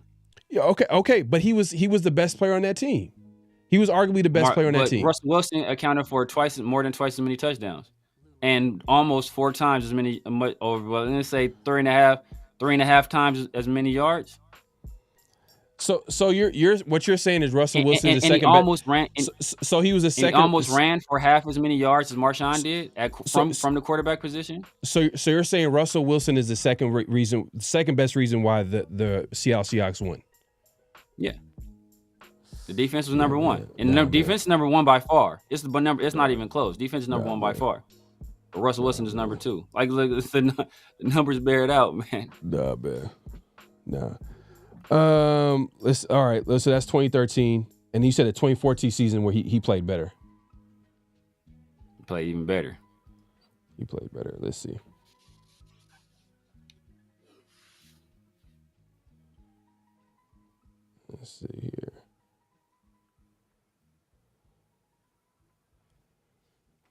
B: Yeah, okay, but he was the best player on that team. He was arguably the best player on that team.
A: Russell Wilson accounted for more than twice as many touchdowns, and almost 4 times as many. Let's say 3.5 times as many yards.
B: So you're what you're saying is Russell Wilson is the second.
A: He almost ran.
B: So he was the second.
A: He almost ran for half as many yards as Marshawn did from the quarterback position.
B: So you're saying Russell Wilson is the second best reason why the Seattle Seahawks won.
A: Yeah. The defense was number one, and the defense is number one by far. It's not even close. Defense is number one by far. But Russell Wilson is number 2. Like, look, the numbers bear it out, man.
B: Nah, man. Nah. So that's 2013, and you said the 2014 season where he played better.
A: He played even better.
B: He played better. Let's see. Let's see here.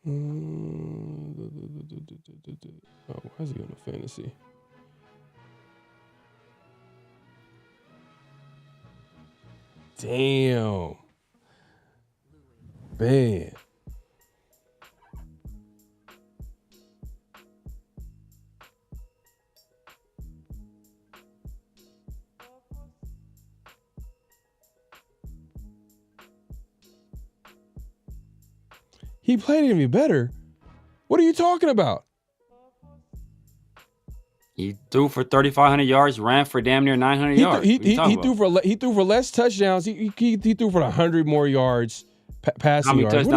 B: Oh, why is he on the fantasy? Damn. Man. He played even better. What are you talking about?
A: He threw for 3,500 yards, ran for damn near 900 yards.
B: He threw for less touchdowns. He threw for 100 more yards, passing yards.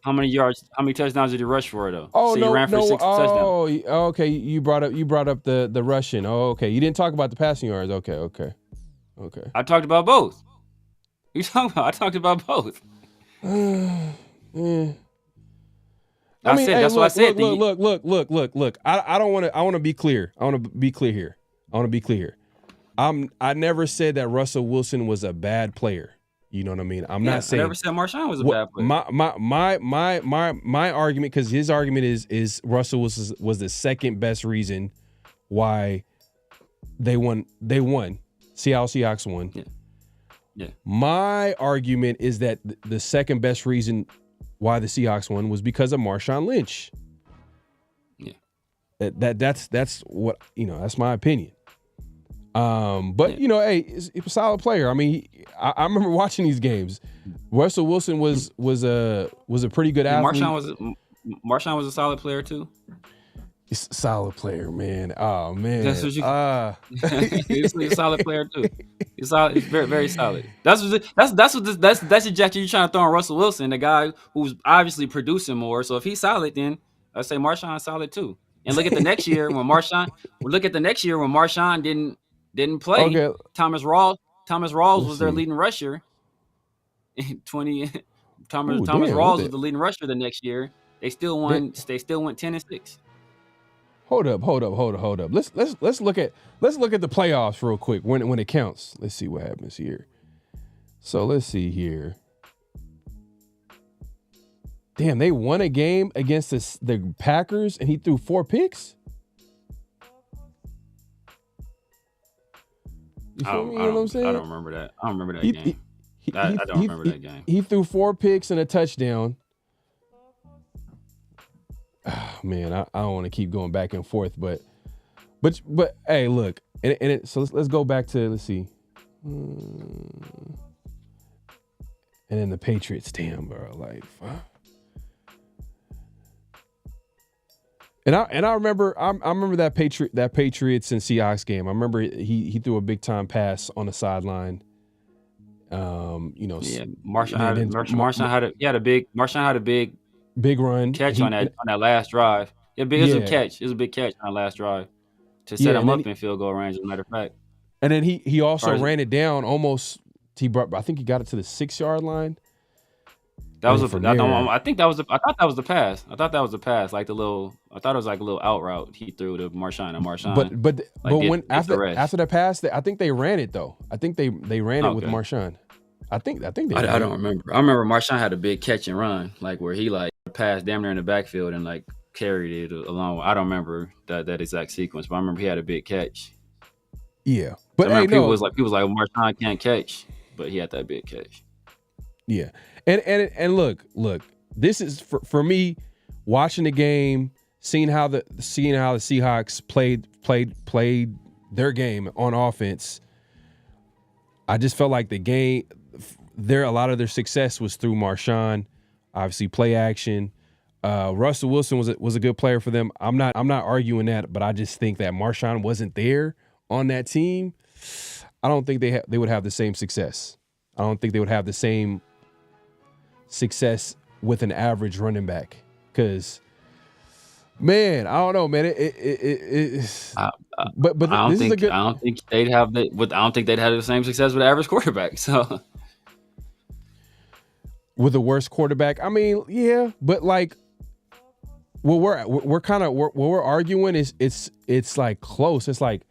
A: How many touchdowns did he rush for though?
B: Oh,
A: so
B: no,
A: he ran for 6 touchdowns.
B: Oh, okay. You brought up the rushing. Oh, okay. You didn't talk about the passing yards. Okay.
A: I talked about both. I talked about both.
B: Yeah.
A: That's what I said.
B: Look. I want to be clear. I want to be clear here. I never said that Russell Wilson was a bad player. You know what I mean? I'm not saying.
A: I never said Marshawn was a bad player.
B: My argument, because his argument is Russell was the second best reason why they won. Seattle Seahawks won.
A: Yeah. My
B: argument is that the second best reason why the Seahawks won was because of Marshawn Lynch.
A: Yeah.
B: That's what, that's my opinion. But hey, he's a solid player. I mean, I remember watching these games. Russell Wilson was a pretty good athlete.
A: Marshawn was a solid player too.
B: He's a solid player, man. Oh man.
A: That's what he's a solid player too. He's solid. He's very, very solid. That's the jacket you're trying to throw on Russell Wilson, the guy who's obviously producing more. So if he's solid, then I say Marshon's solid too. And look at the next year when Marshawn didn't play.
B: Okay.
A: Thomas Rawls was their leading rusher. In 20, Thomas Rawls was the leading rusher the next year. They still won. They still went 10-6.
B: Hold up. Let's look at the playoffs real quick when it counts. Let's see what happens here. So let's see here. Damn, they won a game against the Packers and he threw 4 picks. You feel me? You know what I'm saying?
A: I don't remember that. I don't remember that game. I don't remember that game.
B: He threw 4 picks and a touchdown. Oh, man, I don't want to keep going back and forth, but hey, look, so let's go back to, let's see, and then the Patriots. Damn, bro, like, fuck. And I remember that Patriots and Seahawks game. I remember he threw a big time pass on the sideline.
A: Marshawn had a big
B: run
A: catch on that last drive. It was a catch. It was a big catch on that last drive to set him up in field goal range, as a matter of fact.
B: And then he also ran it down almost. I think he got it to the 6-yard line. I thought that was the pass. I thought that was the pass, like the little. I thought it was like a little out route he threw to Marshawn. But when after the pass, I think they ran it though. I think they ran it with Marshawn. I think they.
A: I don't remember. I remember Marshawn had a big catch and run, like where he like pass damn near in the backfield and like carried it along. I don't remember that exact sequence, but I remember he had a big catch.
B: Yeah, but
A: I
B: hey,
A: people
B: no,
A: was like Marshawn can't catch, but he had that big catch.
B: yeah, and look, this is for me watching the game, seeing how the Seahawks played their game on offense. I just felt like the game, a lot of their success was through Marshawn, obviously play action. Russell Wilson was a good player for them. I'm not arguing that, but I just think that Marshawn wasn't there on that team. I don't think they would have the same success. I don't think they would have the same success with an average running back. Because, man, I don't know, man. But
A: I don't
B: this is a good.
A: I don't think they'd have the same success with the average quarterback. So
B: with the worst quarterback, I mean, yeah, but like, what we're arguing is it's like close. It's like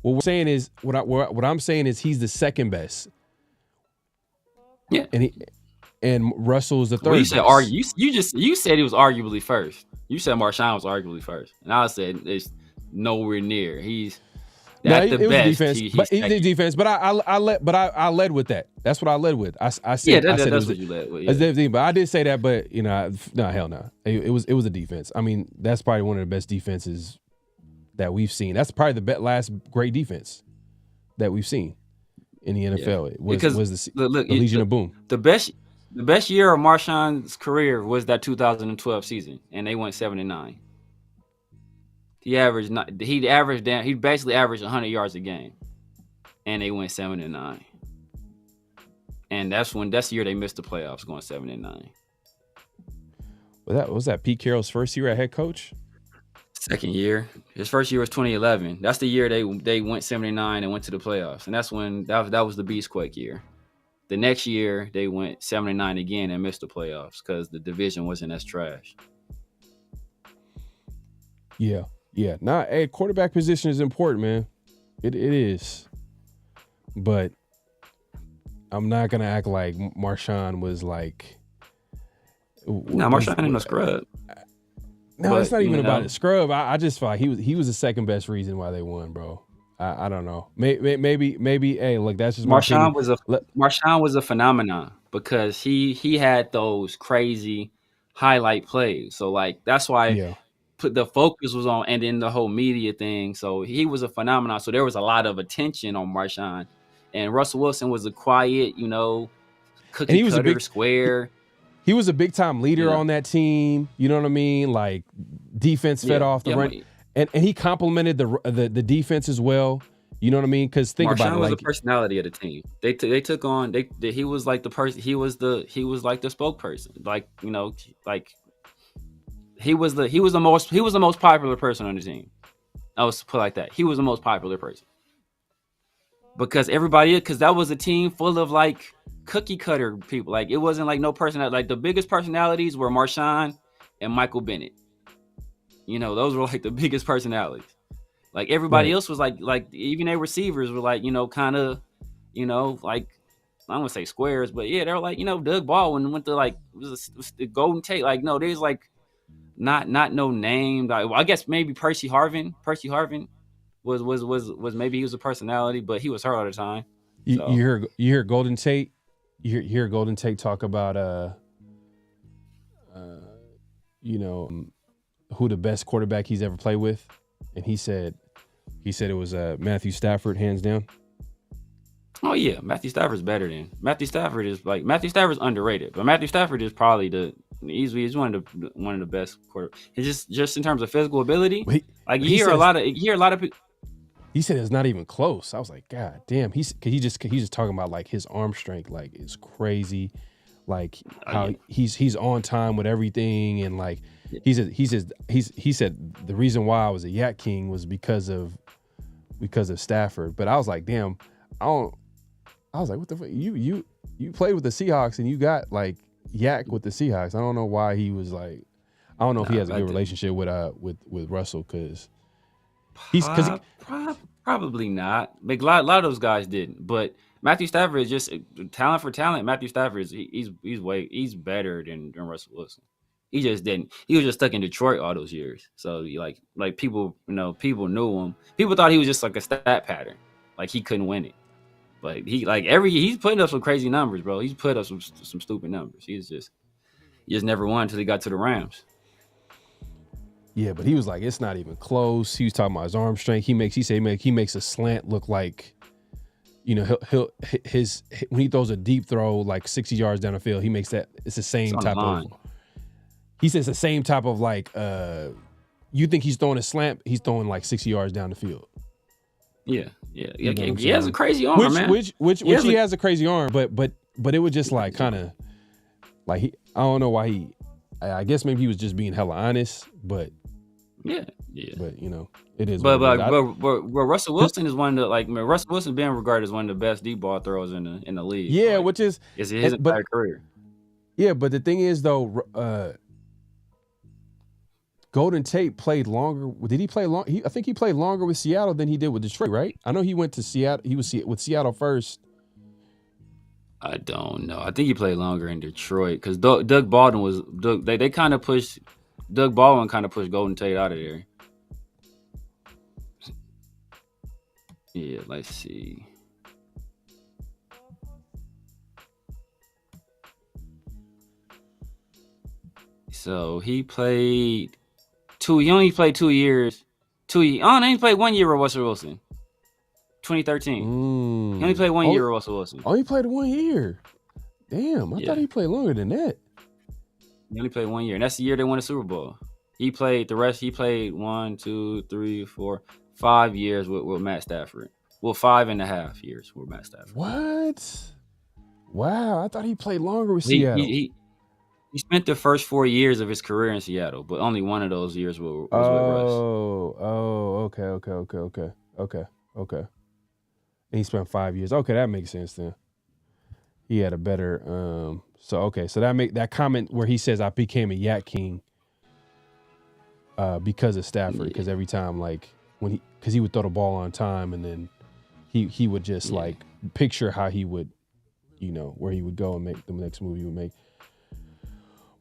B: what we're saying is what I'm saying is he's the second best.
A: Yeah,
B: and Russell is the third.
A: Well, you said
B: best.
A: you said he was arguably first. You said Marshawn was arguably first, and I said it's nowhere near. He's at the best.
B: He's defense. But I led with that. That's what I led with. I said
A: that's what you led with. Yeah.
B: But I did say that. But hell no. It was a defense. I mean, that's probably one of the best defenses that we've seen. That's probably the last great defense that we've seen in the NFL. It was the Legion of Boom.
A: The best year of Marshawn's career was that 2012 season, and they went 7-9. He basically averaged 100 yards a game, and they went 7-9. And that's the year they missed the playoffs, going 7-9.
B: Well, was that Pete Carroll's first year at head coach?
A: Second year. His first year was 2011. That's the year they went 7-9 and went to the playoffs, and that's when that was the Beastquake year. The next year they went 7-9 again and missed the playoffs because the division wasn't as trash.
B: Yeah. Hey, quarterback position is important, man. It is. But I'm not gonna act like Marshawn was like.
A: No, Marshawn ain't no scrub.
B: No, it's not even about it. Scrub. I just thought he was the second best reason why they won, bro. I don't know. Maybe. Hey, look, that's just
A: Marshawn was a phenomenon because he had those crazy highlight plays. So like that's why the focus was on, and then the whole media thing. So he was a phenomenon. So there was a lot of attention on Marshawn, and Russell Wilson was a quiet, cookie cutter square.
B: He was a big time leader on that team. You know what I mean? Like defense fed off the run. And he complimented the defense as well. You know what I mean? Because think about it.
A: Marshawn was the personality of the team. They took on. He was like the person. He was like the spokesperson. Like he was the most popular person on the team. I was put like that. He was the most popular person because that was a team full of like cookie cutter people. Like it wasn't like no personality. Like the biggest personalities were Marshawn and Michael Bennett. Those were like the biggest personalities. Like everybody else was like even their receivers were like, kind of, like I don't want to say squares, but yeah, they were like, Doug Baldwin went to like was the Golden Tate. Like no, there's like not no name. Like, well, I guess maybe Percy Harvin. Percy Harvin was maybe he was a personality, but he was hurt all the time. So.
B: You hear Golden Tate. You hear Golden Tate talk about who the best quarterback he's ever played with, and he said it was Matthew Stafford, hands down.
A: Oh yeah, Matthew Stafford's better than Matthew Stafford's underrated, but Matthew Stafford is probably he's one of the best quarterbacks. It's just in terms of physical ability. You hear a lot of people.
B: He said it's not even close. I was like, God damn. He's just talking about like his arm strength, like it's crazy, like how he's on time with everything, and like he said the reason why I was a Yak King was because of Stafford. But I was like, damn, I was like, what the fuck? You played with the Seahawks and you got like Yak with the Seahawks. I don't know why he was like, I don't know if he has a good relationship with Russell because.
A: Probably not. Like, a lot of those guys didn't. But Matthew Stafford is just talent for talent. Matthew Stafford he's better than Russell Wilson. He just didn't. He was just stuck in Detroit all those years. So like people, people knew him. People thought he was just like a stat pattern, like he couldn't win it. But he's putting up some crazy numbers, bro. He's put up some stupid numbers. He just never won until he got to the Rams.
B: Yeah, but he was like, it's not even close. He was talking about his arm strength. He makes a slant look like, he'll when he throws a deep throw like 60 yards down the field, he makes that. It's the same type of. He says the same type of like. You think he's throwing a slant? He's throwing like 60 yards down the field.
A: Yeah. He has a crazy arm, man.
B: Which he has a crazy arm, but it was just like kind of like I don't know why he. I guess maybe he was just being hella honest, but.
A: Yeah.
B: But it is.
A: But Russell Wilson is one of the Russell Wilson being regarded as one of the best deep ball throwers in the league.
B: Yeah, which is
A: his entire career.
B: Yeah, but the thing is though, Golden Tate played longer. Did he play long? I think he played longer with Seattle than he did with Detroit, right? I know he went to Seattle. He was with Seattle first.
A: I don't know. I think he played longer in Detroit because Doug Baldwin was they kind of pushed. Doug Baldwin kind of pushed Golden Tate out of there. Yeah, let's see. So he only played 2 years. He only played 1 year with Russell Wilson. 2013. He only played 1 year with Russell Wilson.
B: Oh, he played 1 year. Damn, I thought he played longer than that.
A: He only played 1 year, and that's the year they won the Super Bowl. He played 1, 2, 3, 4, 5 years with Matt Stafford. Well, 5.5 years with Matt Stafford.
B: What? Wow, I thought he played longer with Seattle.
A: He spent the first 4 years of his career in Seattle, but only one of those years was with Russ.
B: Okay. And he spent 5 years. Okay, that makes sense then. He had a better so that comment where he says I became a Yak King because of Stafford, because every time because he would throw the ball on time, and then he would just like picture how he would, where he would go and make the next move he would make.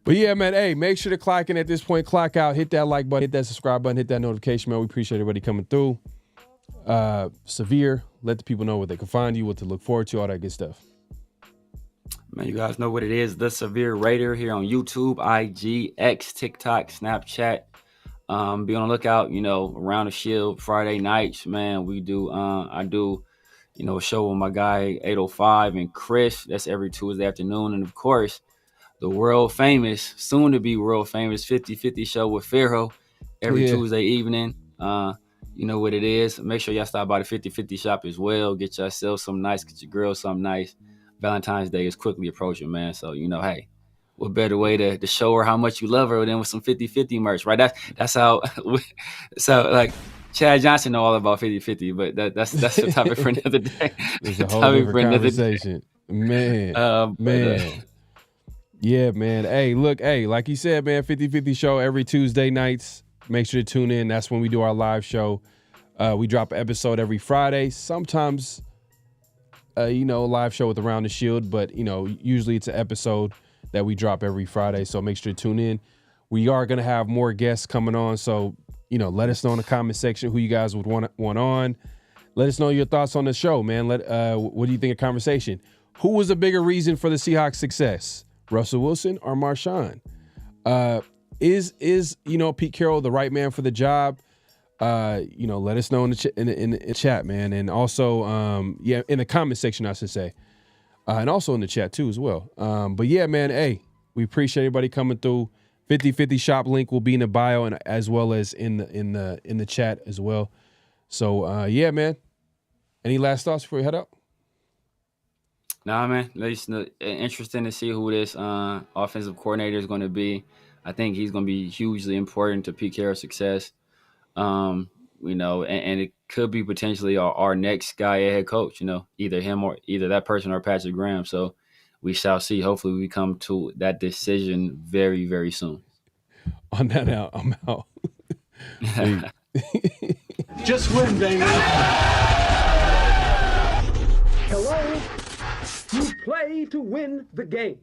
B: But yeah, man, hey, make sure to clock in at this point, clock out, hit that like button, hit that subscribe button, hit that notification, man. We appreciate everybody coming through. Severe, let the people know where they can find you, what to look forward to, all that good stuff.
A: Man, you guys know what it is. The Severe Raider here on YouTube, IG, X, TikTok, Snapchat. Be on the lookout, around the Shield Friday nights, man. We do, I do, a show with my guy 805 and Chris. That's every Tuesday afternoon. And of course, the world famous, soon to be world famous 50-50 show with Pharaoh every Tuesday evening. You know what it is. Make sure y'all stop by the 50-50 shop as well. Get yourself something nice, get your girl something nice. Valentine's Day is quickly approaching, man. So, hey, what better way to show her how much you love her than with some 50-50 merch, right? That's how. So, like, Chad Johnson know all about 50-50, but that's the topic for another day.
B: It's a whole different conversation. Man, man. Yeah, man. Hey, look, like you said, man, 50-50 show every Tuesday nights. Make sure to tune in. That's when we do our live show. We drop an episode every Friday. Sometimes, live show with Around the Shield, but, usually it's an episode that we drop every Friday. So make sure to tune in. We are going to have more guests coming on. So, let us know in the comment section who you guys would want on. Let us know your thoughts on the show, man. What do you think of conversation? Who was a bigger reason for the Seahawks' success? Russell Wilson or Marshawn? Is Pete Carroll the right man for the job? Let us know in the chat, man, and also in the comment section, I should say, and also in the chat too as well. But yeah, man, hey, we appreciate everybody coming through. 50-50 shop link will be in the bio and as well as in the chat as well. So yeah, man. Any last thoughts before we head out?
A: Nah, man. It's interesting to see who this offensive coordinator is going to be. I think he's going to be hugely important to Pete Carroll's success. And it could be potentially our next guy at head coach, either him or either that person or Patrick Graham. So we shall see. Hopefully we come to that decision very, very soon.
B: On that out, I'm out.
F: Just win, baby. Hello? You play to win the game.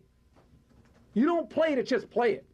F: You don't play to just play it.